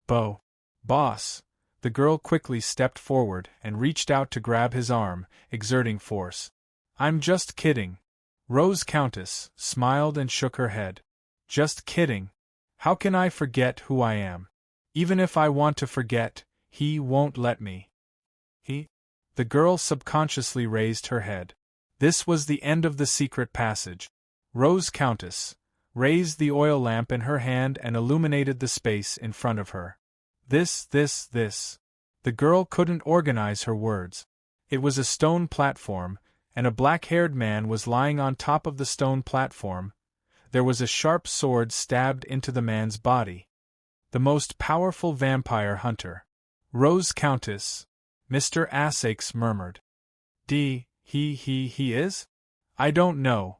Boss. The girl quickly stepped forward and reached out to grab his arm, exerting force. I'm just kidding. Rose Countess smiled and shook her head. Just kidding. How can I forget who I am? Even if I want to forget, he won't let me. He? The girl subconsciously raised her head. This was the end of the secret passage. Rose Countess raised the oil lamp in her hand and illuminated the space in front of her. This. The girl couldn't organize her words. It was a stone platform, and a black-haired man was lying on top of the stone platform. There was a sharp sword stabbed into the man's body. The most powerful vampire hunter. Rose Countess, Mr. Asakes murmured. He is? I don't know.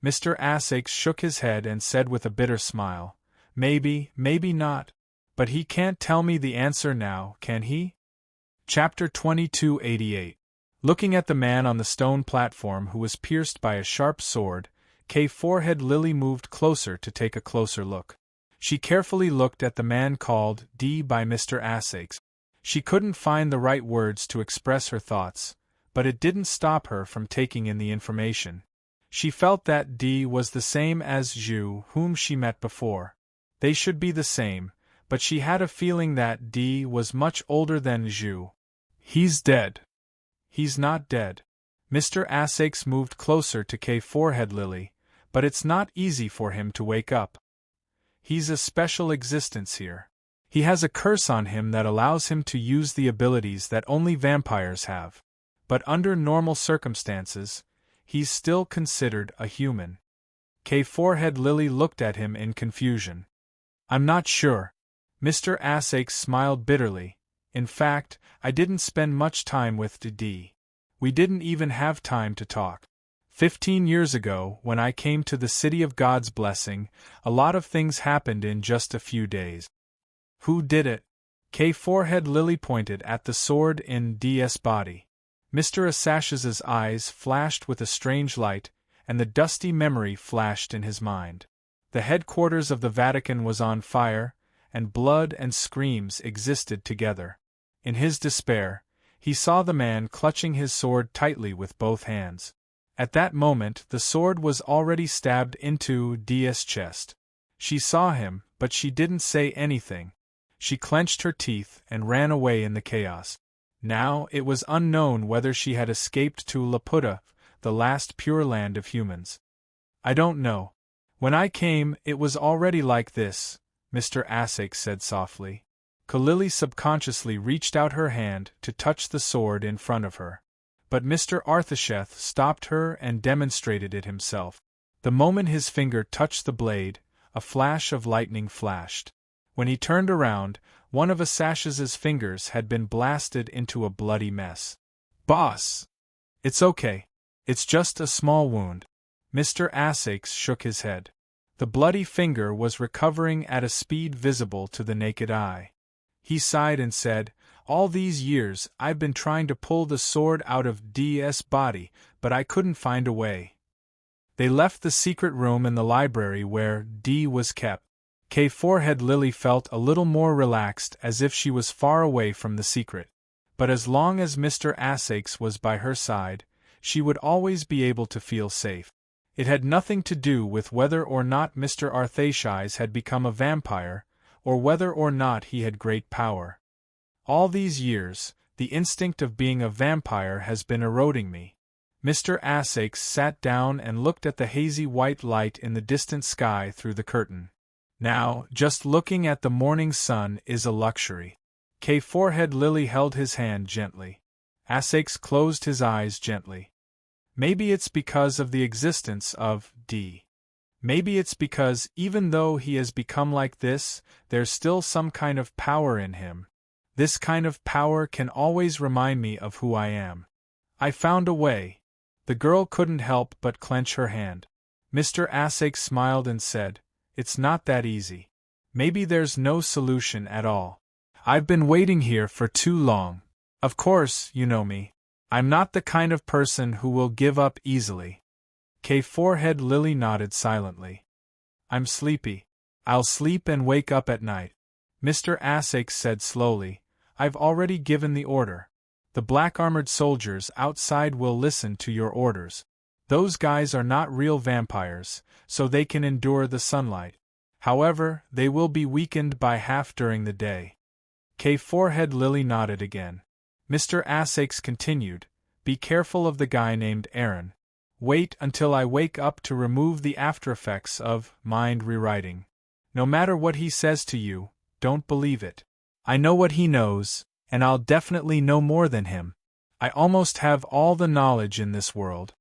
Mr. Asakes shook his head and said with a bitter smile, maybe not. But he can't tell me the answer now, can he? Chapter 2288. Looking at the man on the stone platform who was pierced by a sharp sword, Forehead Lily moved closer to take a closer look. She carefully looked at the man called D by Mr. Asakes. She couldn't find the right words to express her thoughts, but it didn't stop her from taking in the information. She felt that D was the same as Zhu, whom she met before. They should be the same, but she had a feeling that D was much older than Zhu. He's dead. He's not dead. Mr. Asakes moved closer to Forehead Lily, but it's not easy for him to wake up. He's a special existence here. He has a curse on him that allows him to use the abilities that only vampires have. But under normal circumstances, he's still considered a human. Forehead Lily looked at him in confusion. I'm not sure. Mr. Asakes smiled bitterly. In fact, I didn't spend much time with D. We didn't even have time to talk. 15 years ago, when I came to the City of God's Blessing, a lot of things happened in just a few days. Who did it? Forehead Lily pointed at the sword in D's body. Mr. Asakes's eyes flashed with a strange light, and the dusty memory flashed in his mind. The headquarters of the Vatican was on fire, and blood and screams existed together. In his despair, he saw the man clutching his sword tightly with both hands. At that moment the sword was already stabbed into D's chest. She saw him, but she didn't say anything. She clenched her teeth and ran away in the chaos. Now it was unknown whether she had escaped to Laputa, the last pure land of humans. I don't know. When I came, it was already like this, Mr. Asakes said softly. Lily subconsciously reached out her hand to touch the sword in front of her. But Mr. Arthasheth stopped her and demonstrated it himself. The moment his finger touched the blade, a flash of lightning flashed. When he turned around, one of Asakes's fingers had been blasted into a bloody mess. Boss! It's okay. It's just a small wound. Mr. Asakes shook his head. The bloody finger was recovering at a speed visible to the naked eye. He sighed and said, All these years I've been trying to pull the sword out of D's body, but I couldn't find a way. They left the secret room in the library where D was kept. Forehead Lily felt a little more relaxed, as if she was far away from the secret. But as long as Mr. Asakes was by her side, she would always be able to feel safe. It had nothing to do with whether or not Mr. Arthasheth had become a vampire, or whether or not he had great power. All these years, the instinct of being a vampire has been eroding me. Mr. Asakes sat down and looked at the hazy white light in the distant sky through the curtain. Now, just looking at the morning sun is a luxury. Forehead Lily held his hand gently. Asakes closed his eyes gently. Maybe it's because of the existence of D. Maybe it's because, even though he has become like this, there's still some kind of power in him. This kind of power can always remind me of who I am. I found a way. The girl couldn't help but clench her hand. Mr. Asakes smiled and said, It's not that easy. Maybe there's no solution at all. I've been waiting here for too long. Of course, you know me. I'm not the kind of person who will give up easily. Forehead Lily nodded silently. I'm sleepy. I'll sleep and wake up at night. Mr. Asakes said slowly, I've already given the order. The black-armored soldiers outside will listen to your orders. Those guys are not real vampires, so they can endure the sunlight. However, they will be weakened by half during the day. Forehead Lily nodded again. Mr. Essex continued, be careful of the guy named Aaron. Wait until I wake up to remove the aftereffects of mind rewriting. No matter what he says to you, don't believe it. I know what he knows, and I'll definitely know more than him. I almost have all the knowledge in this world.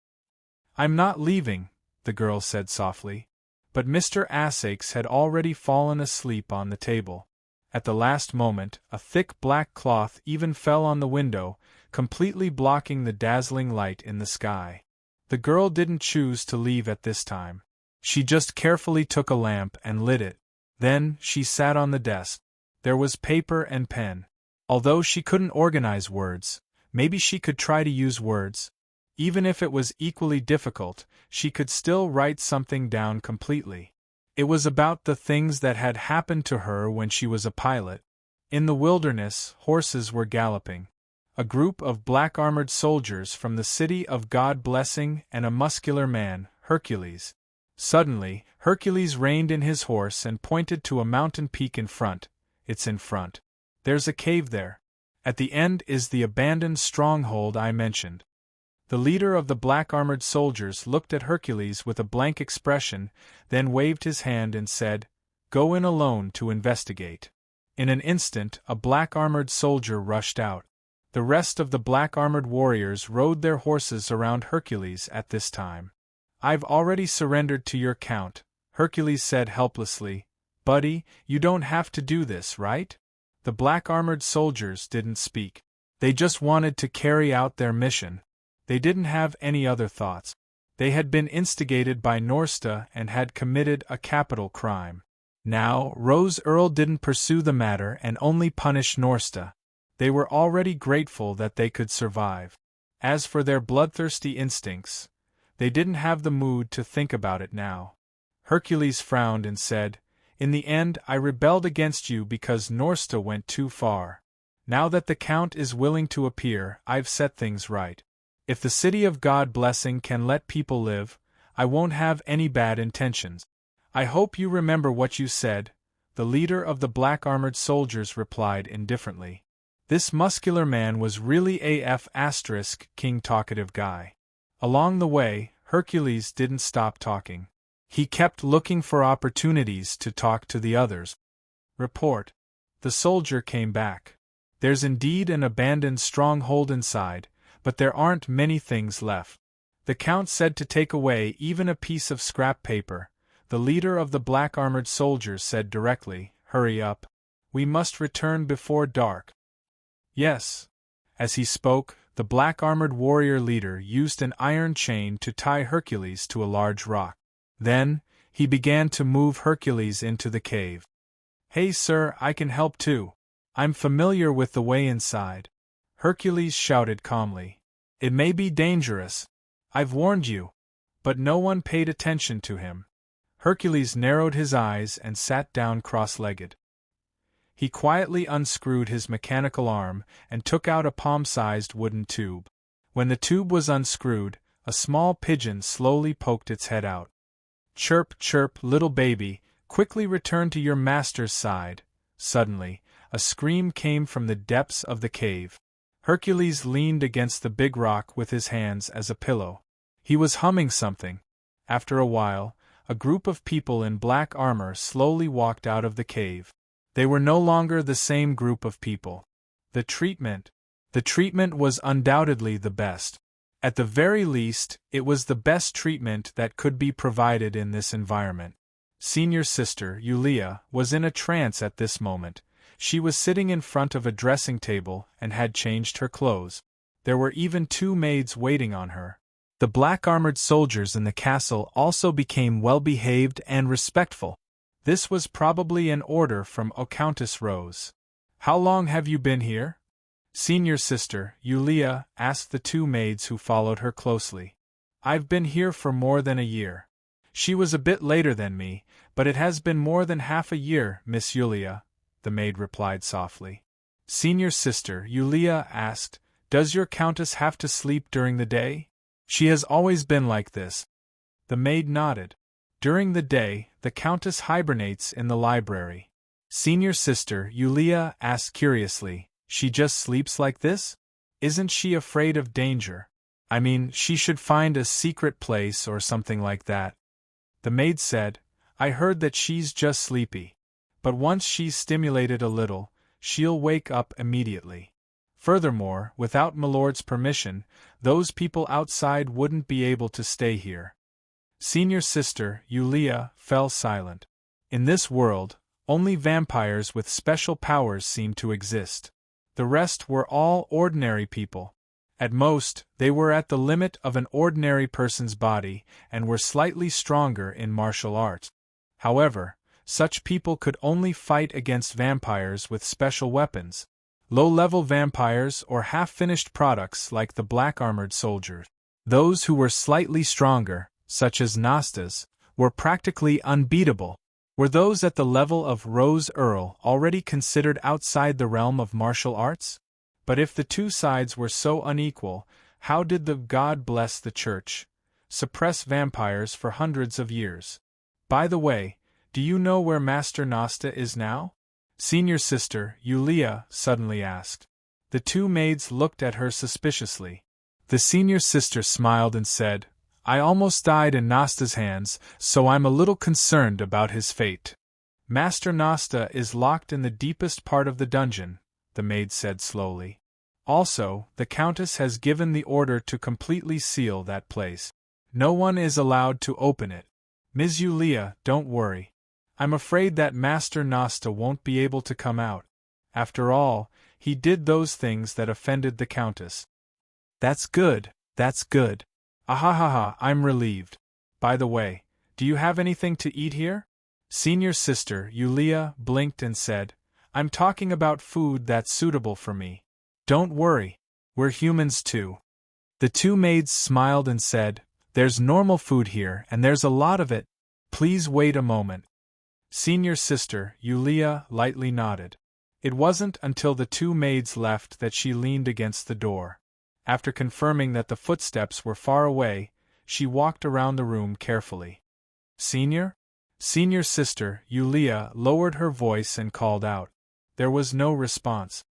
I'm not leaving, the girl said softly. But Mr. Essex had already fallen asleep on the table. At the last moment, a thick black cloth even fell on the window, completely blocking the dazzling light in the sky. The girl didn't choose to leave at this time. She just carefully took a lamp and lit it. Then, she sat on the desk. There was paper and pen. Although she couldn't organize words, maybe she could try to use words. Even if it was equally difficult, she could still write something down completely. It was about the things that had happened to her when she was a pilot. In the wilderness, horses were galloping. A group of black-armored soldiers from the city of God Blessing and a muscular man, Hercules. Suddenly, Hercules reined in his horse and pointed to a mountain peak in front. It's in front. There's a cave there. At the end is the abandoned stronghold I mentioned. The leader of the black-armored soldiers looked at Hercules with a blank expression, then waved his hand and said, "Go in alone to investigate." In an instant, a black-armored soldier rushed out. The rest of the black-armored warriors rode their horses around Hercules at this time. "I've already surrendered to your count," Hercules said helplessly. "Buddy, you don't have to do this, right?" The black-armored soldiers didn't speak. They just wanted to carry out their mission. They didn't have any other thoughts. They had been instigated by Norsta and had committed a capital crime. Now, Rose Earl didn't pursue the matter and only punished Norsta. They were already grateful that they could survive. As for their bloodthirsty instincts, they didn't have the mood to think about it now. Hercules frowned and said, "In the end, I rebelled against you because Norsta went too far. Now that the Count is willing to appear, I've set things right. If the city of God Blessing can let people live, I won't have any bad intentions. I hope you remember what you said," the leader of the black-armored soldiers replied indifferently. This muscular man was really king talkative guy. Along the way, Hercules didn't stop talking. He kept looking for opportunities to talk to the others. "Report." The soldier came back. "There's indeed an abandoned stronghold inside, but there aren't many things left. The Count said to take away even a piece of scrap paper," the leader of the black-armored soldiers said directly. "Hurry up. We must return before dark." "Yes." As he spoke, the black-armored warrior leader used an iron chain to tie Hercules to a large rock. Then, he began to move Hercules into the cave. "Hey sir, I can help too. I'm familiar with the way inside," Hercules shouted calmly. "It may be dangerous. I've warned you." But no one paid attention to him. Hercules narrowed his eyes and sat down cross-legged. He quietly unscrewed his mechanical arm and took out a palm-sized wooden tube. When the tube was unscrewed, a small pigeon slowly poked its head out. "Chirp, chirp, little baby, quickly return to your master's side." Suddenly, a scream came from the depths of the cave. Hercules leaned against the big rock with his hands as a pillow. He was humming something. After a while, a group of people in black armor slowly walked out of the cave. They were no longer the same group of people. The treatment was undoubtedly the best. At the very least, it was the best treatment that could be provided in this environment. Senior sister, Yulia, was in a trance at this moment. She was sitting in front of a dressing table and had changed her clothes. There were even 2 maids waiting on her. The black-armored soldiers in the castle also became well-behaved and respectful. This was probably an order from Countess Rose. "How long have you been here?" Senior sister, Yulia, asked the 2 maids who followed her closely. "I've been here for more than a year." "She was a bit later than me, but it has been more than half a year, Miss Yulia," the maid replied softly. Senior sister, Yulia, asked, "Does your countess have to sleep during the day?" She has always been like this. The maid nodded. During the day, the Countess hibernates in the library. Senior sister Yulia asked curiously, she just sleeps like this? Isn't she afraid of danger? I mean, she should find a secret place or something like that. The maid said, I heard that she's just sleepy. But once she's stimulated a little, she'll wake up immediately. Furthermore, without Milord's permission, those people outside wouldn't be able to stay here. Senior sister Yulia fell silent. In this world, only vampires with special powers seemed to exist. The rest were all ordinary people. At most, they were at the limit of an ordinary person's body and were slightly stronger in martial arts. However, such people could only fight against vampires with special weapons. Low-level vampires or half-finished products like the black-armored soldiers. Those who were slightly stronger, such as Nastas, were practically unbeatable. Were those at the level of Rose Earl already considered outside the realm of martial arts? But if the two sides were so unequal, how did the God bless the Church suppress vampires for hundreds of years? By the way, do you know where Master Nasta is now? Senior sister Yulia suddenly asked. The two maids looked at her suspiciously. The senior sister smiled and said, I almost died in Nasta's hands, so I'm a little concerned about his fate. Master Nasta is locked in the deepest part of the dungeon, the maid said slowly. Also, the Countess has given the order to completely seal that place. No one is allowed to open it. Ms. Yulia, don't worry. I'm afraid that Master Nasta won't be able to come out. After all, he did those things that offended the Countess. That's good, that's good. Ahahaha, I'm relieved. By the way, do you have anything to eat here? Senior sister Yulia blinked and said, I'm talking about food that's suitable for me. Don't worry, we're humans too. The two maids smiled and said, There's normal food here and there's a lot of it. Please wait a moment. Senior sister Yulia lightly nodded. It wasn't until the two maids left that she leaned against the door. After confirming that the footsteps were far away, she walked around the room carefully. Senior? Senior sister Yulia lowered her voice and called out. There was no response.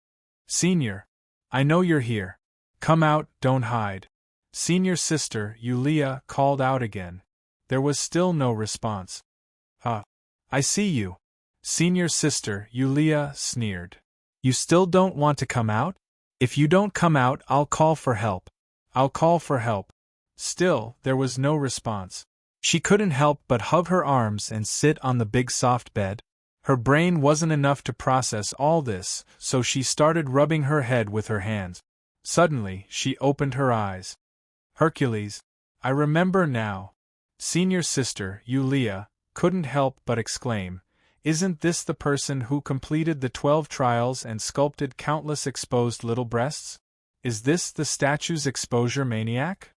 Senior, I know you're here. Come out, don't hide. Senior sister Yulia called out again. There was still no response. I see you. Senior sister Yulia sneered. You still don't want to come out? If you don't come out, I'll call for help. I'll call for help. Still, there was no response. She couldn't help but hug her arms and sit on the big soft bed. Her brain wasn't enough to process all this, so she started rubbing her head with her hands. Suddenly, she opened her eyes. Hercules! I remember now. Senior sister Yulia couldn't help but exclaim, Isn't this the person who completed the 12 trials and sculpted countless exposed little breasts? Is this the statue's exposure maniac?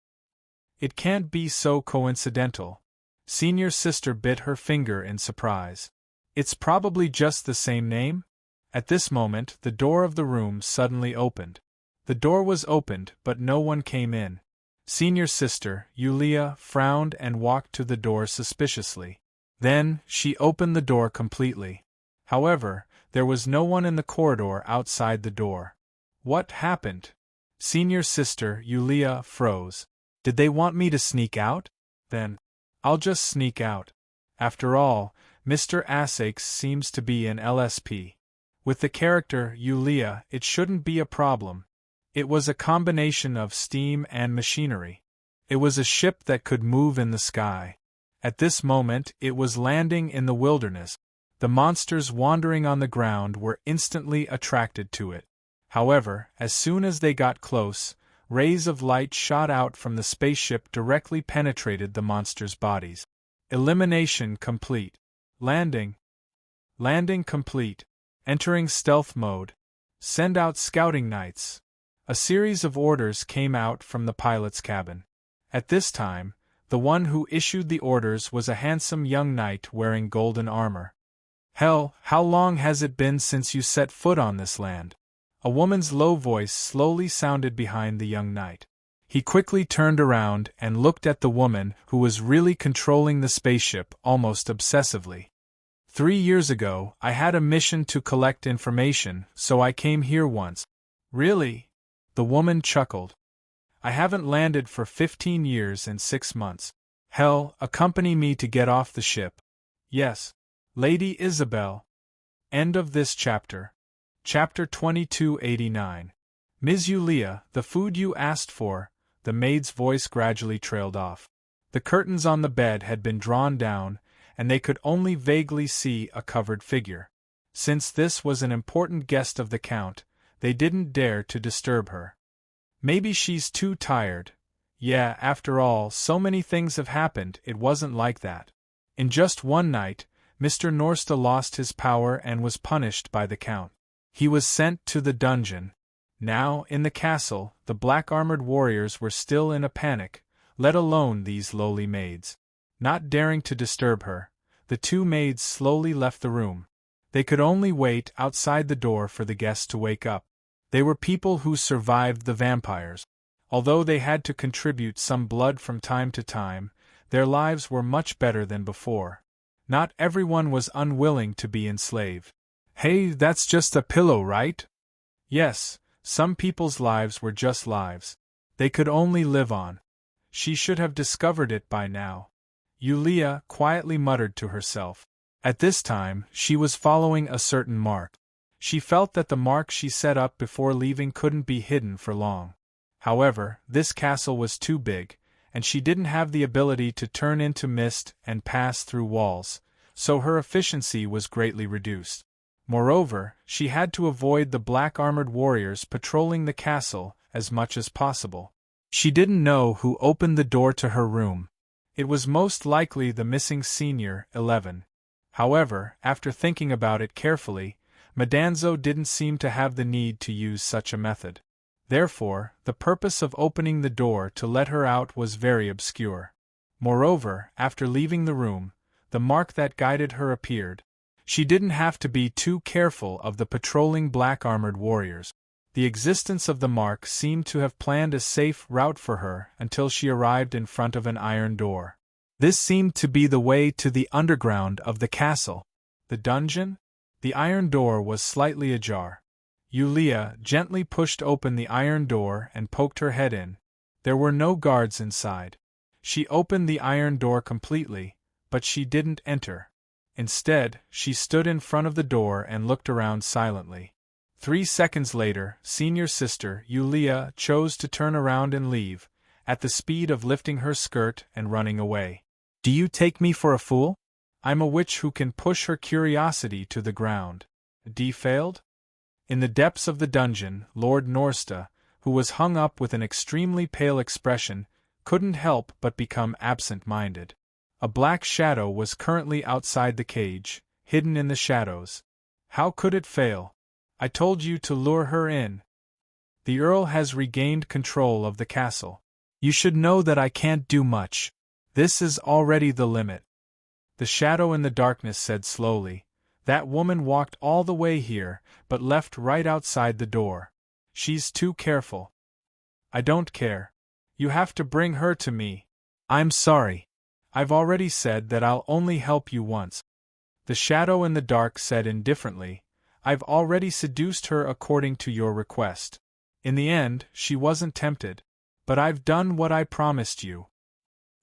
It can't be so coincidental. Senior sister bit her finger in surprise. It's probably just the same name? At this moment, the door of the room suddenly opened. The door was opened, but no one came in. Senior sister Yulia frowned and walked to the door suspiciously. Then, she opened the door completely. However, there was no one in the corridor outside the door. What happened? Senior sister Yulia froze. Did they want me to sneak out? Then, I'll just sneak out. After all, Mr. Asakes seems to be an LSP. With the character Yulia, it shouldn't be a problem. It was a combination of steam and machinery. It was a ship that could move in the sky. At this moment, it was landing in the wilderness. The monsters wandering on the ground were instantly attracted to it. However, as soon as they got close, rays of light shot out from the spaceship directly penetrated the monsters' bodies. Elimination complete. Landing. Landing complete. Entering stealth mode. Send out scouting knights. A series of orders came out from the pilot's cabin. At this time, the one who issued the orders was a handsome young knight wearing golden armor. Hell, how long has it been since you set foot on this land? A woman's low voice slowly sounded behind the young knight. He quickly turned around and looked at the woman who was really controlling the spaceship almost obsessively. 3 years ago, I had a mission to collect information, so I came here once. Really? The woman chuckled. I haven't landed for 15 years and 6 months. Hell, accompany me to get off the ship. Yes. Lady Isabel. End of this chapter. Chapter 2289. Ms. Yulia, the food you asked for, the maid's voice gradually trailed off. The curtains on the bed had been drawn down, and they could only vaguely see a covered figure. Since this was an important guest of the Count, they didn't dare to disturb her. Maybe she's too tired. Yeah, after all, so many things have happened, it wasn't like that. In just one night, Mr. Norsta lost his power and was punished by the Count. He was sent to the dungeon. Now, in the castle, the black-armored warriors were still in a panic, let alone these lowly maids. Not daring to disturb her, the 2 maids slowly left the room. They could only wait outside the door for the guests to wake up. They were people who survived the vampires. Although they had to contribute some blood from time to time, their lives were much better than before. Not everyone was unwilling to be enslaved. Hey, that's just a pillow, right? Yes, some people's lives were just lives. They could only live on. She should have discovered it by now. Yulia quietly muttered to herself. At this time, she was following a certain mark. She felt that the mark she set up before leaving couldn't be hidden for long. However, this castle was too big, and she didn't have the ability to turn into mist and pass through walls, so her efficiency was greatly reduced. Moreover, she had to avoid the black-armored warriors patrolling the castle as much as possible. She didn't know who opened the door to her room. It was most likely the missing senior, 11. However, after thinking about it carefully, Madanzo didn't seem to have the need to use such a method. Therefore, the purpose of opening the door to let her out was very obscure. Moreover, after leaving the room, the mark that guided her appeared. She didn't have to be too careful of the patrolling black-armored warriors. The existence of the mark seemed to have planned a safe route for her until she arrived in front of an iron door. This seemed to be the way to the underground of the castle. The dungeon? The iron door was slightly ajar. Yulia gently pushed open the iron door and poked her head in. There were no guards inside. She opened the iron door completely, but she didn't enter. Instead, she stood in front of the door and looked around silently. 3 seconds later, senior sister Yulia chose to turn around and leave, at the speed of lifting her skirt and running away. Do you take me for a fool? I'm a witch who can push her curiosity to the ground. D failed? In the depths of the dungeon, Lord Norsta, who was hung up with an extremely pale expression, couldn't help but become absent-minded. A black shadow was currently outside the cage, hidden in the shadows. How could it fail? I told you to lure her in. The Earl has regained control of the castle. You should know that I can't do much. This is already the limit. The shadow in the darkness said slowly. That woman walked all the way here, but left right outside the door. She's too careful. I don't care. You have to bring her to me. I'm sorry. I've already said that I'll only help you once. The shadow in the dark said indifferently, I've already seduced her according to your request. In the end, she wasn't tempted. But I've done what I promised you.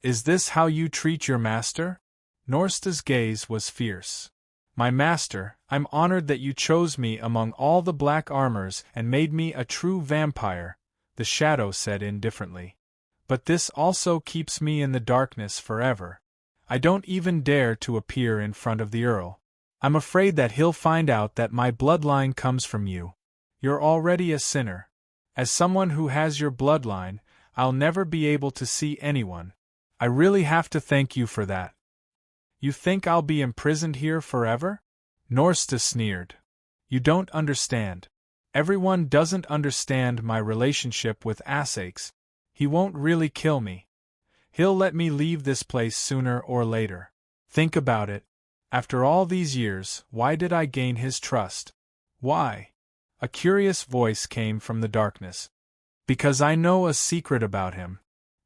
Is this how you treat your master? Norsta's gaze was fierce. My master, I'm honored that you chose me among all the black armors and made me a true vampire, the shadow said indifferently. But this also keeps me in the darkness forever. I don't even dare to appear in front of the Earl. I'm afraid that he'll find out that my bloodline comes from you. You're already a sinner. As someone who has your bloodline, I'll never be able to see anyone. I really have to thank you for that. You think I'll be imprisoned here forever? Norsta sneered. You don't understand. Everyone doesn't understand my relationship with Asax. He won't really kill me. He'll let me leave this place sooner or later. Think about it. After all these years, why did I gain his trust? Why? A curious voice came from the darkness. Because I know a secret about him.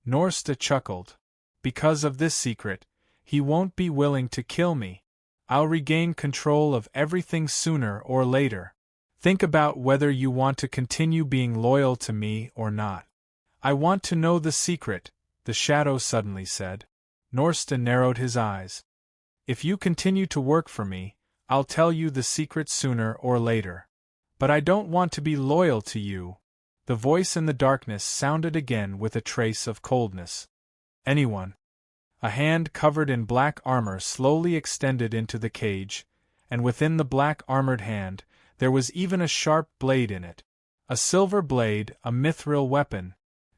Norsta chuckled. Because of this secret, he won't be willing to kill me. I'll regain control of everything sooner or later. Think about whether you want to continue being loyal to me or not. I want to know the secret, the shadow suddenly said. Norsta narrowed his eyes. If you continue to work for me, I'll tell you the secret sooner or later. But I don't want to be loyal to you. The voice in the darkness sounded again with a trace of coldness. Anyone? A hand covered in black armor slowly extended into the cage, and within the black armored hand, there was even a sharp blade in it. A silver blade, a mithril weapon.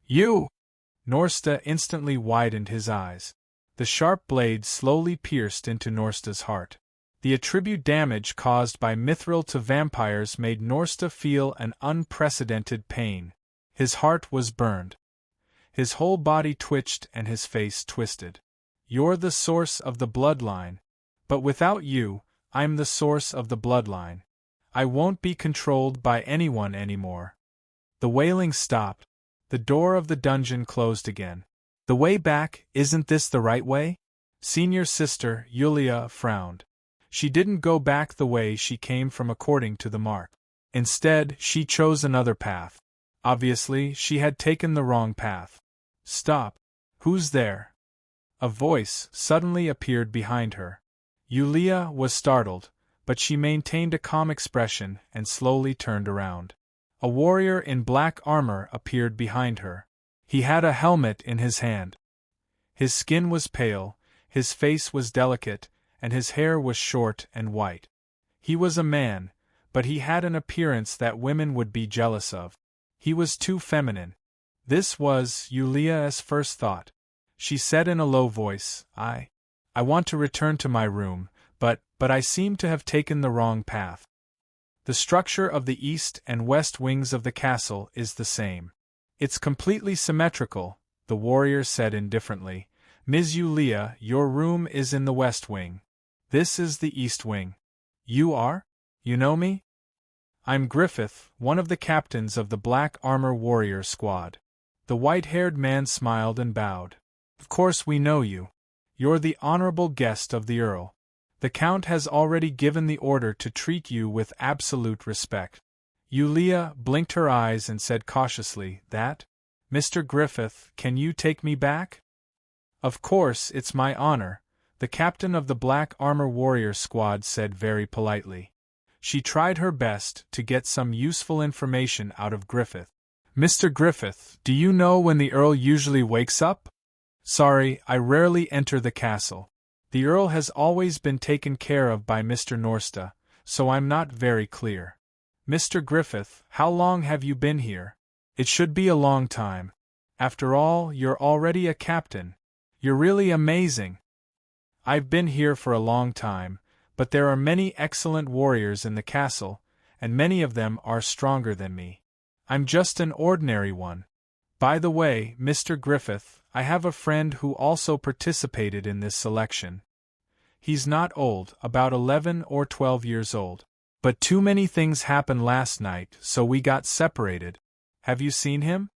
You! Norsta instantly widened his eyes. The sharp blade slowly pierced into Norsta's heart. The attribute damage caused by mithril to vampires made Norsta feel an unprecedented pain. His heart was burned. His whole body twitched and his face twisted. You're the source of the bloodline. But without you, I'm the source of the bloodline. I won't be controlled by anyone anymore. The wailing stopped. The door of the dungeon closed again. The way back, isn't this the right way? Senior sister, Yulia, frowned. She didn't go back the way she came from according to the mark. Instead, she chose another path. Obviously, she had taken the wrong path. Stop. Who's there? A voice suddenly appeared behind her. Yulia was startled, but she maintained a calm expression and slowly turned around. A warrior in black armor appeared behind her. He had a helmet in his hand. His skin was pale, his face was delicate, and his hair was short and white. He was a man, but he had an appearance that women would be jealous of. He was too feminine. This was Yulia's first thought. She said in a low voice, I want to return to my room, but I seem to have taken the wrong path. The structure of the east and west wings of the castle is the same. It's completely symmetrical, the warrior said indifferently. Ms. Yulia, your room is in the west wing. This is the east wing. You are? You know me? I'm Griffith, one of the captains of the Black Armor Warrior Squad. The white-haired man smiled and bowed. Of course we know you. You're the honorable guest of the Earl. The Count has already given the order to treat you with absolute respect. Yulia blinked her eyes and said cautiously, That? Mr. Griffith, can you take me back? Of course, it's my honor, the captain of the Black Armor Warrior Squad said very politely. She tried her best to get some useful information out of Griffith. Mr. Griffith, do you know when the Earl usually wakes up? Sorry, I rarely enter the castle. The Earl has always been taken care of by Mr. Norsta, so I'm not very clear. Mr. Griffith, how long have you been here? It should be a long time. After all, you're already a captain. You're really amazing. I've been here for a long time, but there are many excellent warriors in the castle, and many of them are stronger than me. I'm just an ordinary one. By the way, Mr. Griffith, I have a friend who also participated in this selection. He's not old, about 11 or 12 years old. But too many things happened last night, so we got separated. Have you seen him?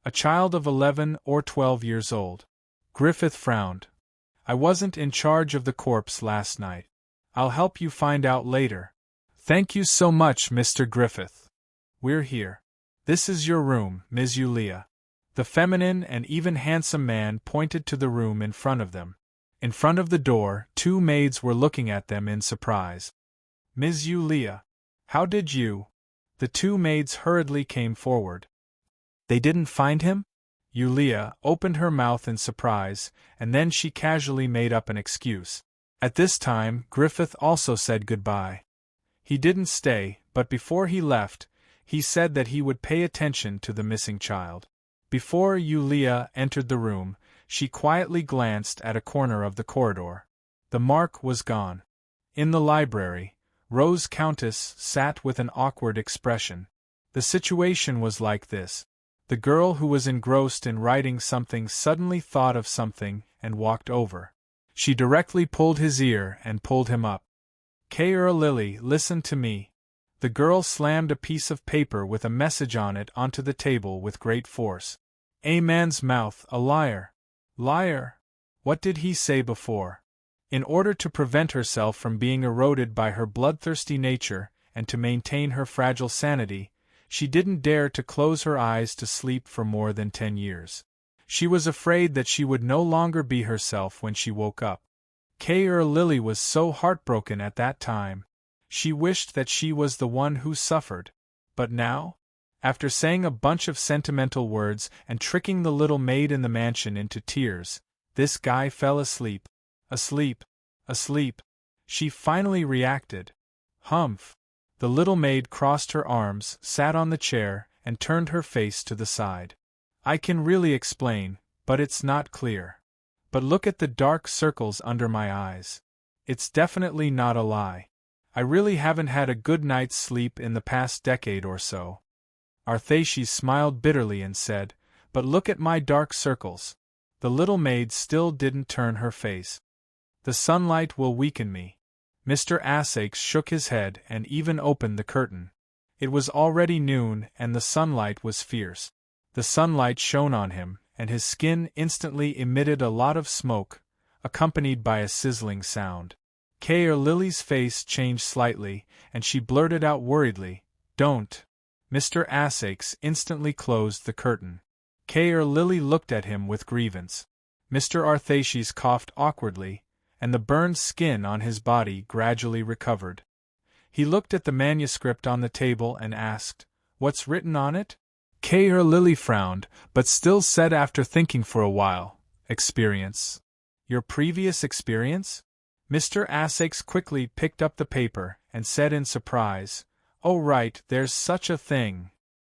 A child of 11 or 12 years old. Griffith frowned. I wasn't in charge of the corpse last night. I'll help you find out later. Thank you so much, Mr. Griffith. We're here. This is your room, Ms. Yulia. The feminine and even handsome man pointed to the room in front of them. In front of the door, two maids were looking at them in surprise. Ms. Yulia, how did you? The two maids hurriedly came forward. They didn't find him? Yulia opened her mouth in surprise, and then she casually made up an excuse. At this time, Griffith also said goodbye. He didn't stay, but before he left, he said that he would pay attention to the missing child. Before Yulia entered the room, she quietly glanced at a corner of the corridor. The mark was gone. In the library, Rose Countess sat with an awkward expression. The situation was like this. The girl who was engrossed in writing something suddenly thought of something and walked over. She directly pulled his ear and pulled him up. Lily, listen to me. The girl slammed a piece of paper with a message on it onto the table with great force. A man's mouth, a liar. Liar! What did he say before? In order to prevent herself from being eroded by her bloodthirsty nature and to maintain her fragile sanity, she didn't dare to close her eyes to sleep for more than 10 years. She was afraid that she would no longer be herself when she woke up. Lily was so heartbroken at that time. She wished that she was the one who suffered. But now? After saying a bunch of sentimental words and tricking the little maid in the mansion into tears, this guy fell asleep. Asleep. Asleep. She finally reacted. Humph. The little maid crossed her arms, sat on the chair, and turned her face to the side. I can really explain, but it's not clear. But look at the dark circles under my eyes. It's definitely not a lie. I really haven't had a good night's sleep in the past decade or so. Arthashis smiled bitterly and said, But look at my dark circles. The little maid still didn't turn her face. The sunlight will weaken me. Mr. Asakes shook his head and even opened the curtain. It was already noon and the sunlight was fierce. The sunlight shone on him, and his skin instantly emitted a lot of smoke, accompanied by a sizzling sound. Lily's face changed slightly, and she blurted out worriedly, Don't. Mr. Asakes instantly closed the curtain. Lily looked at him with grievance. Mr. Arthashis coughed awkwardly, and the burned skin on his body gradually recovered. He looked at the manuscript on the table and asked, What's written on it? Lily frowned, but still said after thinking for a while, Experience. Your previous experience? Mr. Asakes quickly picked up the paper and said in surprise, Oh right, there's such a thing.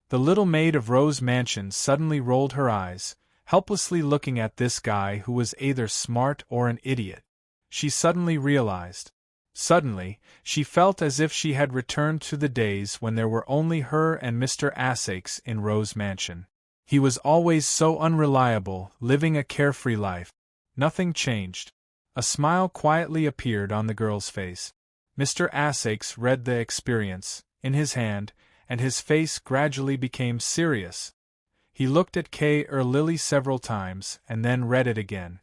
The little maid of Rose Mansion suddenly rolled her eyes, helplessly looking at this guy who was either smart or an idiot. She suddenly realized. Suddenly, she felt as if she had returned to the days when there were only her and Mr. Asakes in Rose Mansion. He was always so unreliable, living a carefree life. Nothing changed. A smile quietly appeared on the girl's face. Mr. Asakes read the experience in his hand, and his face gradually became serious. He looked at Lily several times and then read it again.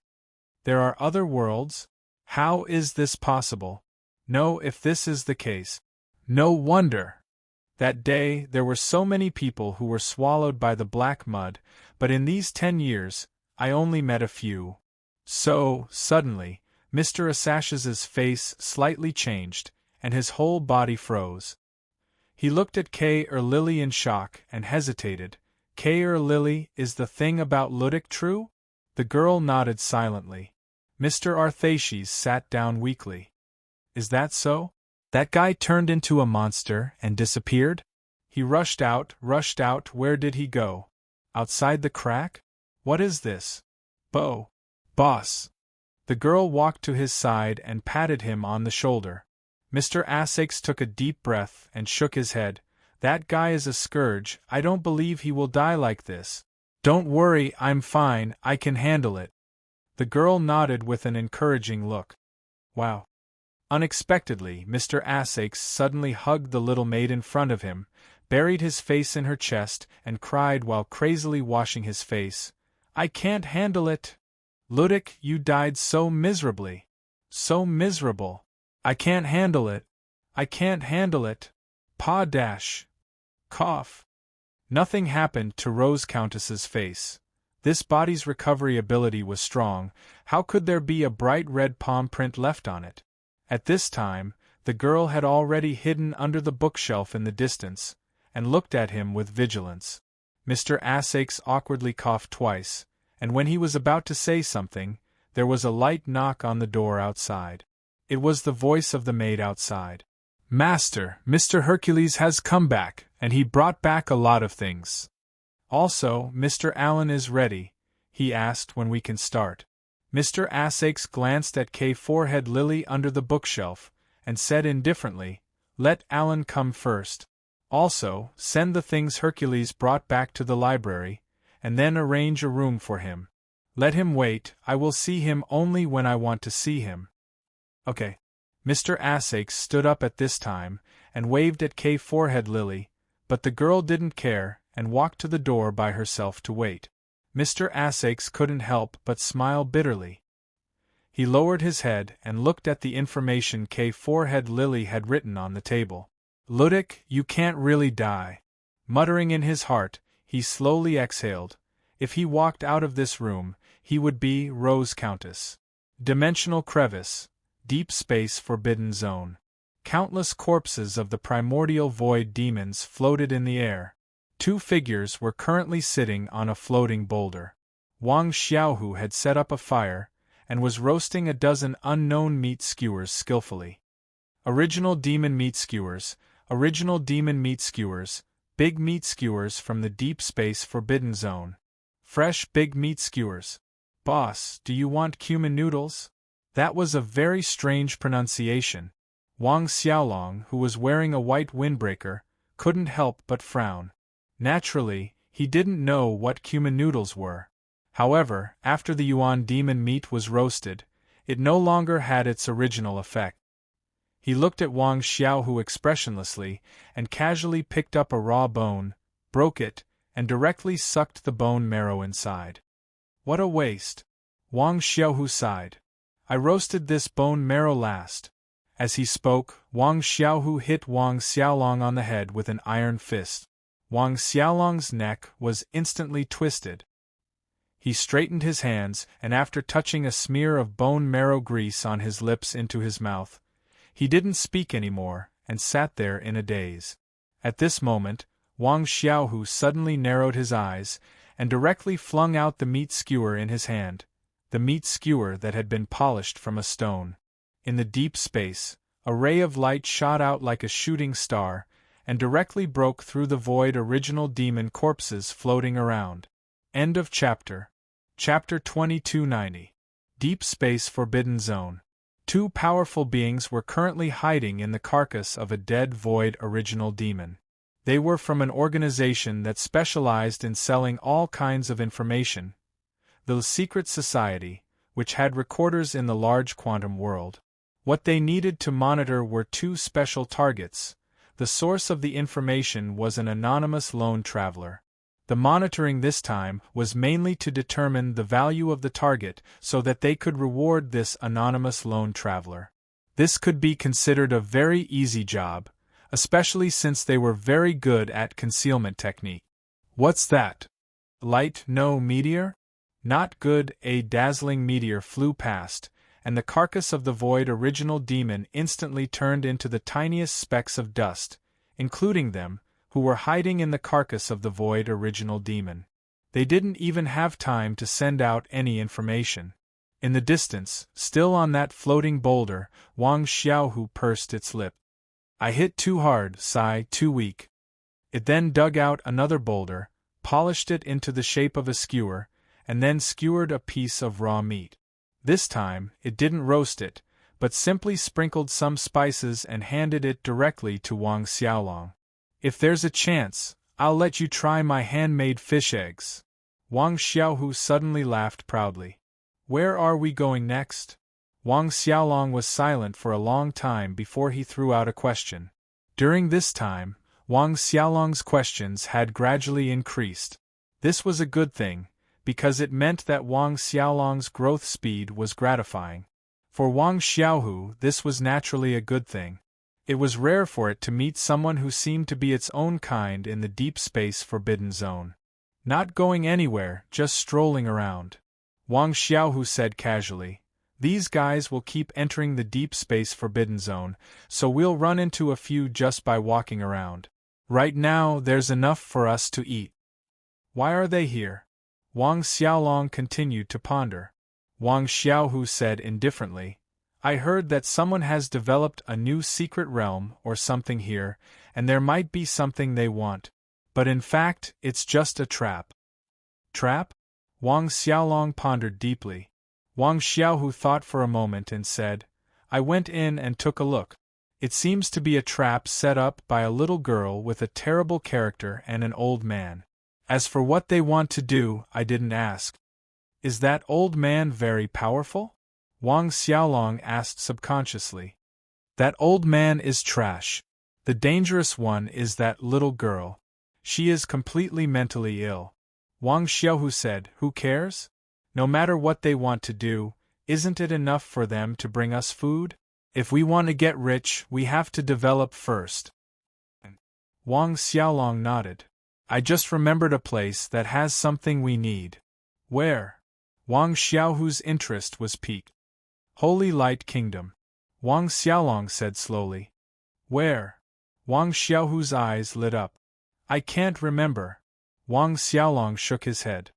There are other worlds? How is this possible? No, if this is the case. No wonder. That day there were so many people who were swallowed by the black mud, but in these 10 years, I only met a few. So, suddenly, Mr. Asashes's face slightly changed, and his whole body froze. He looked at Lily in shock and hesitated. Lily, is the thing about Ludic true? The girl nodded silently. Mr. Arthashis sat down weakly. Is that so? That guy turned into a monster and disappeared? He rushed out, where did he go? Outside the crack? What is this? Boss. The girl walked to his side and patted him on the shoulder. Mr. Asakes took a deep breath and shook his head. That guy is a scourge, I don't believe he will die like this. Don't worry, I'm fine, I can handle it. The girl nodded with an encouraging look. Wow. Unexpectedly, Mr. Asakes suddenly hugged the little maid in front of him, buried his face in her chest, and cried while crazily washing his face, I can't handle it! Ludic, you died so miserably. So miserable. I can't handle it. I can't handle it. Pa dash. Cough. Nothing happened to Rose Countess's face. This body's recovery ability was strong, how could there be a bright red palm print left on it? At this time, the girl had already hidden under the bookshelf in the distance, and looked at him with vigilance. Mr. Asakes awkwardly coughed twice, and when he was about to say something, there was a light knock on the door outside. It was the voice of the maid outside. Master, Mr. Hercules has come back, and he brought back a lot of things. Also, Mr. Allen is ready, he asked when we can start. Mr. Asakes glanced at Forehead Lily under the bookshelf, and said indifferently, Let Allen come first. Also, send the things Hercules brought back to the library, and then arrange a room for him. Let him wait, I will see him only when I want to see him. Okay. Mr. Asakes stood up at this time, and waved at K Forehead Lily, but the girl didn't care and walked to the door by herself to wait. Mr. Asakes couldn't help but smile bitterly. He lowered his head and looked at the information K Forehead Lily had written on the table. "Ludic, you can't really die." Muttering in his heart, he slowly exhaled. If he walked out of this room, he would be Rose Countess. Dimensional crevice, deep space forbidden zone. Countless corpses of the primordial void demons floated in the air. 2 figures were currently sitting on a floating boulder. Wang Xiaohu had set up a fire, and was roasting a dozen unknown meat skewers skillfully. Original demon meat skewers, original demon meat skewers, big meat skewers from the deep space forbidden zone. Fresh big meat skewers. Boss, do you want cumin noodles? That was a very strange pronunciation. Wang Xiaolong, who was wearing a white windbreaker, couldn't help but frown. Naturally, he didn't know what cumin noodles were. However, after the yuan demon meat was roasted, it no longer had its original effect. He looked at Wang Xiaohu expressionlessly and casually picked up a raw bone, broke it, and directly sucked the bone marrow inside. What a waste! Wang Xiaohu sighed. I roasted this bone marrow last. As he spoke, Wang Xiaohu hit Wang Xiaolong on the head with an iron fist. Wang Xiaolong's neck was instantly twisted. He straightened his hands, and after touching a smear of bone marrow grease on his lips into his mouth, he didn't speak anymore, and sat there in a daze. At this moment, Wang Xiaohu suddenly narrowed his eyes, and directly flung out the meat skewer in his hand, the meat skewer that had been polished from a stone. In the deep space, a ray of light shot out like a shooting star, and directly broke through the void original demon corpses floating around. End of chapter. Chapter 2290. Deep Space Forbidden Zone. 2 powerful beings were currently hiding in the carcass of a dead void original demon. They were from an organization that specialized in selling all kinds of information, the Secret Society, which had recorders in the large quantum world. What they needed to monitor were 2 special targets. The source of the information was an anonymous lone traveler. The monitoring this time was mainly to determine the value of the target so that they could reward this anonymous lone traveler. This could be considered a very easy job, especially since they were very good at concealment technique. What's that? Light, no meteor? Not good. A dazzling meteor flew past, and the carcass of the void original demon instantly turned into the tiniest specks of dust, including them, who were hiding in the carcass of the void original demon. They didn't even have time to send out any information. In the distance, still on that floating boulder, Wang Xiaohu pursed its lip. I hit too hard, sigh, too weak. It then dug out another boulder, polished it into the shape of a skewer, and then skewered a piece of raw meat. This time, it didn't roast it, but simply sprinkled some spices and handed it directly to Wang Xiaolong. If there's a chance, I'll let you try my handmade fish eggs. Wang Xiaohu suddenly laughed proudly. Where are we going next? Wang Xiaolong was silent for a long time before he threw out a question. During this time, Wang Xiaolong's questions had gradually increased. This was a good thing, because it meant that Wang Xiaolong's growth speed was gratifying. For Wang Xiaohu, this was naturally a good thing. It was rare for it to meet someone who seemed to be its own kind in the deep space forbidden zone. Not going anywhere, just strolling around. Wang Xiaohu said casually, these guys will keep entering the deep space forbidden zone, so we'll run into a few just by walking around. Right now, there's enough for us to eat. Why are they here? Wang Xiaolong continued to ponder. Wang Xiaohu said indifferently, I heard that someone has developed a new secret realm or something here, and there might be something they want. But in fact, it's just a trap. Trap? Wang Xiaolong pondered deeply. Wang Xiaohu thought for a moment and said, I went in and took a look. It seems to be a trap set up by a little girl with a terrible character and an old man. As for what they want to do, I didn't ask. Is that old man very powerful? Wang Xiaolong asked subconsciously. That old man is trash. The dangerous one is that little girl. She is completely mentally ill. Wang Xiaohu said, Who cares? No matter what they want to do, isn't it enough for them to bring us food? If we want to get rich, we have to develop first. Wang Xiaolong nodded. I just remembered a place that has something we need. Where? Wang Xiaohu's interest was piqued. Holy Light Kingdom. Wang Xiaolong said slowly. Where? Wang Xiaohu's eyes lit up. I can't remember. Wang Xiaolong shook his head.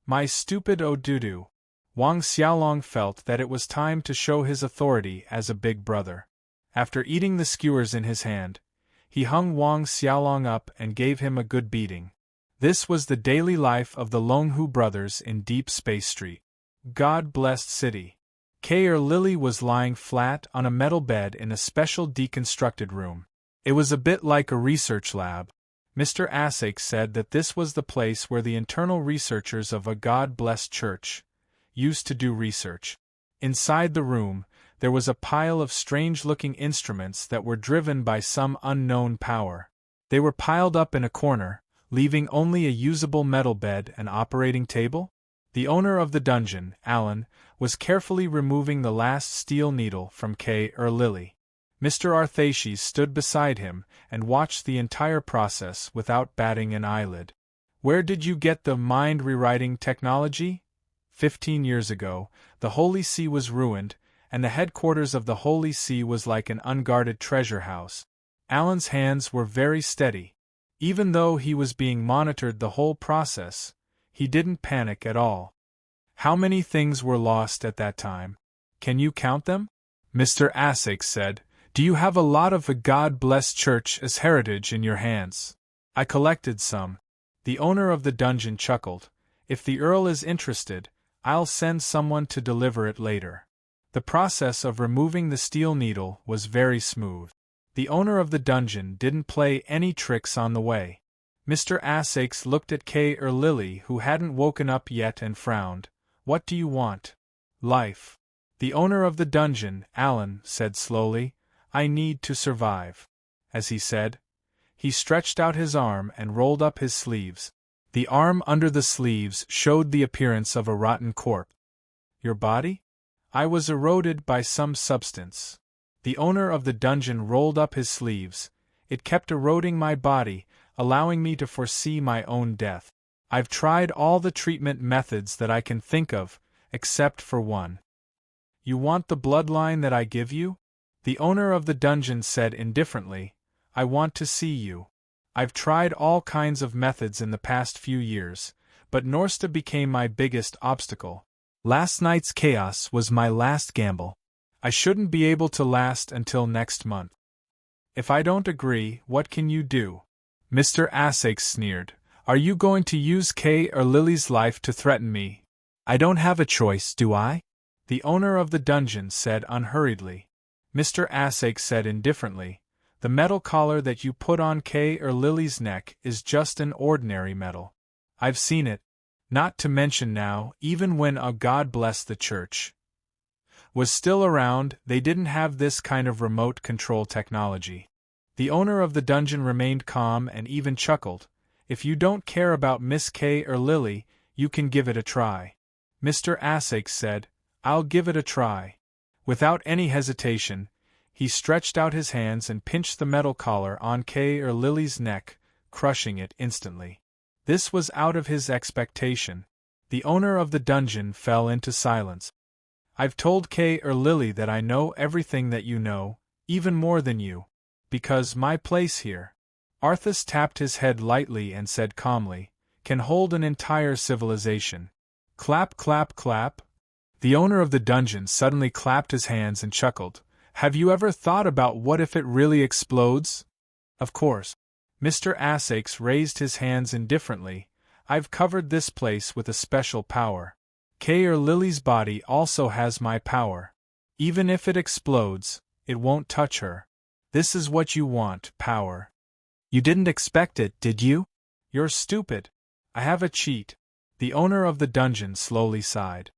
My stupid Odudu. Wang Xiaolong felt that it was time to show his authority as a big brother. After eating the skewers in his hand, he hung Wang Xiaolong up and gave him a good beating. This was the daily life of the Longhu brothers in Deep Space Street. God-blessed city. Lily was lying flat on a metal bed in a special deconstructed room. It was a bit like a research lab. Mr. Asake said that this was the place where the internal researchers of a God-blessed church used to do research. Inside the room, there was a pile of strange-looking instruments that were driven by some unknown power. They were piled up in a corner, leaving only a usable metal bed and operating table. The owner of the dungeon, Alan, was carefully removing the last steel needle from Lily. Mr. Arthashes stood beside him and watched the entire process without batting an eyelid. Where did you get the mind-rewriting technology? 15 years ago, the Holy See was ruined, and the headquarters of the Holy See was like an unguarded treasure house. Alan's hands were very steady. Even though he was being monitored the whole process, he didn't panic at all. How many things were lost at that time? Can you count them? Mr. Asake said. Do you have a lot of the God-blessed church as heritage in your hands? I collected some. The owner of the dungeon chuckled. If the Earl is interested, I'll send someone to deliver it later. The process of removing the steel needle was very smooth. The owner of the dungeon didn't play any tricks on the way. Mr. Asakes looked at Lily, who hadn't woken up yet, and frowned. What do you want? Life. The owner of the dungeon, Alan, said slowly. I need to survive. As he said, he stretched out his arm and rolled up his sleeves. The arm under the sleeves showed the appearance of a rotten corpse. Your body? I was eroded by some substance. The owner of the dungeon rolled up his sleeves. It kept eroding my body, allowing me to foresee my own death. I've tried all the treatment methods that I can think of, except for one. You want the bloodline that I give you? The owner of the dungeon said indifferently, I want to see you. I've tried all kinds of methods in the past few years, but Norsta became my biggest obstacle. Last night's chaos was my last gamble. I shouldn't be able to last until next month. If I don't agree, what can you do? Mr. Asake sneered. Are you going to use Lily's life to threaten me? I don't have a choice, do I? The owner of the dungeon said unhurriedly. Mr. Asake said indifferently, the metal collar that you put on Lily's neck is just an ordinary metal. I've seen it. Not to mention now, even when a God bless the church was still around, they didn't have this kind of remote control technology. The owner of the dungeon remained calm and even chuckled. If you don't care about Miss Lily, you can give it a try. Mr. Asake said, I'll give it a try. Without any hesitation, he stretched out his hands and pinched the metal collar on Lily's neck, crushing it instantly. This was out of his expectation. The owner of the dungeon fell into silence. I've told Lily that I know everything that you know, even more than you, because my place here, Arthas tapped his head lightly and said calmly, can hold an entire civilization. Clap, clap, clap. The owner of the dungeon suddenly clapped his hands and chuckled. Have you ever thought about what if it really explodes? Of course. Mr. Asakes raised his hands indifferently. I've covered this place with a special power. Lily's body also has my power. Even if it explodes, it won't touch her. This is what you want, power. You didn't expect it, did you? You're stupid. I have a cheat. The owner of the dungeon slowly sighed.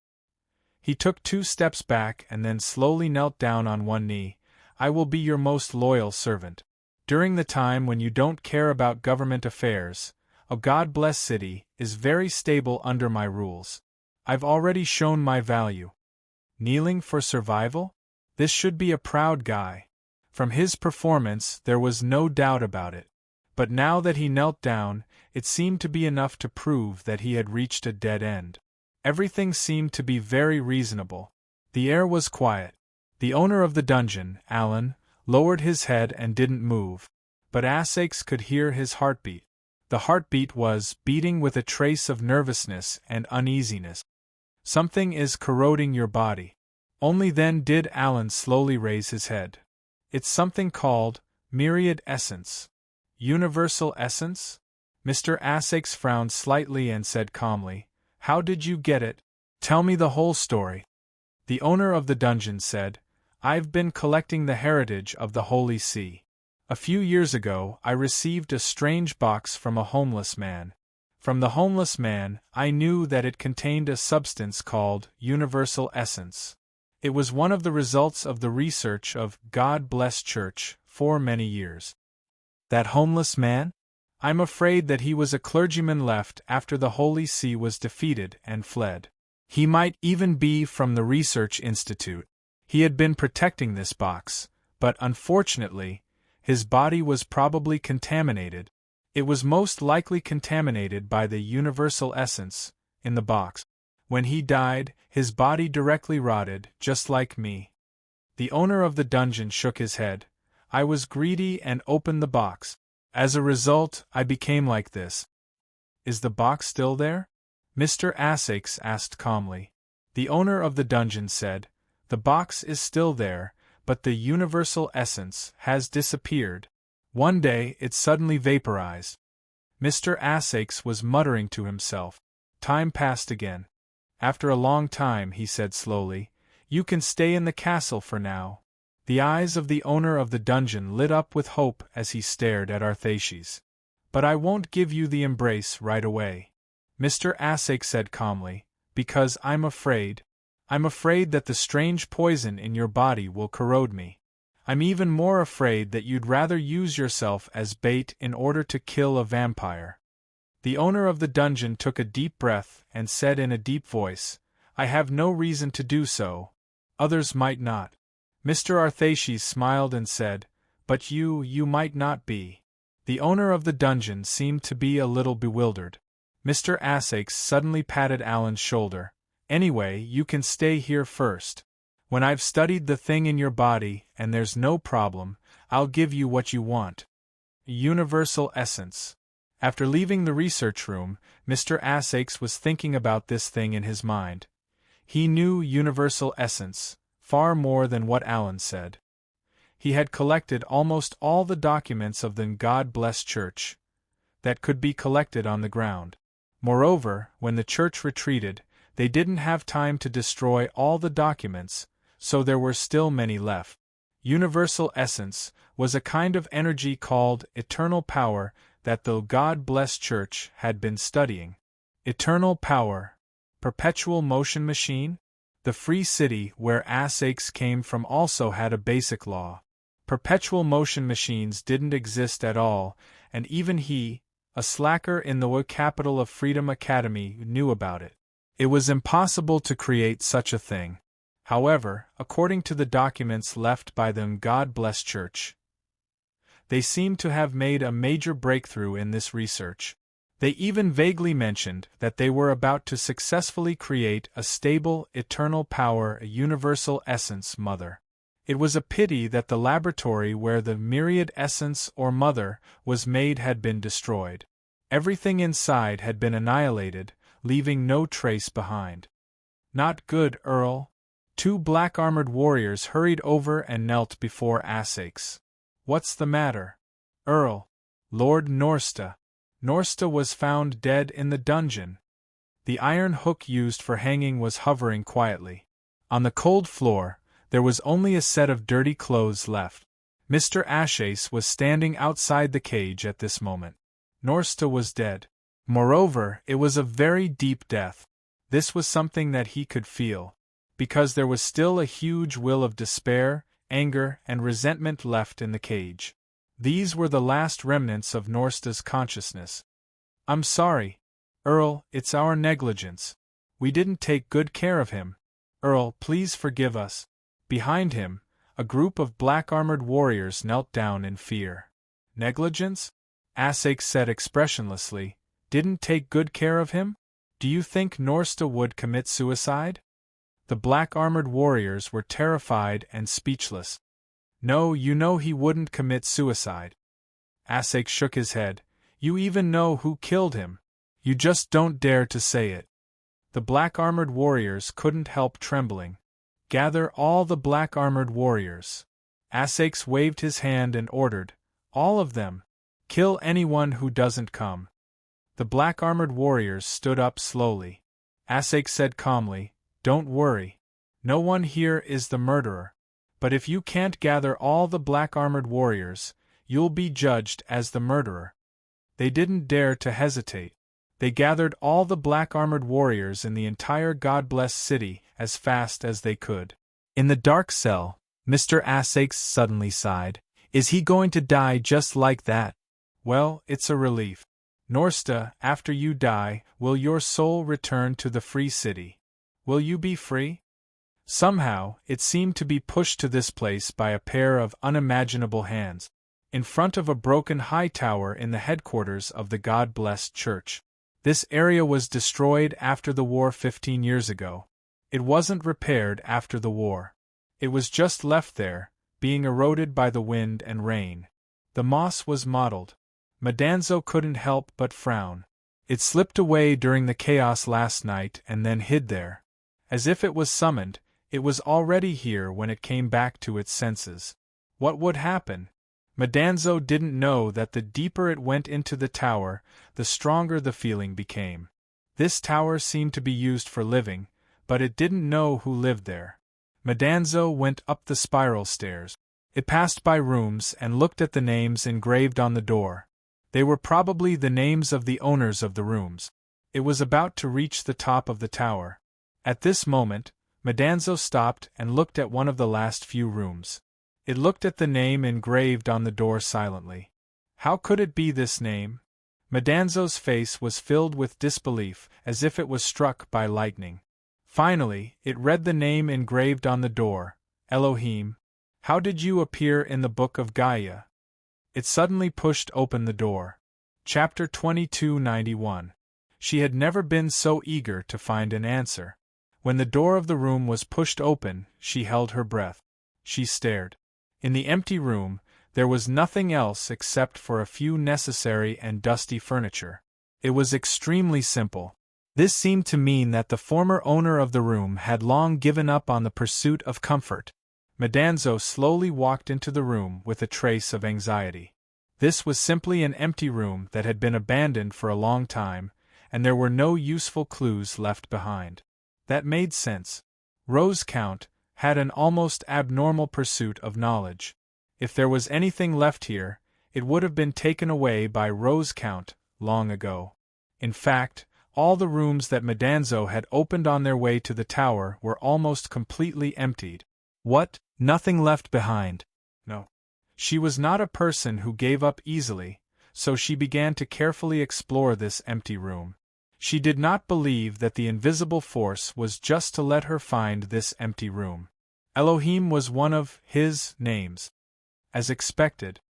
He took 2 steps back and then slowly knelt down on one knee. I will be your most loyal servant. During the time when you don't care about government affairs, a God-blessed city is very stable under my rules. I've already shown my value. Kneeling for survival? This should be a proud guy. From his performance, there was no doubt about it. But now that he knelt down, it seemed to be enough to prove that he had reached a dead end. Everything seemed to be very reasonable. The air was quiet. The owner of the dungeon, Alan, lowered his head and didn't move. But Essex could hear his heartbeat. The heartbeat was beating with a trace of nervousness and uneasiness. Something is corroding your body. Only then did Alan slowly raise his head. It's something called myriad essence. Universal essence? Mr. Essex frowned slightly and said calmly, "How did you get it? Tell me the whole story." The owner of the dungeon said, "I've been collecting the heritage of the Holy See. A few years ago, I received a strange box from a homeless man. From the homeless man, I knew that it contained a substance called universal essence. It was one of the results of the research of God-blessed Church for many years." That homeless man? I'm afraid that he was a clergyman left after the Holy See was defeated and fled. He might even be from the Research Institute. He had been protecting this box, but unfortunately, his body was probably contaminated. It was most likely contaminated by the universal essence in the box. When he died, his body directly rotted, just like me. The owner of the dungeon shook his head. I was greedy and opened the box. As a result, I became like this. Is the box still there? Mr. Essex asked calmly. The owner of the dungeon said, "The box is still there, but the universal essence has disappeared. One day it suddenly vaporized." Mr. Essex was muttering to himself. Time passed again. After a long time, he said slowly, "You can stay in the castle for now." The eyes of the owner of the dungeon lit up with hope as he stared at Arthaces. "But I won't give you the embrace right away," Mr. Essex said calmly, "because I'm afraid that the strange poison in your body will corrode me. I'm even more afraid that you'd rather use yourself as bait in order to kill a vampire." The owner of the dungeon took a deep breath and said in a deep voice, "I have no reason to do so. Others might not." Mr. Arthaces smiled and said, "But you might not be." The owner of the dungeon seemed to be a little bewildered. Mr. Essex suddenly patted Alan's shoulder. "Anyway, you can stay here first. When I've studied the thing in your body and there's no problem, I'll give you what you want. Universal essence." After leaving the research room, Mr. Essex was thinking about this thing in his mind. He knew universal essence far more than what Alan said. He had collected almost all the documents of the God-blessed Church that could be collected on the ground. Moreover, when the Church retreated, they didn't have time to destroy all the documents, so there were still many left. Universal essence was a kind of energy called eternal power that the God-blessed Church had been studying. Eternal power. Perpetual motion machine? The free city where Essex came from also had a basic law. Perpetual motion machines didn't exist at all, and even he, a slacker in the capital of Freedom Academy, knew about it. It was impossible to create such a thing. However, according to the documents left by the God-blessed Church, they seemed to have made a major breakthrough in this research. They even vaguely mentioned that they were about to successfully create a stable, eternal power, a universal essence mother. It was a pity that the laboratory where the myriad essence or mother was made had been destroyed. Everything inside had been annihilated, leaving no trace behind. "Not good, Earl." Two black-armored warriors hurried over and knelt before Essex. "What's the matter, Earl?" "Lord Norsta. Norsta was found dead in the dungeon." The iron hook used for hanging was hovering quietly. On the cold floor, there was only a set of dirty clothes left. Mr. Essex was standing outside the cage at this moment. Norsta was dead. Moreover, it was a very deep death. This was something that he could feel, because there was still a huge will of despair, anger, and resentment left in the cage. These were the last remnants of Norsta's consciousness. "I'm sorry, Earl, it's our negligence. We didn't take good care of him. Earl, please forgive us." Behind him, a group of black-armored warriors knelt down in fear. "Negligence?" Asake said expressionlessly. "Didn't take good care of him? Do you think Norsta would commit suicide?" The black-armored warriors were terrified and speechless. "No, you know he wouldn't commit suicide." Asake shook his head. "You even know who killed him. You just don't dare to say it." The black-armored warriors couldn't help trembling. "Gather all the black-armored warriors." Asake waved his hand and ordered, "All of them. Kill anyone who doesn't come." The black-armored warriors stood up slowly. Asake said calmly, "Don't worry. No one here is the murderer. But if you can't gather all the black-armored warriors, you'll be judged as the murderer." They didn't dare to hesitate. They gathered all the black-armored warriors in the entire God-blessed city as fast as they could. In the dark cell, Mr. Asake suddenly sighed. "Is he going to die just like that?" "Well, it's a relief. Norsta, after you die, will your soul return to the free city? Will you be free?" Somehow, it seemed to be pushed to this place by a pair of unimaginable hands, in front of a broken high tower in the headquarters of the God-blessed church. This area was destroyed after the war 15 years ago. It wasn't repaired after the war. It was just left there, being eroded by the wind and rain. The moss was mottled. Madanzo couldn't help but frown. It slipped away during the chaos last night and then hid there. As if it was summoned, it was already here when it came back to its senses. What would happen? Madanzo didn't know that the deeper it went into the tower, the stronger the feeling became. This tower seemed to be used for living, but it didn't know who lived there. Madanzo went up the spiral stairs. It passed by rooms and looked at the names engraved on the door. They were probably the names of the owners of the rooms. It was about to reach the top of the tower. At this moment, Madanzo stopped and looked at one of the last few rooms. It looked at the name engraved on the door silently. How could it be this name? Madanzo's face was filled with disbelief, as if it was struck by lightning. Finally, it read the name engraved on the door, Elohim. "How did you appear in the Book of Gaia?" It suddenly pushed open the door. Chapter 2291. She had never been so eager to find an answer. When the door of the room was pushed open, she held her breath. She stared. In the empty room, there was nothing else except for a few necessary and dusty furniture. It was extremely simple. This seemed to mean that the former owner of the room had long given up on the pursuit of comfort. Madanzo slowly walked into the room with a trace of anxiety. This was simply an empty room that had been abandoned for a long time, and there were no useful clues left behind. That made sense. Rose Count had an almost abnormal pursuit of knowledge. If there was anything left here, it would have been taken away by Rose Count long ago. In fact, all the rooms that Madanzo had opened on their way to the tower were almost completely emptied. What? Nothing left behind? No. She was not a person who gave up easily, so she began to carefully explore this empty room. She did not believe that the invisible force was just to let her find this empty room. Elohim was one of his names. As expected,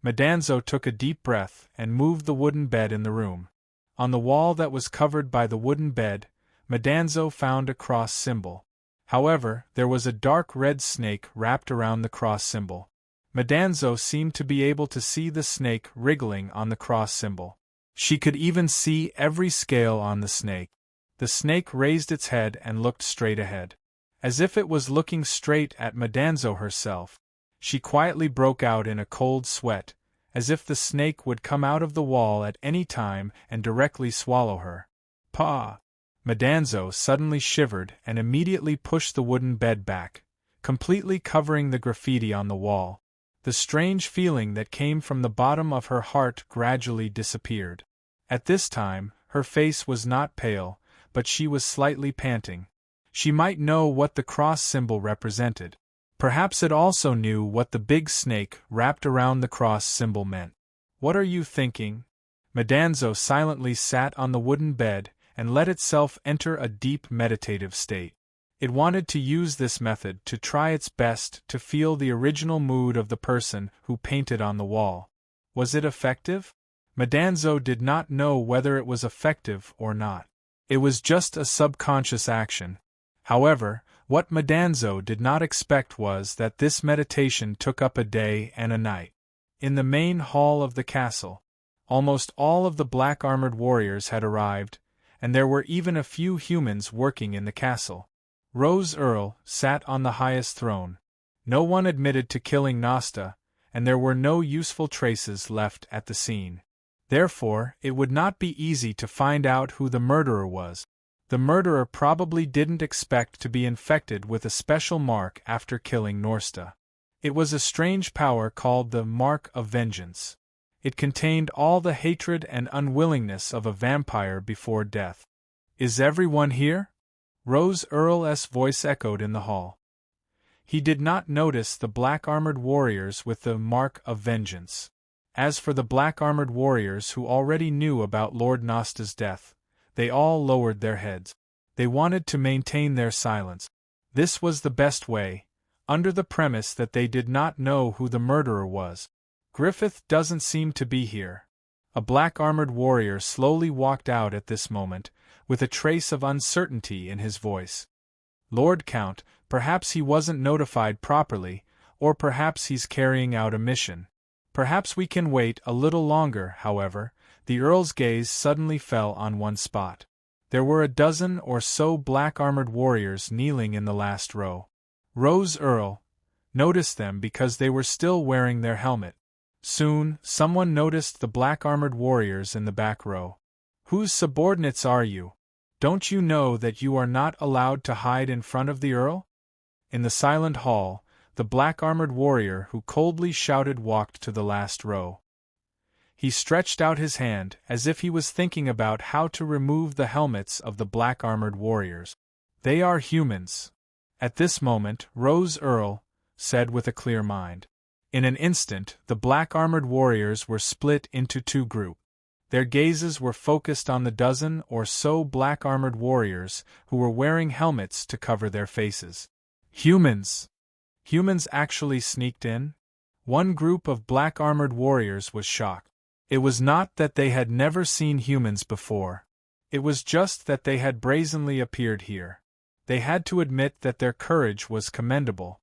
Madanzo took a deep breath and moved the wooden bed in the room. On the wall that was covered by the wooden bed, Madanzo found a cross symbol. However, there was a dark red snake wrapped around the cross symbol. Madanzo seemed to be able to see the snake wriggling on the cross symbol. She could even see every scale on the snake. The snake raised its head and looked straight ahead. As if it was looking straight at Madanzo herself. She quietly broke out in a cold sweat, as if the snake would come out of the wall at any time and directly swallow her. "Pa!" Madanzo suddenly shivered and immediately pushed the wooden bed back, completely covering the graffiti on the wall. The strange feeling that came from the bottom of her heart gradually disappeared. At this time, her face was not pale, but she was slightly panting. She might know what the cross symbol represented. Perhaps it also knew what the big snake wrapped around the cross symbol meant. What are you thinking? Madanzo silently sat on the wooden bed and let itself enter a deep meditative state. It wanted to use this method to try its best to feel the original mood of the person who painted on the wall. Was it effective? Madanzo did not know whether it was effective or not. It was just a subconscious action. However, what Madanzo did not expect was that this meditation took up a day and a night. In the main hall of the castle, almost all of the black-armored warriors had arrived, and there were even a few humans working in the castle. Rose Earl sat on the highest throne. No one admitted to killing Nasta, and there were no useful traces left at the scene. Therefore, it would not be easy to find out who the murderer was. The murderer probably didn't expect to be infected with a special mark after killing Norsta. It was a strange power called the Mark of Vengeance. It contained all the hatred and unwillingness of a vampire before death. "Is everyone here?" Rose Earl's voice echoed in the hall. He did not notice the black-armored warriors with the Mark of Vengeance. As for the black-armored warriors who already knew about Lord Nosta's death, they all lowered their heads. They wanted to maintain their silence. This was the best way, under the premise that they did not know who the murderer was. "Griffith doesn't seem to be here." A black-armored warrior slowly walked out at this moment, with a trace of uncertainty in his voice. "Lord Count, perhaps he wasn't notified properly, or perhaps he's carrying out a mission. Perhaps we can wait a little longer." However, the Earl's gaze suddenly fell on one spot. There were a dozen or so black-armored warriors kneeling in the last row. Rose Earl noticed them because they were still wearing their helmet. Soon, someone noticed the black-armored warriors in the back row. "Whose subordinates are you? Don't you know that you are not allowed to hide in front of the Earl?" In the silent hall, the black-armored warrior who coldly shouted walked to the last row. He stretched out his hand as if he was thinking about how to remove the helmets of the black-armored warriors. "They are humans." At this moment, Rose Earl said with a clear mind. In an instant, the black-armored warriors were split into two groups. Their gazes were focused on the dozen or so black-armored warriors who were wearing helmets to cover their faces. Humans! Humans actually sneaked in? One group of black-armored warriors was shocked. It was not that they had never seen humans before. It was just that they had brazenly appeared here. They had to admit that their courage was commendable.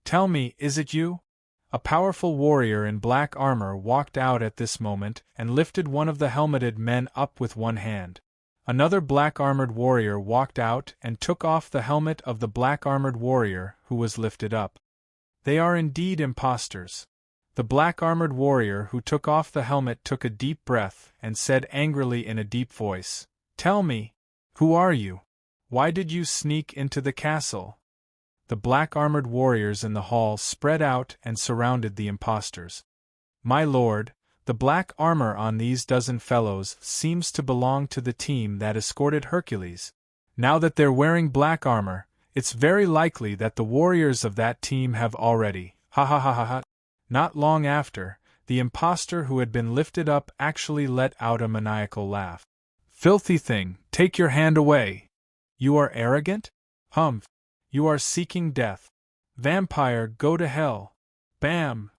"Tell me, is it you?" A powerful warrior in black armor walked out at this moment and lifted one of the helmeted men up with one hand. Another black-armored warrior walked out and took off the helmet of the black-armored warrior who was lifted up. "They are indeed impostors." The black-armored warrior who took off the helmet took a deep breath and said angrily in a deep voice, "Tell me, who are you? Why did you sneak into the castle?" The black-armored warriors in the hall spread out and surrounded the impostors. "My lord, the black armor on these dozen fellows seems to belong to the team that escorted Hercules. Now that they're wearing black armor, it's very likely that the warriors of that team have already, ha ha ha ha ha." Not long after, the impostor who had been lifted up actually let out a maniacal laugh. "Filthy thing, take your hand away! You are arrogant? Humph! You are seeking death. Vampire, go to hell!" Bam!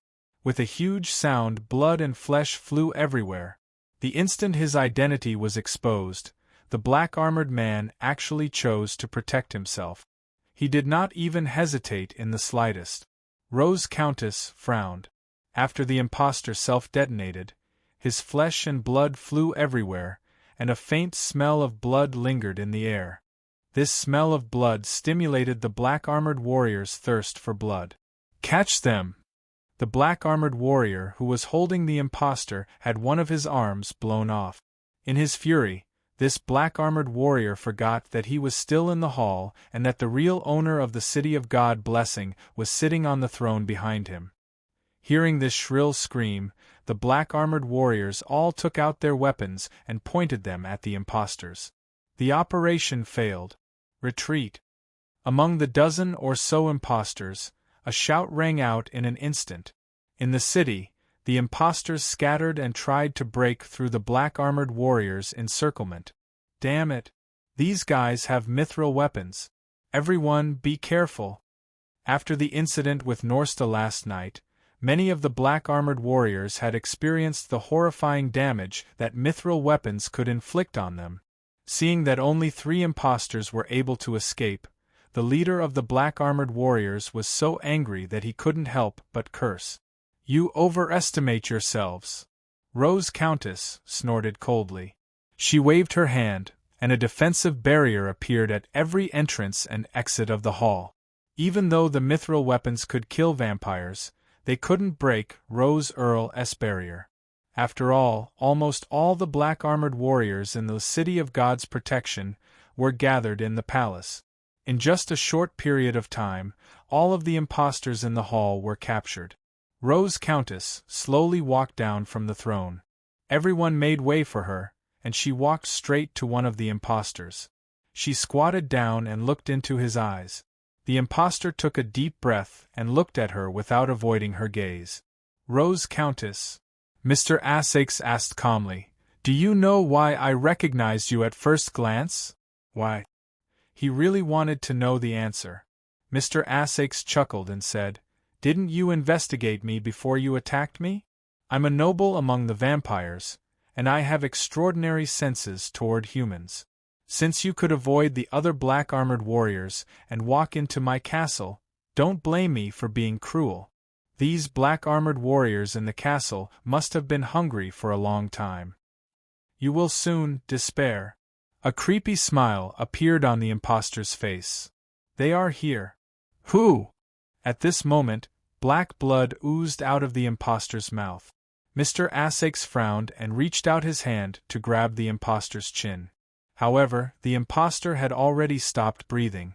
With a huge sound, blood and flesh flew everywhere. The instant his identity was exposed, the black-armored man actually chose to protect himself. He did not even hesitate in the slightest. Rose Countess frowned. After the impostor self-detonated, his flesh and blood flew everywhere, and a faint smell of blood lingered in the air. This smell of blood stimulated the black-armored warrior's thirst for blood. "Catch them!" The black-armored warrior who was holding the impostor had one of his arms blown off. In his fury, this black-armored warrior forgot that he was still in the hall and that the real owner of the City of God Blessing was sitting on the throne behind him. Hearing this shrill scream, the black-armored warriors all took out their weapons and pointed them at the impostors. The operation failed. Retreat. Among the dozen or so impostors, A shout rang out in an instant. In the city, the impostors scattered and tried to break through the black-armored warriors' encirclement. Damn it! These guys have mithril weapons. Everyone be careful. After the incident with Norsta last night, many of the black-armored warriors had experienced the horrifying damage that mithril weapons could inflict on them. Seeing that only 3 impostors were able to escape, the leader of the black-armored warriors was so angry that he couldn't help but curse. "You overestimate yourselves," Rose Countess snorted coldly. She waved her hand, and a defensive barrier appeared at every entrance and exit of the hall. Even though the mithril weapons could kill vampires, they couldn't break Rose Earl's barrier. After all, almost all the black-armored warriors in the City of God's protection were gathered in the palace. In just a short period of time, all of the impostors in the hall were captured. Rose Countess slowly walked down from the throne. Everyone made way for her, and she walked straight to one of the impostors. She squatted down and looked into his eyes. The impostor took a deep breath and looked at her without avoiding her gaze. "Rose Countess," Mr. Essex asked calmly, "do you know why I recognized you at first glance?" "Why?" He really wanted to know the answer. Mr. Essex chuckled and said, "Didn't you investigate me before you attacked me? I'm a noble among the vampires, and I have extraordinary senses toward humans. Since you could avoid the other black-armored warriors and walk into my castle, don't blame me for being cruel. These black-armored warriors in the castle must have been hungry for a long time. You will soon despair." A creepy smile appeared on the impostor's face. "They are here." "Who?" At this moment, black blood oozed out of the impostor's mouth. Mr. Essex frowned and reached out his hand to grab the impostor's chin. However, the impostor had already stopped breathing.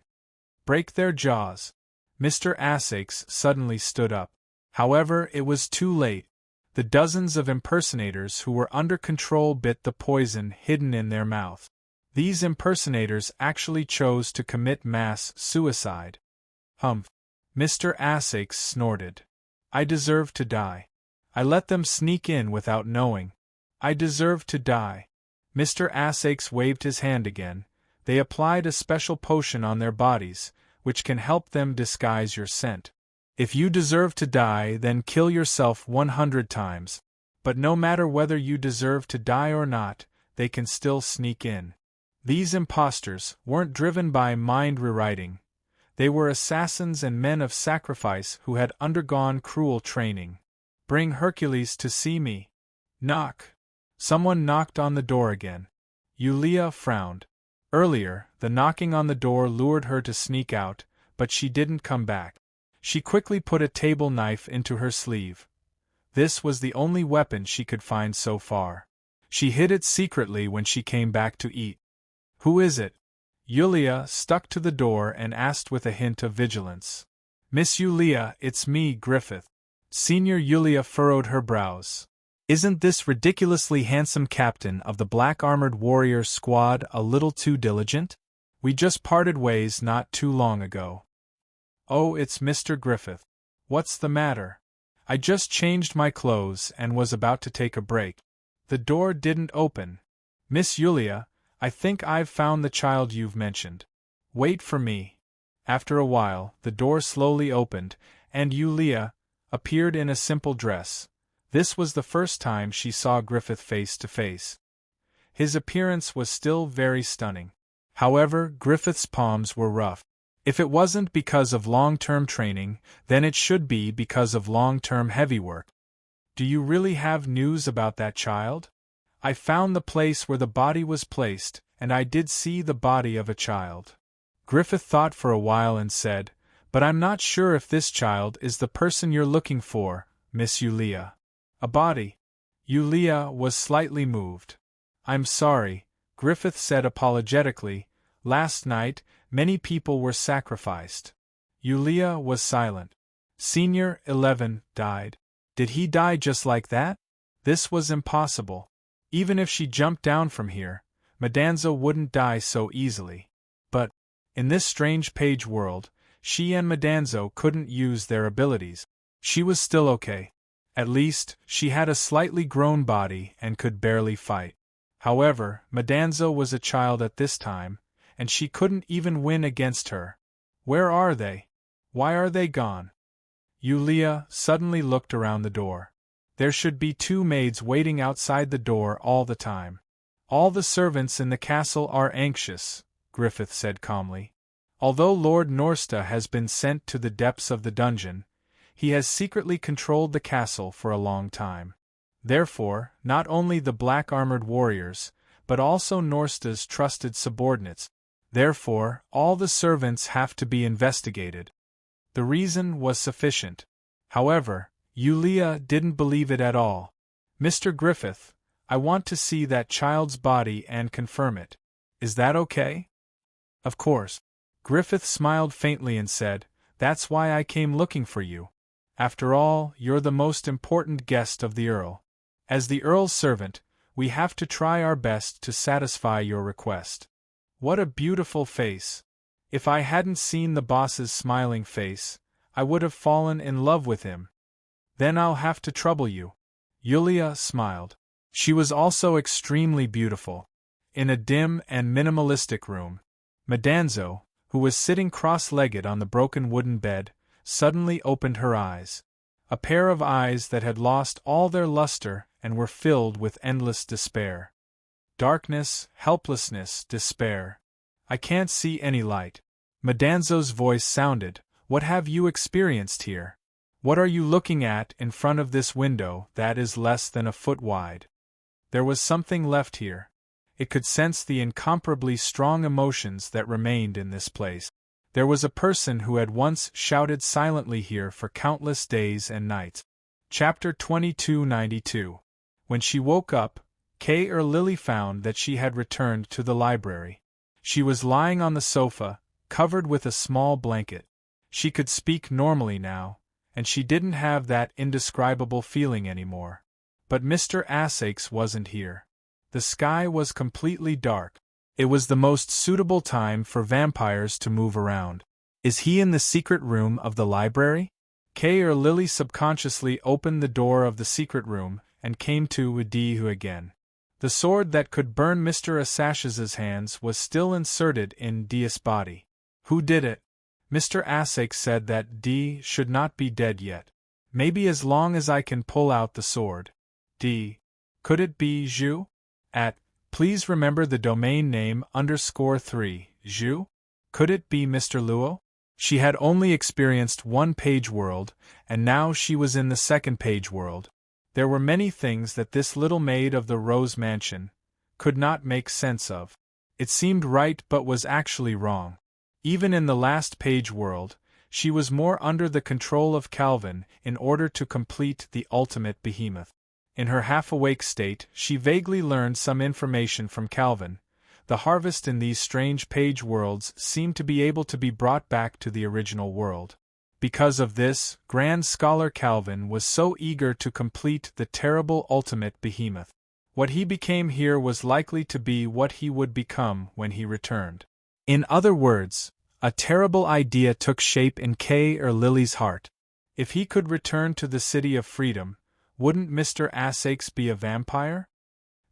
"Break their jaws." Mr. Essex suddenly stood up. However, it was too late. The dozens of impersonators who were under control bit the poison hidden in their mouth. These impersonators actually chose to commit mass suicide. "Humph." Mr. Essex snorted. "I deserve to die. I let them sneak in without knowing. I deserve to die." Mr. Essex waved his hand again. "They applied a special potion on their bodies, which can help them disguise your scent. If you deserve to die, then kill yourself 100 times. But no matter whether you deserve to die or not, they can still sneak in." These impostors weren't driven by mind rewriting. They were assassins and men of sacrifice who had undergone cruel training. "Bring Hercules to see me." "Knock." Someone knocked on the door again. Yulia frowned. Earlier, the knocking on the door lured her to sneak out, but she didn't come back. She quickly put a table knife into her sleeve. This was the only weapon she could find so far. She hid it secretly when she came back to eat. "Who is it?" Yulia stuck to the door and asked with a hint of vigilance. "Miss Yulia, it's me, Griffith." Senior Yulia furrowed her brows. "Isn't this ridiculously handsome captain of the black-armored warrior squad a little too diligent? We just parted ways not too long ago." "Oh, it's Mr. Griffith. What's the matter?" "I just changed my clothes and was about to take a break." The door didn't open. "Miss Yulia, I think I've found the child you've mentioned. Wait for me." After a while, the door slowly opened, and Yulia appeared in a simple dress. This was the first time she saw Griffith face to face. His appearance was still very stunning. However, Griffith's palms were rough. If it wasn't because of long-term training, then it should be because of long-term heavy work. "Do you really have news about that child?" "I found the place where the body was placed, and I did see the body of a child." Griffith thought for a while and said, "But I'm not sure if this child is the person you're looking for, Miss Yulia." "A body?" Yulia was slightly moved. "I'm sorry," Griffith said apologetically. "Last night, many people were sacrificed." Yulia was silent. Senior 11 died. Did he die just like that? This was impossible. Even if she jumped down from here, Madanza wouldn't die so easily. But, in this strange page world, she and Madanzo couldn't use their abilities. She was still okay. At least, she had a slightly grown body and could barely fight. However, Madanzo was a child at this time, and she couldn't even win against her. Where are they? Why are they gone? Yulia suddenly looked around the door. There should be 2 maids waiting outside the door all the time. All the servants in the castle are anxious, Griffith said calmly. Although Lord Norsta has been sent to the depths of the dungeon, he has secretly controlled the castle for a long time. Therefore, not only the black-armored warriors, but also Norsta's trusted subordinates. Therefore, all the servants have to be investigated. The reason was sufficient. However, Yulia didn't believe it at all. Mr. Griffith, I want to see that child's body and confirm it. Is that okay? Of course. Griffith smiled faintly and said, That's why I came looking for you. After all, you're the most important guest of the Earl. As the Earl's servant, we have to try our best to satisfy your request. What a beautiful face. If I hadn't seen the boss's smiling face, I would have fallen in love with him. Then I'll have to trouble you. Yulia smiled. She was also extremely beautiful. In a dim and minimalistic room, Madanzo, who was sitting cross-legged on the broken wooden bed, suddenly opened her eyes. A pair of eyes that had lost all their luster and were filled with endless despair. Darkness, helplessness, despair. I can't see any light. Madanzo's voice sounded, What have you experienced here? What are you looking at in front of this window that is less than a foot wide? There was something left here. It could sense the incomparably strong emotions that remained in this place. There was a person who had once shouted silently here for countless days and nights. Chapter 2292. When she woke up, Lily found that she had returned to the library. She was lying on the sofa, covered with a small blanket. She could speak normally now, and she didn't have that indescribable feeling anymore. But Mr. Asakes wasn't here. The sky was completely dark. It was the most suitable time for vampires to move around. Is he in the secret room of the library? Lily subconsciously opened the door of the secret room and came to Udihu again. The sword that could burn Mr. Asakes's hands was still inserted in Dia's body. Who did it? Mr. Asakes said that D should not be dead yet. Maybe as long as I can pull out the sword. D. Could it be Zhu? Please remember the domain name _3, Zhu? Could it be Mr. Luo? She had only experienced one page world, and now she was in the second page world. There were many things that this little maid of the Rose Mansion could not make sense of. It seemed right but was actually wrong. Even in the last page world, she was more under the control of Calvin in order to complete the ultimate behemoth. In her half-awake state, she vaguely learned some information from Calvin. The harvest in these strange page worlds seemed to be able to be brought back to the original world. Because of this, Grand Scholar Calvin was so eager to complete the terrible ultimate behemoth. What he became here was likely to be what he would become when he returned. In other words, a terrible idea took shape in Lily's heart. If he could return to the City of Freedom, wouldn't Mr. Asakes be a vampire?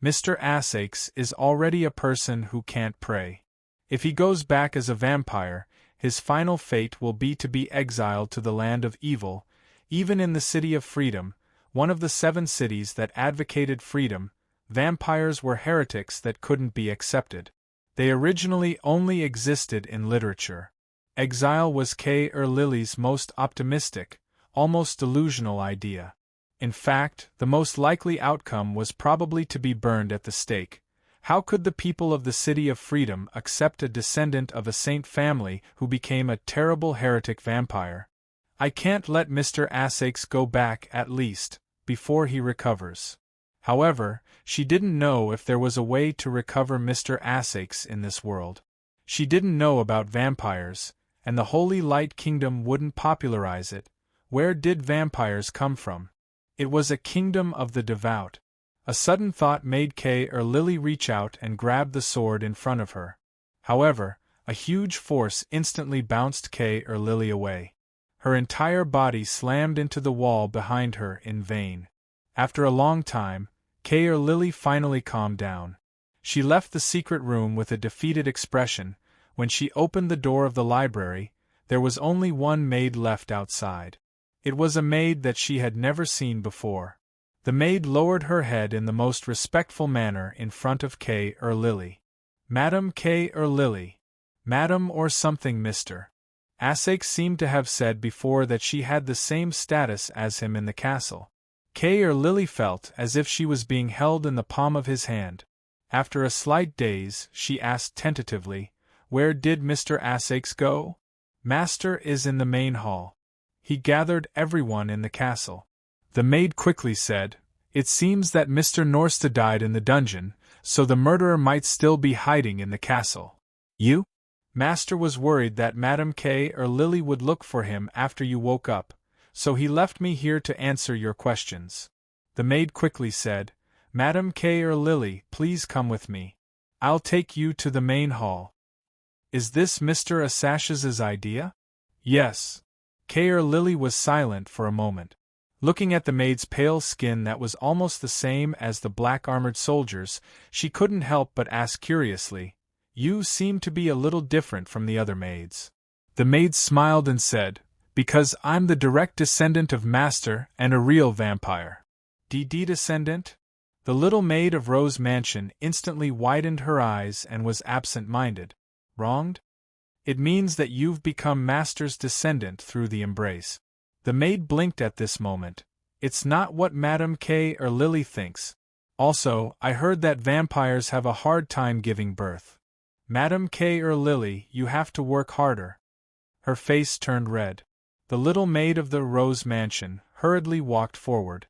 Mr. Asakes is already a person who can't pray. If he goes back as a vampire, his final fate will be to be exiled to the land of evil. Even in the City of Freedom, one of the 7 cities that advocated freedom, vampires were heretics that couldn't be accepted. They originally only existed in literature. Exile was Lily's most optimistic, almost delusional idea. In fact, the most likely outcome was probably to be burned at the stake. How could the people of the City of Freedom accept a descendant of a saint family who became a terrible heretic vampire? I can't let Mr. Asakes go back at least, before he recovers. However, she didn't know if there was a way to recover Mr. Asakes in this world. She didn't know about vampires, and the Holy Light Kingdom wouldn't popularize it. Where did vampires come from? It was a kingdom of the devout. A sudden thought made Lily reach out and grab the sword in front of her. However, A huge force instantly bounced Lily away. Her entire body slammed into the wall behind her in vain. After a long time, Lily finally calmed down. She left the secret room with a defeated expression. When she opened the door of the library, there was only one maid left outside. It was a maid that she had never seen before. The maid lowered her head in the most respectful manner in front of Lily. "Madam Lily. Madam or something, Mr. Asake seemed to have said before that she had the same status as him in the castle. Lily felt as if she was being held in the palm of his hand. After a slight daze, she asked tentatively, "Where did Mr. Asake go?" "Master is in the main hall. He gathered everyone in the castle." The maid quickly said, "It seems that Mr. Norsta died in the dungeon, so the murderer might still be hiding in the castle. You? Master was worried that Madam Lily would look for him after you woke up, so he left me here to answer your questions." The maid quickly said, "Madam Lily, please come with me. I'll take you to the main hall." "Is this Mr. Asache's idea?" "Yes." Lily was silent for a moment. Looking at the maid's pale skin that was almost the same as the black-armored soldier's, she couldn't help but ask curiously, "You seem to be a little different from the other maids." The maid smiled and said, "Because I'm the direct descendant of Master and a real vampire." Descendant? The little maid of Rose Mansion instantly widened her eyes and was absent-minded. "Wronged? It means that you've become Master's descendant through the embrace." The maid blinked at this moment. "It's not what Madam Lily thinks. Also, I heard that vampires have a hard time giving birth. Madam Lily, you have to work harder." Her face turned red. The little maid of the Rose Mansion hurriedly walked forward.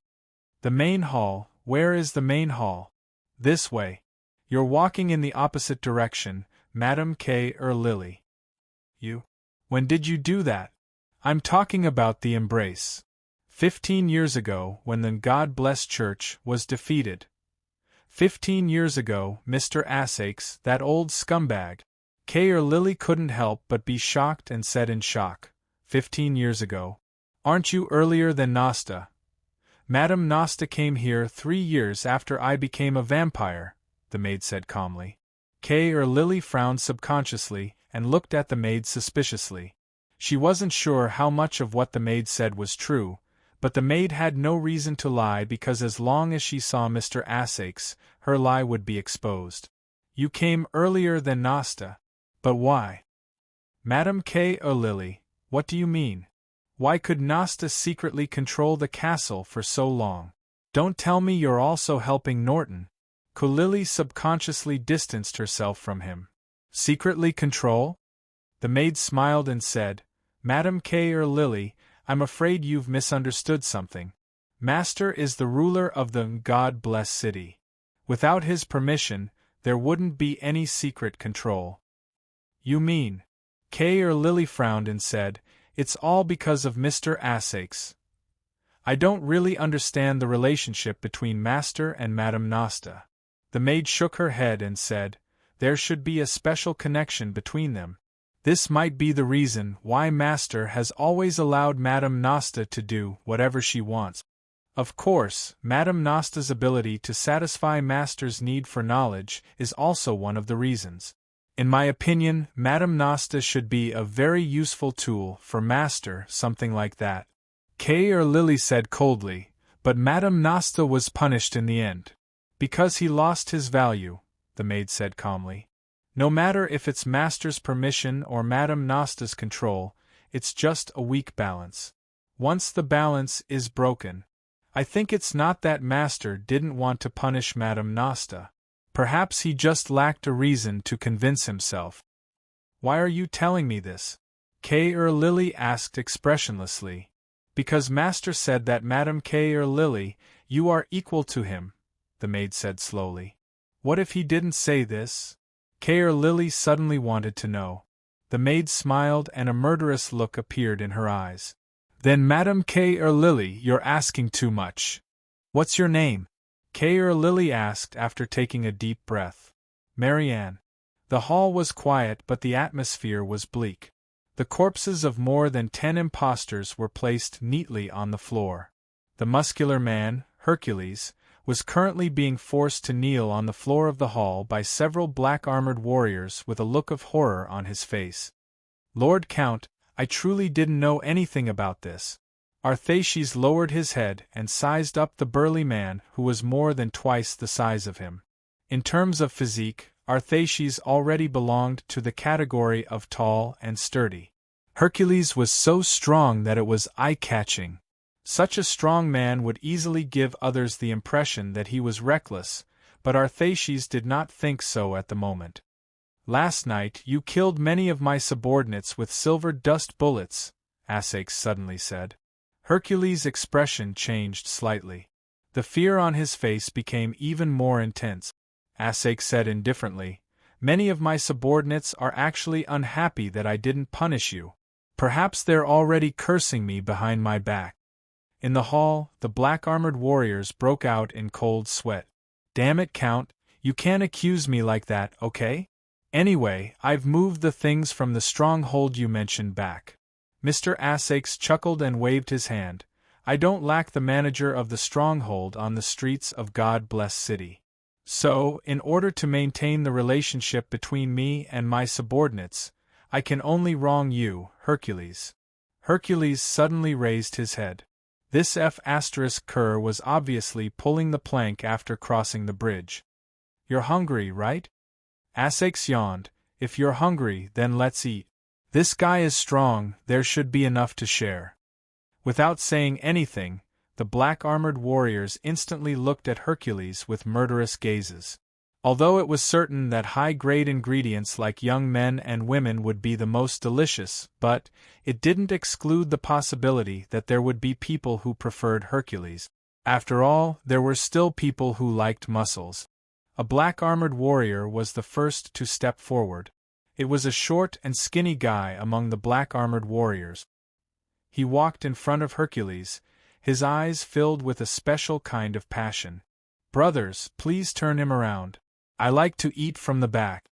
"The main hall, where is the main hall?" "This way. You're walking in the opposite direction, Madam Lily." "You? When did you do that?" "I'm talking about the embrace. 15 years ago, when the God-blessed church was defeated. 15 years ago, Mr. Asakes, that old scumbag." Lily couldn't help but be shocked and said in shock, 15 years ago? Aren't you earlier than Nosta?" "Madam Nosta came here 3 years after I became a vampire," the maid said calmly. Lily frowned subconsciously and looked at the maid suspiciously. She wasn't sure how much of what the maid said was true, but the maid had no reason to lie because as long as she saw Mr. Asakes, her lie would be exposed. "You came earlier than Nosta. But why?" "Madam Lily, what do you mean? Why could Nosta secretly control the castle for so long? Don't tell me you're also helping Norton." Lily subconsciously distanced herself from him. "Secretly control?" The maid smiled and said, "Madam Lily, I'm afraid you've misunderstood something. Master is the ruler of the God-blessed city. Without his permission, there wouldn't be any secret control." "You mean?" Lily frowned and said, "It's all because of Mr. Asakes. I don't really understand the relationship between Master and Madam Nosta." The maid shook her head and said, "There should be a special connection between them. This might be the reason why Master has always allowed Madam Nosta to do whatever she wants. Of course, Madam Nosta's ability to satisfy Master's need for knowledge is also one of the reasons. In my opinion, Madam Nosta should be a very useful tool for Master, something like that." Lily said coldly, "But Madam Nosta was punished in the end." "Because he lost his value," the maid said calmly. "No matter if it's Master's permission or Madam Nosta's control, it's just a weak balance. Once the balance is broken, I think it's not that Master didn't want to punish Madam Nosta. Perhaps he just lacked a reason to convince himself." "Why are you telling me this?" Lily asked expressionlessly. "Because Master said that Madam Lily, you are equal to him," the maid said slowly. "What if he didn't say this?" Lily suddenly wanted to know. The maid smiled and a murderous look appeared in her eyes. "Then Madam Lily, you're asking too much. What's your name?" Lily asked after taking a deep breath. "Marianne." The hall was quiet, but the atmosphere was bleak. The corpses of more than 10 impostors were placed neatly on the floor. The muscular man, Hercules, was currently being forced to kneel on the floor of the hall by several black-armored warriors with a look of horror on his face. "Lord Count, I truly didn't know anything about this." Arthaces lowered his head and sized up the burly man who was more than twice the size of him. In terms of physique, Arthaces already belonged to the category of tall and sturdy. Hercules was so strong that it was eye-catching. Such a strong man would easily give others the impression that he was reckless, but Arthaces did not think so at the moment. "Last night you killed many of my subordinates with silver dust bullets," Asax suddenly said. Hercules' expression changed slightly. The fear on his face became even more intense. Asax said indifferently, "Many of my subordinates are actually unhappy that I didn't punish you. Perhaps they're already cursing me behind my back." In the hall, the black-armored warriors broke out in cold sweat. "Damn it, Count, you can't accuse me like that, okay? Anyway, I've moved the things from the stronghold you mentioned back." Mr. Asax chuckled and waved his hand. "I don't lack the manager of the stronghold on the streets of God-blessed city. So, in order to maintain the relationship between me and my subordinates, I can only wrong you, Hercules." Hercules suddenly raised his head. This F***Cur was obviously pulling the plank after crossing the bridge. "You're hungry, right?" Asax yawned. "If you're hungry, then let's eat. This guy is strong, there should be enough to share." Without saying anything, the black-armored warriors instantly looked at Hercules with murderous gazes. Although it was certain that high-grade ingredients like young men and women would be the most delicious, but it didn't exclude the possibility that there would be people who preferred Hercules. After all, there were still people who liked muscles. A black-armored warrior was the first to step forward. It was a short and skinny guy among the black-armored warriors. He walked in front of Hercules, his eyes filled with a special kind of passion. "Brothers, please turn him around. I like to eat from the back."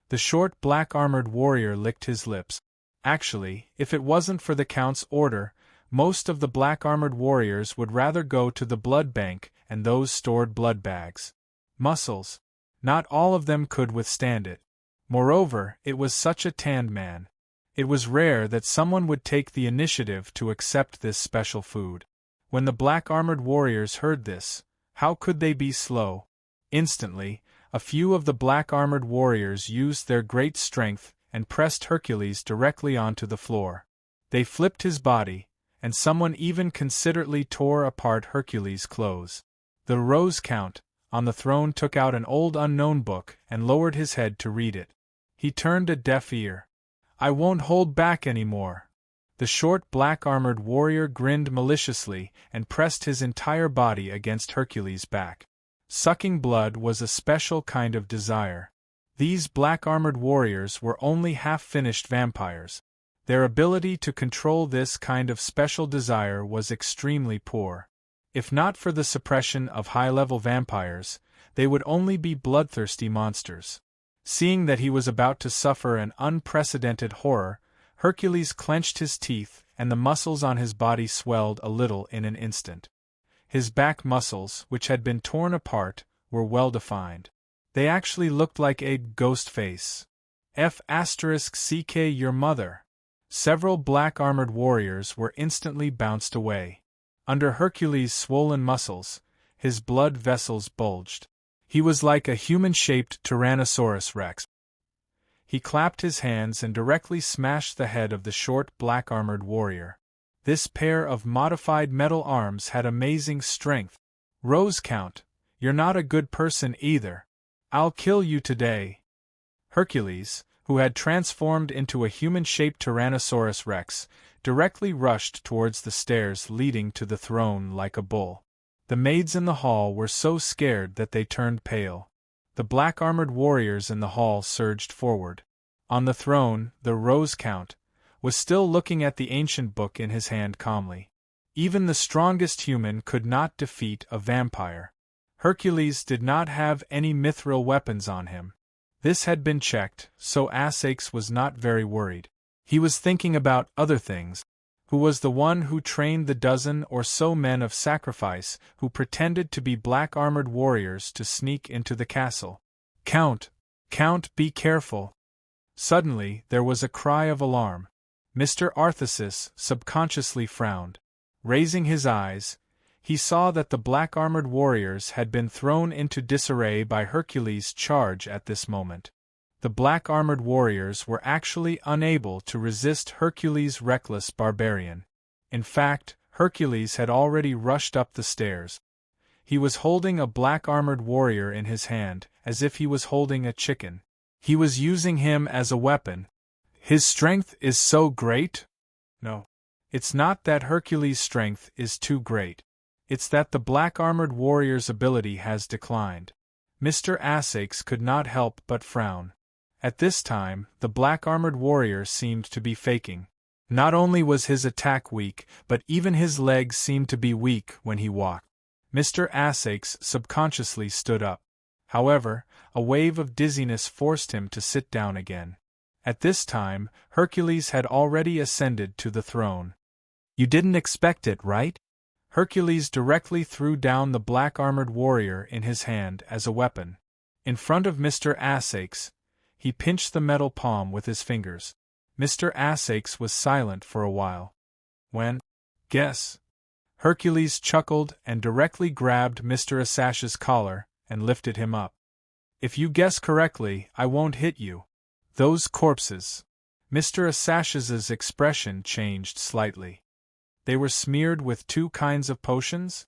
The short black-armored warrior licked his lips. Actually, if it wasn't for the Count's order, most of the black-armored warriors would rather go to the blood bank and those stored blood bags. Muscles. Not all of them could withstand it. Moreover, it was such a tanned man. It was rare that someone would take the initiative to accept this special food. When the black-armored warriors heard this, how could they be slow? Instantly, a few of the black-armored warriors used their great strength and pressed Hercules directly onto the floor. They flipped his body, and someone even considerately tore apart Hercules' clothes. The Rose Count, on the throne, took out an old unknown book and lowered his head to read it. He turned a deaf ear. "I won't hold back anymore." The short black-armored warrior grinned maliciously and pressed his entire body against Hercules' back. Sucking blood was a special kind of desire. These black-armored warriors were only half-finished vampires. Their ability to control this kind of special desire was extremely poor. If not for the suppression of high-level vampires, they would only be bloodthirsty monsters. Seeing that he was about to suffer an unprecedented horror, Hercules clenched his teeth and the muscles on his body swelled a little in an instant. His back muscles, which had been torn apart, were well-defined. They actually looked like a ghost face. F***ck your mother. Several black-armored warriors were instantly bounced away. Under Hercules' swollen muscles, his blood vessels bulged. He was like a human-shaped Tyrannosaurus Rex. He clapped his hands and directly smashed the head of the short black-armored warrior. This pair of modified metal arms had amazing strength. "Rose Count, you're not a good person either. I'll kill you today." Hercules, who had transformed into a human-shaped Tyrannosaurus Rex, directly rushed towards the stairs leading to the throne like a bull. The maids in the hall were so scared that they turned pale. The black-armored warriors in the hall surged forward. On the throne, the Rose Count was still looking at the ancient book in his hand calmly. Even the strongest human could not defeat a vampire. Hercules did not have any mithril weapons on him. This had been checked, so Essex was not very worried. He was thinking about other things. Who was the one who trained the dozen or so men of sacrifice who pretended to be black-armored warriors to sneak into the castle? Count, be careful. Suddenly, there was a cry of alarm. Mr. Arthusis subconsciously frowned. Raising his eyes, he saw that the black-armored warriors had been thrown into disarray by Hercules' charge at this moment. The black-armored warriors were actually unable to resist Hercules' reckless barbarian. In fact, Hercules had already rushed up the stairs. He was holding a black-armored warrior in his hand, as if he was holding a chicken. He was using him as a weapon. His strength is so great? No. It's not that Hercules' strength is too great. It's that the black-armored warrior's ability has declined. Mr. Essex could not help but frown. At this time, the black-armored warrior seemed to be faking. Not only was his attack weak, but even his legs seemed to be weak when he walked. Mr. Essex subconsciously stood up. However, a wave of dizziness forced him to sit down again. At this time, Hercules had already ascended to the throne. You didn't expect it, right? Hercules directly threw down the black-armored warrior in his hand as a weapon. In front of Mr. Essex, he pinched the metal palm with his fingers. Mr. Essex was silent for a while. When? Guess. Hercules chuckled and directly grabbed Mr. Essash's collar and lifted him up. If you guess correctly, I won't hit you. Those corpses. Mr. Essash's expression changed slightly. They were smeared with two kinds of potions?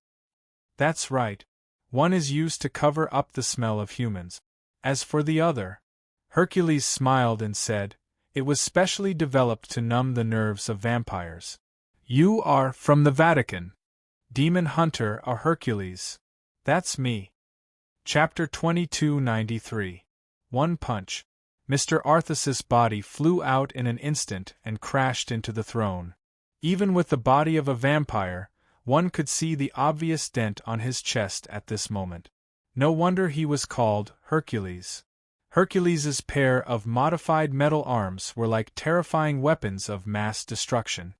That's right. One is used to cover up the smell of humans. As for the other, Hercules smiled and said, it was specially developed to numb the nerves of vampires. You are from the Vatican. Demon Hunter or Hercules. That's me. Chapter 2293. One punch. Mr. Arthus's body flew out in an instant and crashed into the throne. Even with the body of a vampire, one could see the obvious dent on his chest at this moment. No wonder he was called Hercules. Hercules's pair of modified metal arms were like terrifying weapons of mass destruction.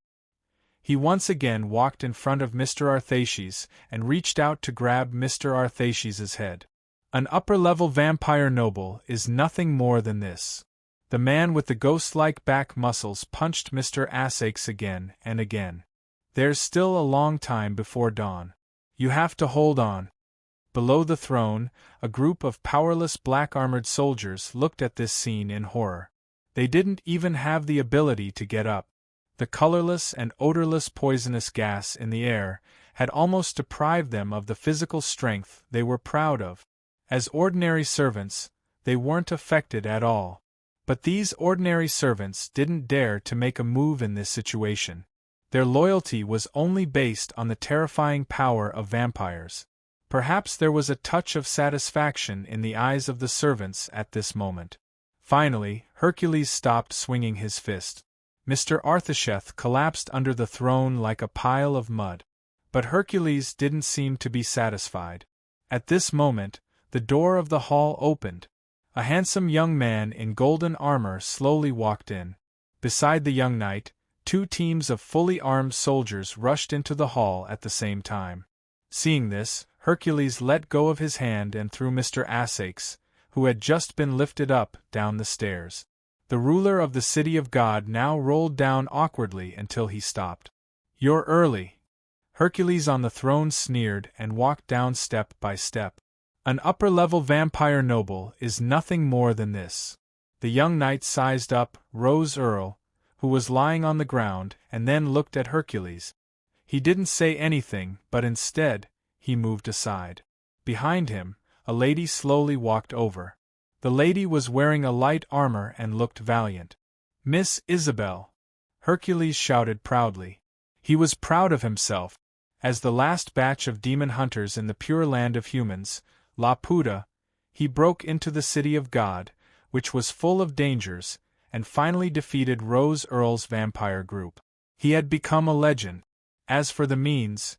He once again walked in front of Mr. Arthusis and reached out to grab Mr. Arthusis's head. An upper-level vampire noble is nothing more than this. The man with the ghost-like back muscles punched Mr. Essex again and again. There's still a long time before dawn. You have to hold on. Below the throne, a group of powerless black-armored soldiers looked at this scene in horror. They didn't even have the ability to get up. The colorless and odorless poisonous gas in the air had almost deprived them of the physical strength they were proud of. As ordinary servants, they weren't affected at all. But these ordinary servants didn't dare to make a move in this situation. Their loyalty was only based on the terrifying power of vampires. Perhaps there was a touch of satisfaction in the eyes of the servants at this moment. Finally, Hercules stopped swinging his fist. Mr. Arthusis collapsed under the throne like a pile of mud. But Hercules didn't seem to be satisfied. At this moment, the door of the hall opened. A handsome young man in golden armor slowly walked in. Beside the young knight, two teams of fully armed soldiers rushed into the hall at the same time. Seeing this, Hercules let go of his hand and threw Mr. Essex, who had just been lifted up, down the stairs. The ruler of the city of God now rolled down awkwardly until he stopped. You're early. Hercules on the throne sneered and walked down step by step. An upper-level vampire noble is nothing more than this. The young knight sized up Rose Earl, who was lying on the ground, and then looked at Hercules. He didn't say anything, but instead, he moved aside. Behind him, a lady slowly walked over. The lady was wearing a light armor and looked valiant. Miss Isabel! Hercules shouted proudly. He was proud of himself. As the last batch of demon hunters in the pure land of humans, Laputa, he broke into the city of God, which was full of dangers, and finally defeated Rose Earl's vampire group. He had become a legend. As for the means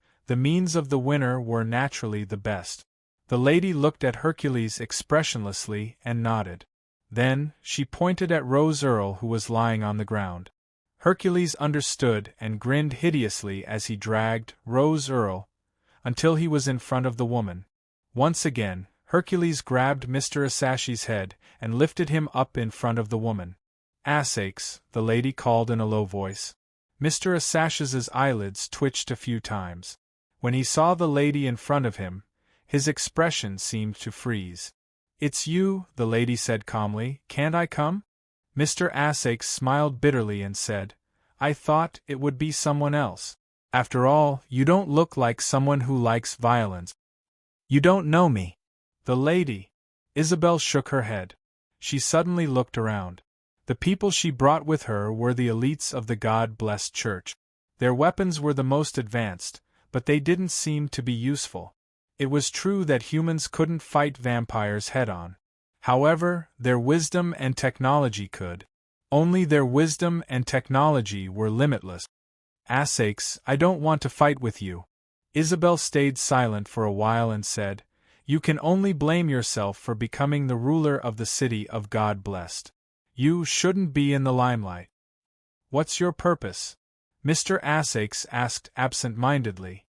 of the winner were naturally the best. The lady looked at Hercules expressionlessly and nodded. Then, she pointed at Rose Earl, who was lying on the ground. Hercules understood and grinned hideously as he dragged Rose Earl until he was in front of the woman. Once again, Hercules grabbed Mr. Asash's head and lifted him up in front of the woman. "Assaches," the lady called in a low voice. Mr. Asash's eyelids twitched a few times. When he saw the lady in front of him, his expression seemed to freeze. "It's you," the lady said calmly. "Can't I come?" Mr. Assaches smiled bitterly and said, "I thought it would be someone else. After all, you don't look like someone who likes violence. You don't know me." The lady, Isabel, shook her head. She suddenly looked around. The people she brought with her were the elites of the God-blessed church. Their weapons were the most advanced, but they didn't seem to be useful. It was true that humans couldn't fight vampires head-on. However, their wisdom and technology could. Only their wisdom and technology were limitless. "Assaches, I don't want to fight with you." Isabel stayed silent for a while and said, "You can only blame yourself for becoming the ruler of the city of God-blessed. You shouldn't be in the limelight." "What's your purpose?" Mr. Assaches asked absent-mindedly.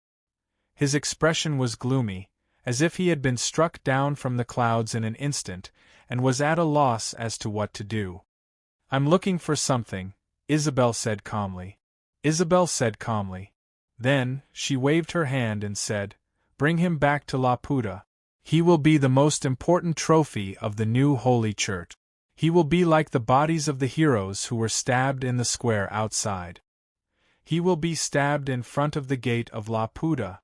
His expression was gloomy, as if he had been struck down from the clouds in an instant, and was at a loss as to what to do. "I'm looking for something," Isabel said calmly. Then, she waved her hand and said, "Bring him back to Laputa. He will be the most important trophy of the new holy church. He will be like the bodies of the heroes who were stabbed in the square outside. He will be stabbed in front of the gate of Laputa."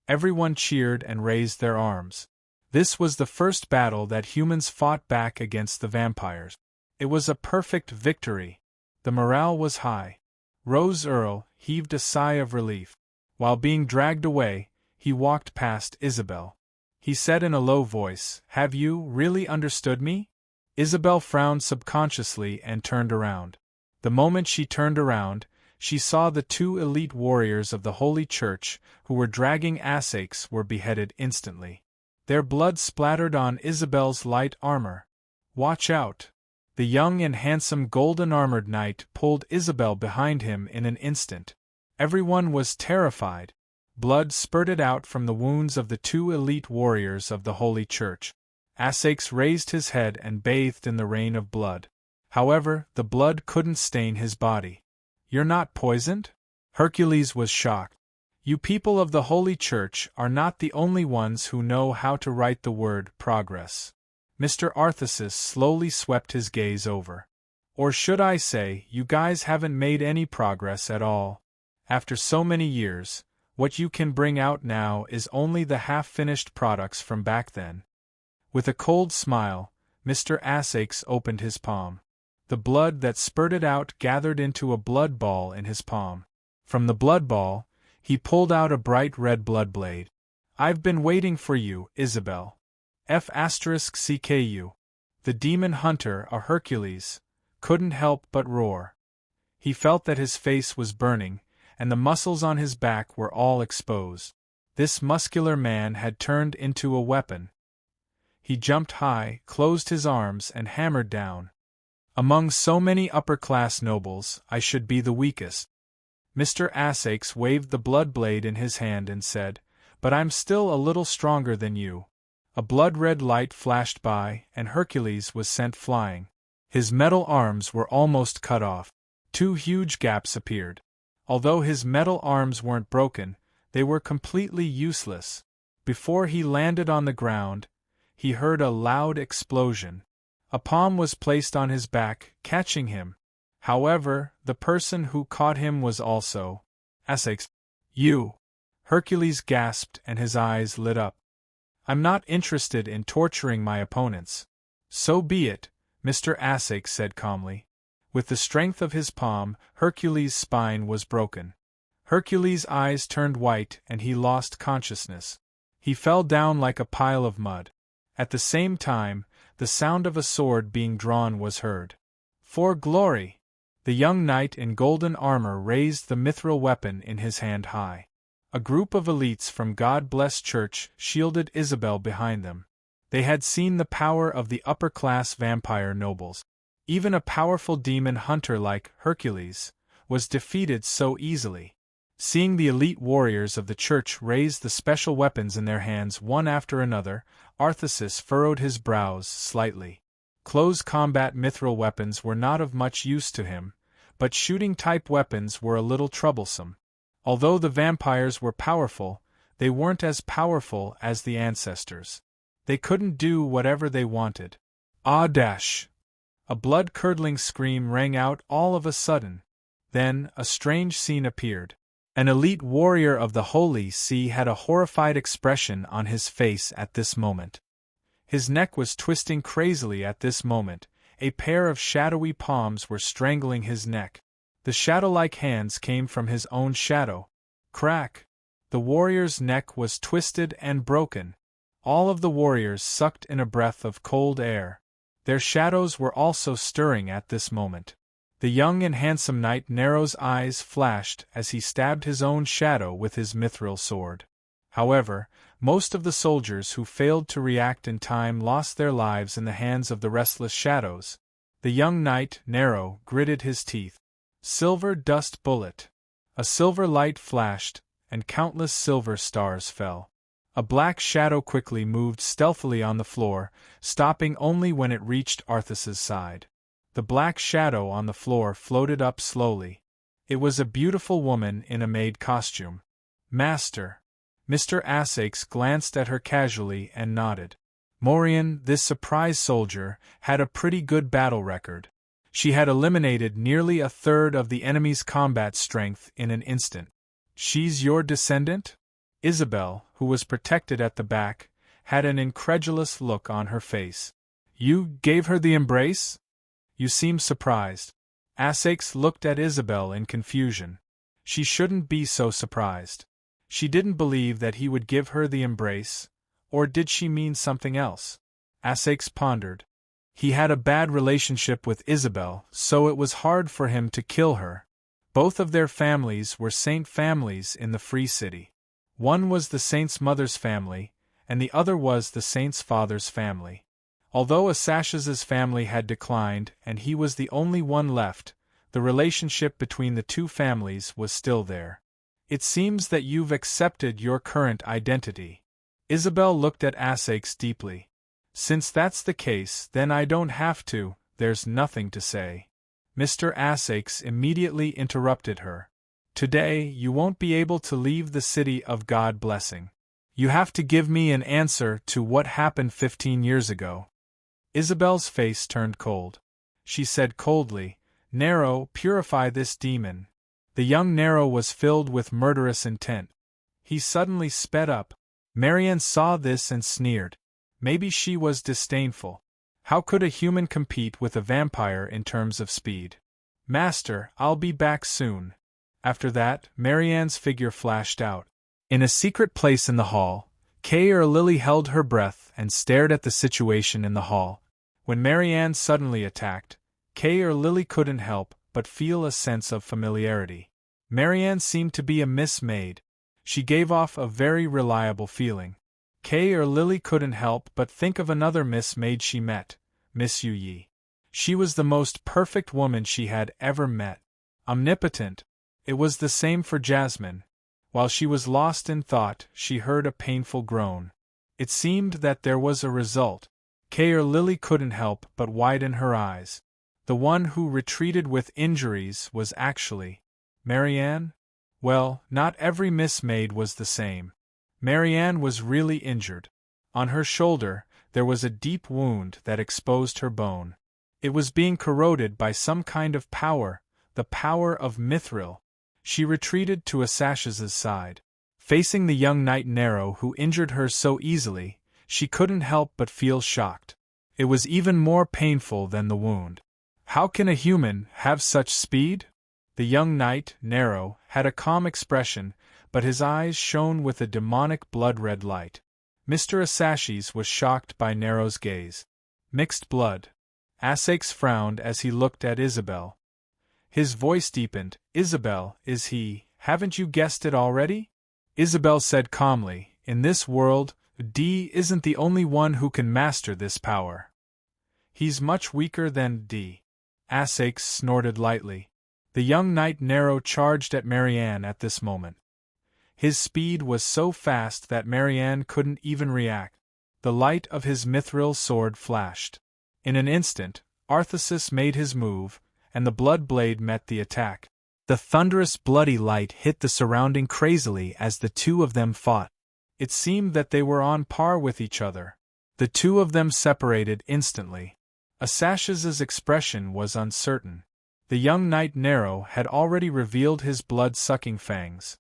Everyone cheered and raised their arms. This was the first battle that humans fought back against the vampires. It was a perfect victory. The morale was high. Rose Earl heaved a sigh of relief. While being dragged away, he walked past Isabel. He said in a low voice, "Have you really understood me?" Isabel frowned subconsciously and turned around. The moment she turned around, she saw the two elite warriors of the Holy Church who were dragging Assaches were beheaded instantly. Their blood splattered on Isabel's light armor. "Watch out!" The young and handsome golden-armored knight pulled Isabel behind him in an instant. Everyone was terrified. Blood spurted out from the wounds of the two elite warriors of the Holy Church. Assaches raised his head and bathed in the rain of blood. However, the blood couldn't stain his body. "You're not poisoned?" Hercules was shocked. "You people of the Holy Church are not the only ones who know how to write the word progress." Mr. Arthasis slowly swept his gaze over. "Or should I say, you guys haven't made any progress at all. After so many years, what you can bring out now is only the half-finished products from back then." With a cold smile, Mr. Assaches opened his palm. The blood that spurted out gathered into a blood ball in his palm. From the blood ball, he pulled out a bright red blood blade. "I've been waiting for you, Isabel. F***CKU. The demon hunter, a Hercules, couldn't help but roar. He felt that his face was burning, and the muscles on his back were all exposed. This muscular man had turned into a weapon. He jumped high, closed his arms, and hammered down. "Among so many upper-class nobles, I should be the weakest." Mr. Assaches waved the blood blade in his hand and said, "But I'm still a little stronger than you." A blood-red light flashed by, and Hercules was sent flying. His metal arms were almost cut off. Two huge gaps appeared. Although his metal arms weren't broken, they were completely useless. Before he landed on the ground, he heard a loud explosion. A palm was placed on his back, catching him. However, the person who caught him was also Assaches. "You!" Hercules gasped and his eyes lit up. "I'm not interested in torturing my opponents." "So be it," Mr. Assaches said calmly. With the strength of his palm, Hercules' spine was broken. Hercules' eyes turned white and he lost consciousness. He fell down like a pile of mud. At the same time, the sound of a sword being drawn was heard. "For glory!" The young knight in golden armor raised the mithril weapon in his hand high. A group of elites from God-blessed church shielded Isabel behind them. They had seen the power of the upper-class vampire nobles. Even a powerful demon hunter like Hercules was defeated so easily. Seeing the elite warriors of the church raise the special weapons in their hands one after another, Arthas furrowed his brows slightly. Close combat mithril weapons were not of much use to him, but shooting-type weapons were a little troublesome. Although the vampires were powerful, they weren't as powerful as the ancestors. They couldn't do whatever they wanted. Ah dash! A blood-curdling scream rang out all of a sudden. Then, a strange scene appeared. An elite warrior of the Holy See had a horrified expression on his face at this moment. His neck was twisting crazily at this moment. A pair of shadowy palms were strangling his neck. The shadow-like hands came from his own shadow. Crack! The warrior's neck was twisted and broken. All of the warriors sucked in a breath of cold air. Their shadows were also stirring at this moment. The young and handsome knight Nero's eyes flashed as he stabbed his own shadow with his mithril sword. However, most of the soldiers who failed to react in time lost their lives in the hands of the restless shadows. The young knight Nero gritted his teeth. Silver dust bullet. A silver light flashed, and countless silver stars fell. A black shadow quickly moved stealthily on the floor, stopping only when it reached Arthas's side. The black shadow on the floor floated up slowly. It was a beautiful woman in a maid costume. Master. Mr. Asakes glanced at her casually and nodded. Morian, this surprise soldier, had a pretty good battle record. She had eliminated nearly a third of the enemy's combat strength in an instant. She's your descendant? Isabel, who was protected at the back, had an incredulous look on her face. You gave her the embrace? You seem surprised. Asakes looked at Isabel in confusion. She shouldn't be so surprised. She didn't believe that he would give her the embrace, or did she mean something else? Asakes pondered. He had a bad relationship with Isabel, so it was hard for him to kill her. Both of their families were saint families in the Free City. One was the saint's mother's family, and the other was the saint's father's family. Although Asash's family had declined and he was the only one left, the relationship between the two families was still there. It seems that you've accepted your current identity. Isabel looked at Asakes deeply. Since that's the case, then I don't have to, there's nothing to say. Mr. Asakes immediately interrupted her. Today, you won't be able to leave the city of God blessing. You have to give me an answer to what happened 15 years ago. Isabel's face turned cold. She said coldly, Nero, purify this demon. The young Nero was filled with murderous intent. He suddenly sped up. Marianne saw this and sneered. Maybe she was disdainful. How could a human compete with a vampire in terms of speed? Master, I'll be back soon. After that, Marianne's figure flashed out. In a secret place in the hall, Lily held her breath and stared at the situation in the hall. When Marianne suddenly attacked, Lily couldn't help but feel a sense of familiarity. Marianne seemed to be a Miss Maid. She gave off a very reliable feeling. Lily couldn't help but think of another Miss Maid she met, Miss Yu Yi. She was the most perfect woman she had ever met. Omnipotent. It was the same for Jasmine. While she was lost in thought, she heard a painful groan. It seemed that there was a result. Lily couldn't help but widen her eyes. The one who retreated with injuries was actually Marianne? Well, not every Miss Maid was the same. Marianne was really injured. On her shoulder, there was a deep wound that exposed her bone. It was being corroded by some kind of power, the power of mithril. She retreated to Asash's side. Facing the young knight Nero who injured her so easily, she couldn't help but feel shocked. It was even more painful than the wound. How can a human have such speed? The young knight, Nero, had a calm expression, but his eyes shone with a demonic blood-red light. Mr. Asash's was shocked by Nero's gaze. Mixed blood. Asakes frowned as he looked at Isabel. His voice deepened. Isabel, is he, haven't you guessed it already? Isabel said calmly, in this world, D isn't the only one who can master this power. He's much weaker than D. Asakes snorted lightly. The young knight Nero charged at Marianne at this moment. His speed was so fast that Marianne couldn't even react. The light of his mithril sword flashed. In an instant, Arthesis made his move, and the blood blade met the attack. The thunderous bloody light hit the surrounding crazily as the two of them fought. It seemed that they were on par with each other. The two of them separated instantly. Asash's expression was uncertain. The young knight Nero had already revealed his blood-sucking fangs.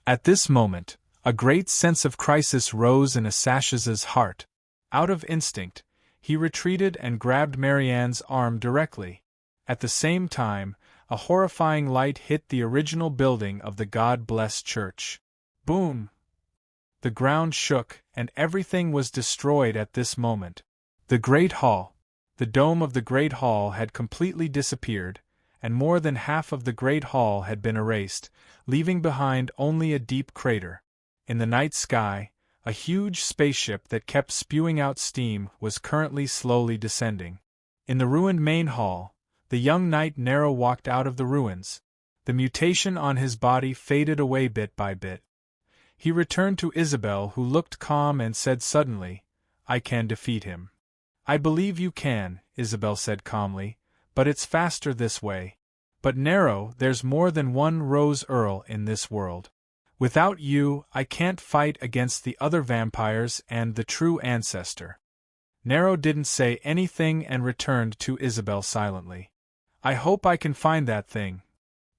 At this moment, a great sense of crisis rose in Asash's heart. Out of instinct, he retreated and grabbed Marianne's arm directly. At the same time, a horrifying light hit the original building of the God-blessed church. Boom! The ground shook, and everything was destroyed at this moment. The Great Hall. The dome of the Great Hall had completely disappeared, and more than half of the Great Hall had been erased, leaving behind only a deep crater. In the night sky, a huge spaceship that kept spewing out steam was currently slowly descending. In the ruined main hall, the young knight Nero walked out of the ruins. The mutation on his body faded away bit by bit. He returned to Isabel, who looked calm and said suddenly, "I can defeat him." "I believe you can," Isabel said calmly, "but it's faster this way. But Nero, there's more than one Rose Earl in this world. Without you, I can't fight against the other vampires and the true ancestor." Nero didn't say anything and returned to Isabel silently. "I hope I can find that thing."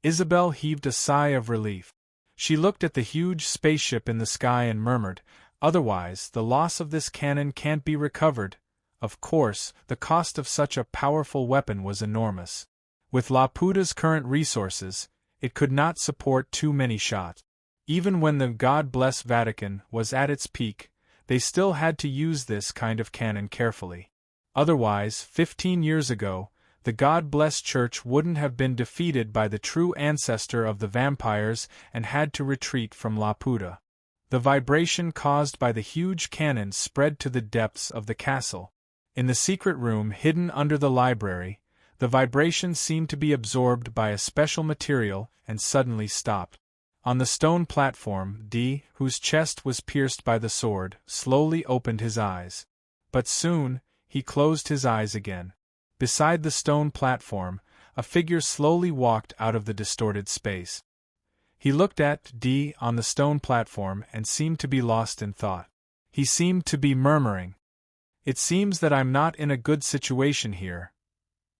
Isabel heaved a sigh of relief. She looked at the huge spaceship in the sky and murmured, "Otherwise, the loss of this cannon can't be recovered." Of course, the cost of such a powerful weapon was enormous. With Laputa's current resources, it could not support too many shots. Even when the God-blessed Vatican was at its peak, they still had to use this kind of cannon carefully. Otherwise, 15 years ago, the God-blessed church wouldn't have been defeated by the true ancestor of the vampires and had to retreat from Laputa. The vibration caused by the huge cannon spread to the depths of the castle. In the secret room hidden under the library, the vibration seemed to be absorbed by a special material and suddenly stopped. On the stone platform, D, whose chest was pierced by the sword, slowly opened his eyes. But soon, he closed his eyes again. Beside the stone platform, a figure slowly walked out of the distorted space. He looked at D on the stone platform and seemed to be lost in thought. He seemed to be murmuring, "It seems that I'm not in a good situation here."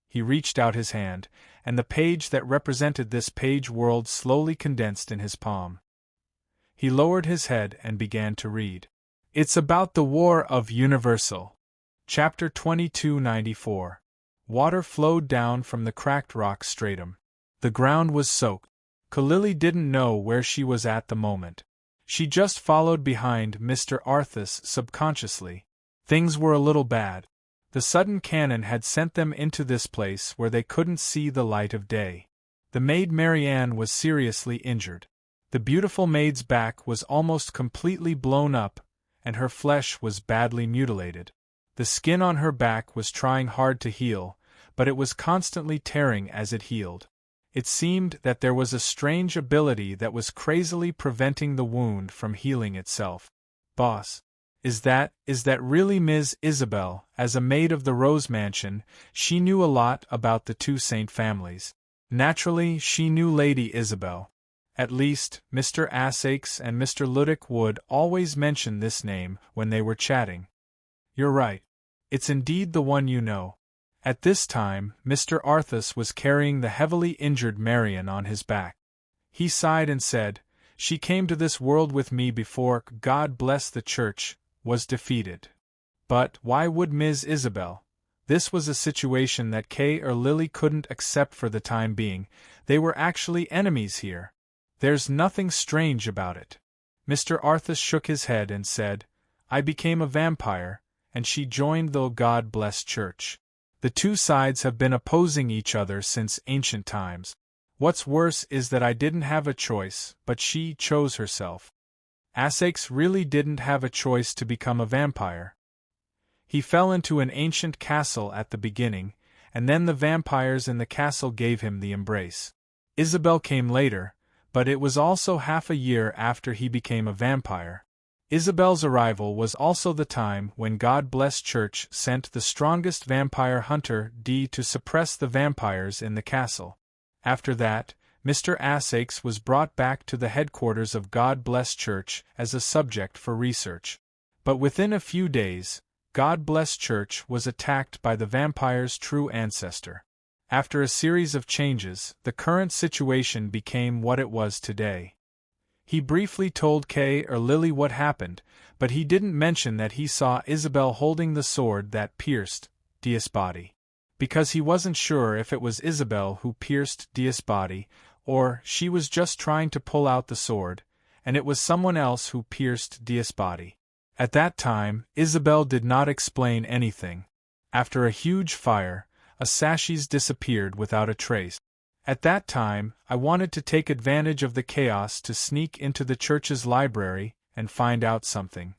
He reached out his hand, and the page that represented this page world slowly condensed in his palm. He lowered his head and began to read. It's about the War of Universal. Chapter 2294. Water flowed down from the cracked rock stratum. The ground was soaked. Kalili didn't know where she was at the moment. She just followed behind Mr. Arthas subconsciously. Things were a little bad. The sudden cannon had sent them into this place where they couldn't see the light of day. The maid Marianne was seriously injured. The beautiful maid's back was almost completely blown up, and her flesh was badly mutilated. The skin on her back was trying hard to heal, but it was constantly tearing as it healed. It seemed that there was a strange ability that was crazily preventing the wound from healing itself. "Boss, is that really Ms. Isabel?" As a maid of the Rose Mansion, she knew a lot about the two saint families. Naturally, she knew Lady Isabel. At least, Mr. Asakes and Mr. Ludick would always mention this name when they were chatting. "You're right. It's indeed the one you know." At this time, Mr. Arthas was carrying the heavily injured Marian on his back. He sighed and said, "She came to this world with me before, God bless the church, was defeated. But why would Ms. Isabel?" This was a situation that Kay or Lily couldn't accept for the time being. They were actually enemies here. "There's nothing strange about it." Mr. Arthas shook his head and said, "I became a vampire, and she joined the God-blessed church. The two sides have been opposing each other since ancient times. What's worse is that I didn't have a choice, but she chose herself." Essex really didn't have a choice to become a vampire. He fell into an ancient castle at the beginning, and then the vampires in the castle gave him the embrace. Isabel came later, but it was also half a year after he became a vampire. Isabel's arrival was also the time when God Bless Church sent the strongest vampire hunter D to suppress the vampires in the castle. After that, Mr. Essex was brought back to the headquarters of God Bless Church as a subject for research. But within a few days, God Bless Church was attacked by the vampire's true ancestor. After a series of changes, the current situation became what it was today. He briefly told Kay or Lily what happened, but he didn't mention that he saw Isabel holding the sword that pierced Dia's body. Because he wasn't sure if it was Isabel who pierced Dia's body, or she was just trying to pull out the sword, and it was someone else who pierced Dia's body. At that time, Isabel did not explain anything. After a huge fire, Assassins disappeared without a trace. At that time, I wanted to take advantage of the chaos to sneak into the church's library and find out something.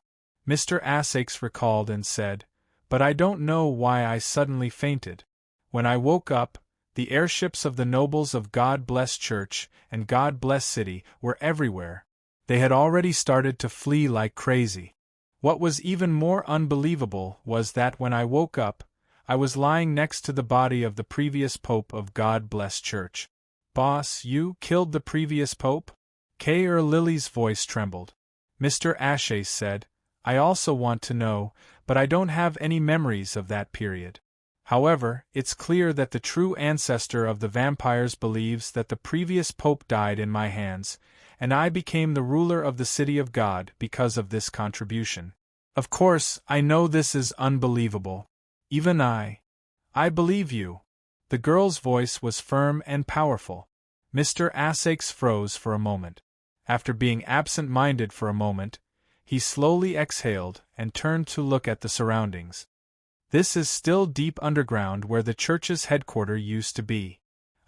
Mr. Essex recalled and said, but I don't know why I suddenly fainted. When I woke up, the airships of the nobles of God Bless Church and God Bless City were everywhere. They had already started to flee like crazy. What was even more unbelievable was that when I woke up, I was lying next to the body of the previous pope of God Bless Church. Boss, you killed the previous pope? Kay or Lily's voice trembled. Mr. Ashe said, I also want to know, but I don't have any memories of that period. However, it's clear that the true ancestor of the vampires believes that the previous pope died in my hands, and I became the ruler of the city of God because of this contribution. Of course, I know this is unbelievable. Even I believe you. The girl's voice was firm and powerful. Mr. Essex froze for a moment. After being absent-minded for a moment, he slowly exhaled and turned to look at the surroundings. This is still deep underground where the church's headquarters used to be.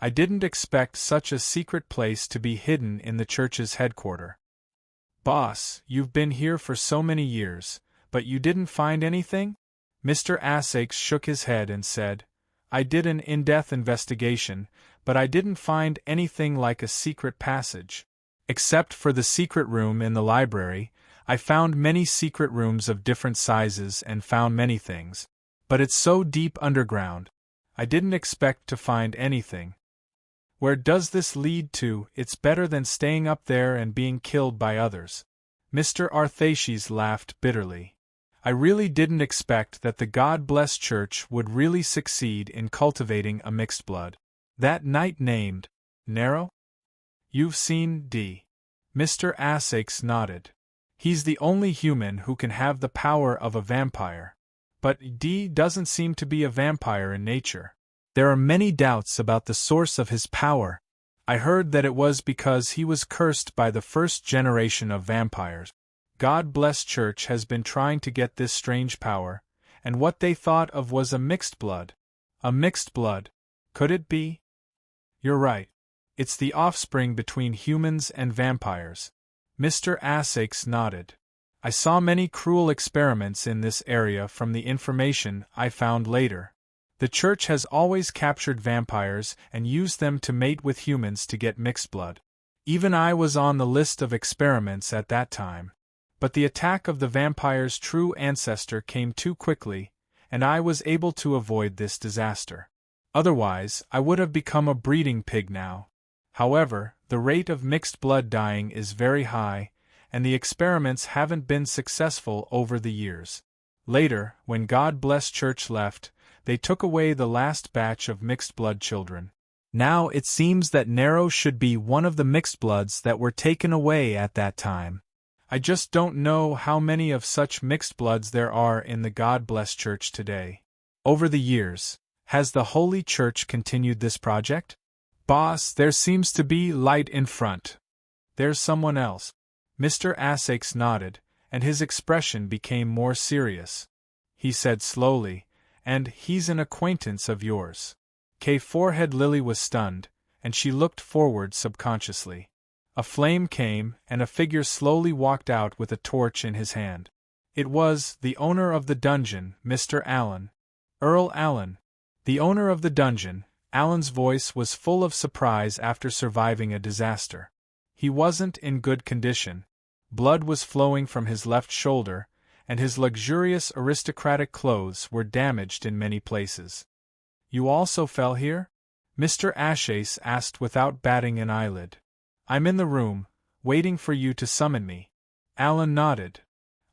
I didn't expect such a secret place to be hidden in the church's headquarters. Boss, you've been here for so many years, but you didn't find anything? Mr. Essex shook his head and said, I did an in-depth investigation, but I didn't find anything like a secret passage. Except for the secret room in the library, I found many secret rooms of different sizes and found many things. But it's so deep underground. I didn't expect to find anything. Where does this lead to? It's better than staying up there and being killed by others. Mr. Arthashes laughed bitterly. I really didn't expect that the God Bless Church would really succeed in cultivating a mixed blood. That knight named Nero? You've seen D. Mr. Essex nodded. He's the only human who can have the power of a vampire. But D doesn't seem to be a vampire in nature. There are many doubts about the source of his power. I heard that it was because he was cursed by the first generation of vampires. God Bless Church has been trying to get this strange power, and what they thought of was a mixed blood. A mixed blood. Could it be? You're right. It's the offspring between humans and vampires. Mr. Essex nodded. I saw many cruel experiments in this area from the information I found later. The church has always captured vampires and used them to mate with humans to get mixed blood. Even I was on the list of experiments at that time. But the attack of the vampire's true ancestor came too quickly, and I was able to avoid this disaster. Otherwise, I would have become a breeding pig now. However, the rate of mixed blood dying is very high, and the experiments haven't been successful over the years. Later, when God Bless Church left, they took away the last batch of mixed blood children. Now it seems that Nero should be one of the mixed bloods that were taken away at that time. I just don't know how many of such mixed bloods there are in the God Bless Church today. Over the years, has the Holy Church continued this project? Boss, there seems to be light in front. There's someone else. Mr. Essex nodded, and his expression became more serious. He said slowly, and he's an acquaintance of yours. Kay forehead Lily was stunned, and she looked forward subconsciously. A flame came, and a figure slowly walked out with a torch in his hand. It was the owner of the dungeon, Mr. Allen. Earl Allen. The owner of the dungeon. Allen's voice was full of surprise after surviving a disaster. He wasn't in good condition. Blood was flowing from his left shoulder, and his luxurious aristocratic clothes were damaged in many places. "You also fell here?" Mr. Ashace asked without batting an eyelid. "I'm in the room, waiting for you to summon me." Allen nodded.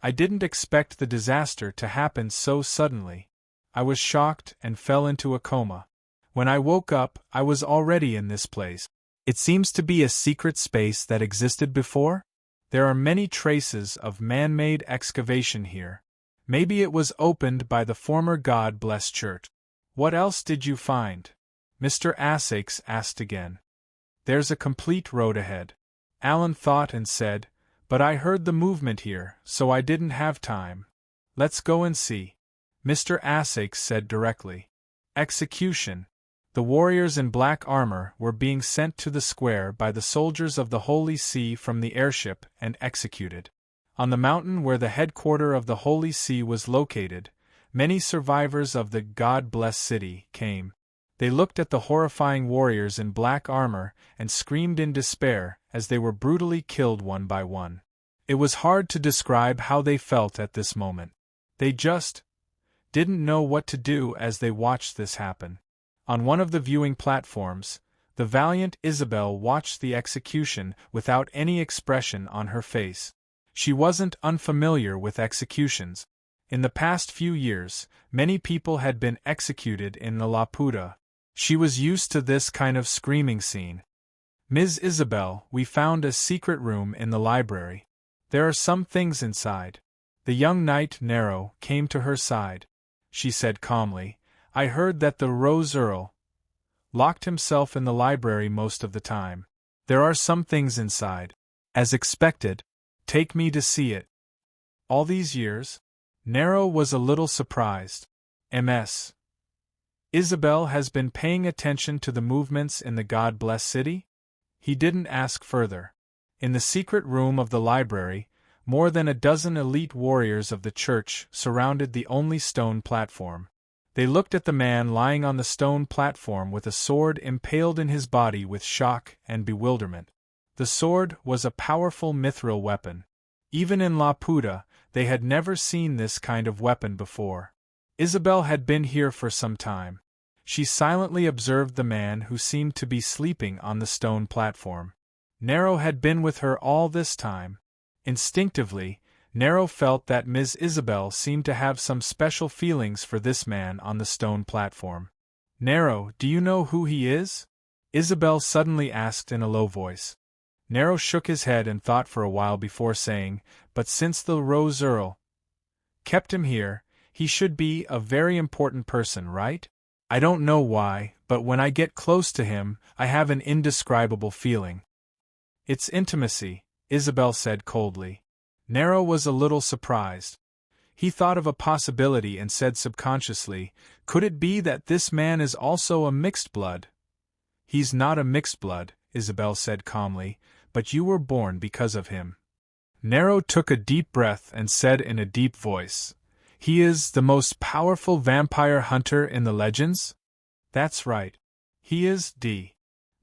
"I didn't expect the disaster to happen so suddenly. I was shocked and fell into a coma. When I woke up, I was already in this place. It seems to be a secret space that existed before? There are many traces of man-made excavation here. Maybe it was opened by the former God-blessed church." "What else did you find?" Mr. Assaix asked again. "There's a complete road ahead." Allen thought and said, "But I heard the movement here, so I didn't have time." "Let's go and see," Mr. Assaix said directly. Execution. The warriors in black armor were being sent to the square by the soldiers of the Holy See from the airship and executed. On the mountain where the headquarters of the Holy See was located, many survivors of the God-blessed city came. They looked at the horrifying warriors in black armor and screamed in despair as they were brutally killed one by one. It was hard to describe how they felt at this moment. They just didn't know what to do as they watched this happen. On one of the viewing platforms, the valiant Isabel watched the execution without any expression on her face. She wasn't unfamiliar with executions. In the past few years, many people had been executed in the Laputa. She was used to this kind of screaming scene. "Ms. Isabel, we found a secret room in the library. There are some things inside." The young knight Nero came to her side. She said calmly, "I heard that the Rose Earl locked himself in the library most of the time. There are some things inside. As expected. Take me to see it." "All these years?" Nero was a little surprised. "Ms. Isabel has been paying attention to the movements in the God-blessed city?" He didn't ask further. In the secret room of the library, more than a dozen elite warriors of the church surrounded the only stone platform. They looked at the man lying on the stone platform with a sword impaled in his body with shock and bewilderment. The sword was a powerful mithril weapon. Even in Laputa, they had never seen this kind of weapon before. Isabel had been here for some time. She silently observed the man who seemed to be sleeping on the stone platform. Nero had been with her all this time. Instinctively, Nero felt that Ms. Isabel seemed to have some special feelings for this man on the stone platform. "Nero, do you know who he is?" Isabel suddenly asked in a low voice. Nero shook his head and thought for a while before saying, "But since the Rose Earl kept him here, he should be a very important person, right? I don't know why, but when I get close to him, I have an indescribable feeling." "It's intimacy," Isabel said coldly. Nero was a little surprised. He thought of a possibility and said subconsciously, "Could it be that this man is also a mixed blood?" "He's not a mixed blood," Isabel said calmly, "but you were born because of him." Nero took a deep breath and said in a deep voice, "He is the most powerful vampire hunter in the legends?" "That's right. He is,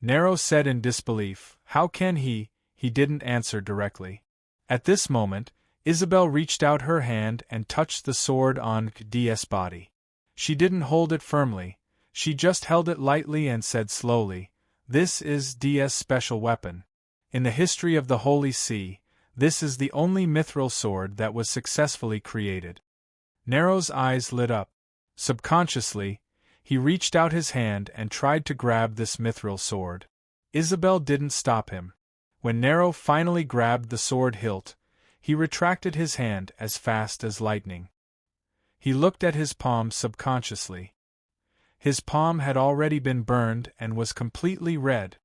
Nero said in disbelief. "How can he?" He didn't answer directly. At this moment, Isabel reached out her hand and touched the sword on D's body. She didn't hold it firmly, she just held it lightly and said slowly, "This is D's special weapon. In the history of the Holy See, this is the only mithril sword that was successfully created." Nero's eyes lit up. Subconsciously, he reached out his hand and tried to grab this mithril sword. Isabel didn't stop him. When Nero finally grabbed the sword hilt, he retracted his hand as fast as lightning. He looked at his palm subconsciously. His palm had already been burned and was completely red.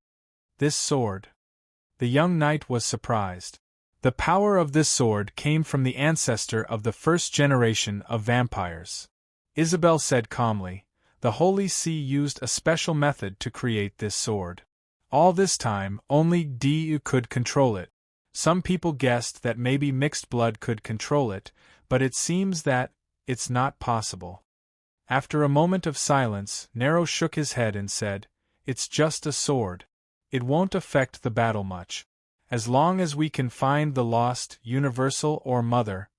This sword. The young knight was surprised. The power of this sword came from the ancestor of the first generation of vampires. Isabel said calmly, "The Holy See used a special method to create this sword. All this time, only D could control it. Some people guessed that maybe mixed blood could control it, but it seems that it's not possible. After a moment of silence, Nero shook his head and said, "It's just a sword. It won't affect the battle much. As long as we can find the lost, universal or mother,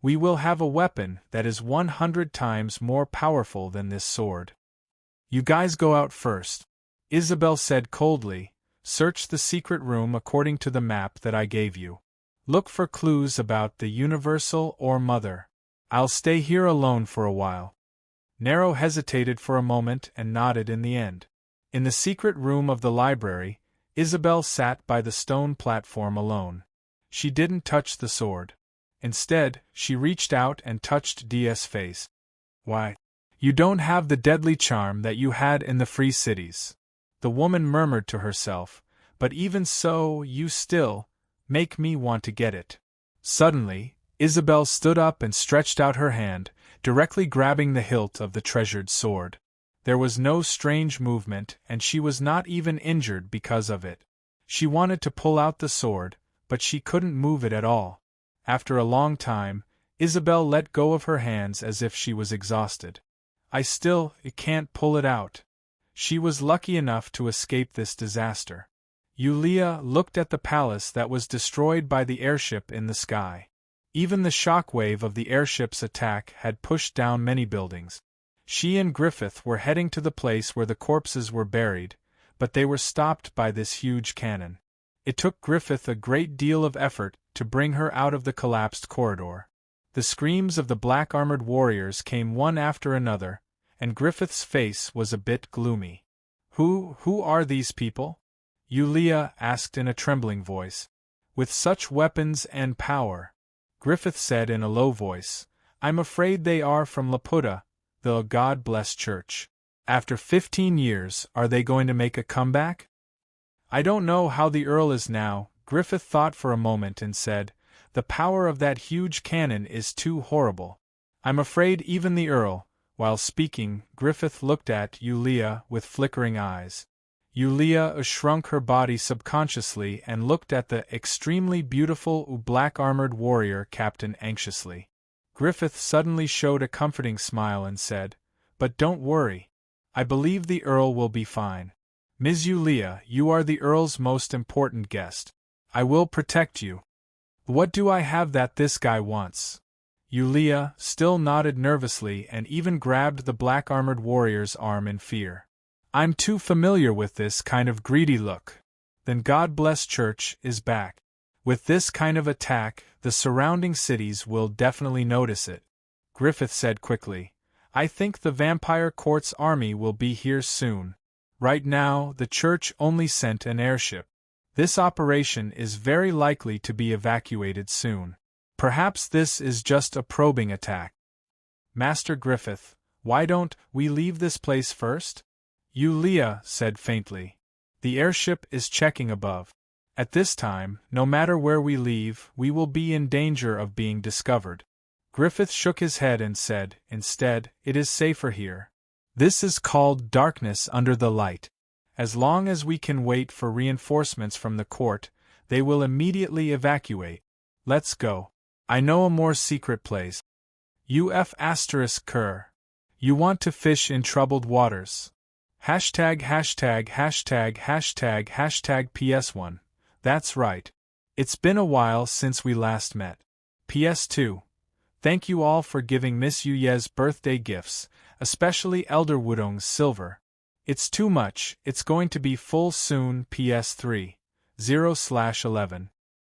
we will have a weapon that is 100 times more powerful than this sword. You guys go out first," Isabel said coldly. "Search the secret room according to the map that I gave you. Look for clues about the universal or mother. I'll stay here alone for a while." Nero hesitated for a moment and nodded in the end. In the secret room of the library, Isabel sat by the stone platform alone. She didn't touch the sword. Instead, she reached out and touched Dia's face. "Why, you don't have the deadly charm that you had in the free cities," the woman murmured to herself, "but even so, you still make me want to get it." Suddenly, Isabel stood up and stretched out her hand, directly grabbing the hilt of the treasured sword. There was no strange movement, and she was not even injured because of it. She wanted to pull out the sword, but she couldn't move it at all. After a long time, Isabel let go of her hands as if she was exhausted. I can't pull it out." She was lucky enough to escape this disaster. Yulia looked at the palace that was destroyed by the airship in the sky. Even the shockwave of the airship's attack had pushed down many buildings. She and Griffith were heading to the place where the corpses were buried, but they were stopped by this huge cannon. It took Griffith a great deal of effort to bring her out of the collapsed corridor. The screams of the black-armored warriors came one after another, and Griffith's face was a bit gloomy. Who are these people?" Yulia asked in a trembling voice. "With such weapons and power," Griffith said in a low voice, "I'm afraid they are from Laputa, the God-blessed church. After 15 years, are they going to make a comeback?" "I don't know how the Earl is now," Griffith thought for a moment and said, "The power of that huge cannon is too horrible. I'm afraid even the Earl—" While speaking, Griffith looked at Yulia with flickering eyes. Yulia shrunk her body subconsciously and looked at the extremely beautiful black-armored warrior captain anxiously. Griffith suddenly showed a comforting smile and said, "But don't worry. I believe the Earl will be fine. Ms. Yulia, you are the Earl's most important guest. I will protect you. What do I have that this guy wants?" Yulia still nodded nervously and even grabbed the black-armored warrior's arm in fear. "I'm too familiar with this kind of greedy look. Then God bless Church is back. With this kind of attack, the surrounding cities will definitely notice it," Griffith said quickly. "I think the Vampire Court's army will be here soon. Right now, the Church only sent an airship. This operation is very likely to be evacuated soon. Perhaps this is just a probing attack." "Master Griffith, why don't we leave this place first?" Yulia said faintly. "The airship is checking above. At this time, no matter where we leave, we will be in danger of being discovered." Griffith shook his head and said, "Instead, it is safer here. This is called darkness under the light. As long as we can wait for reinforcements from the court, they will immediately evacuate. Let's go. I know a more secret place. UF*Ker. You want to fish in troubled waters. ######PS1. That's right. It's been a while since we last met. PS2. Thank you all for giving Miss Yuye's birthday gifts, especially Elder Wudong's silver. It's too much, it's going to be full soon. PS3. 0/11.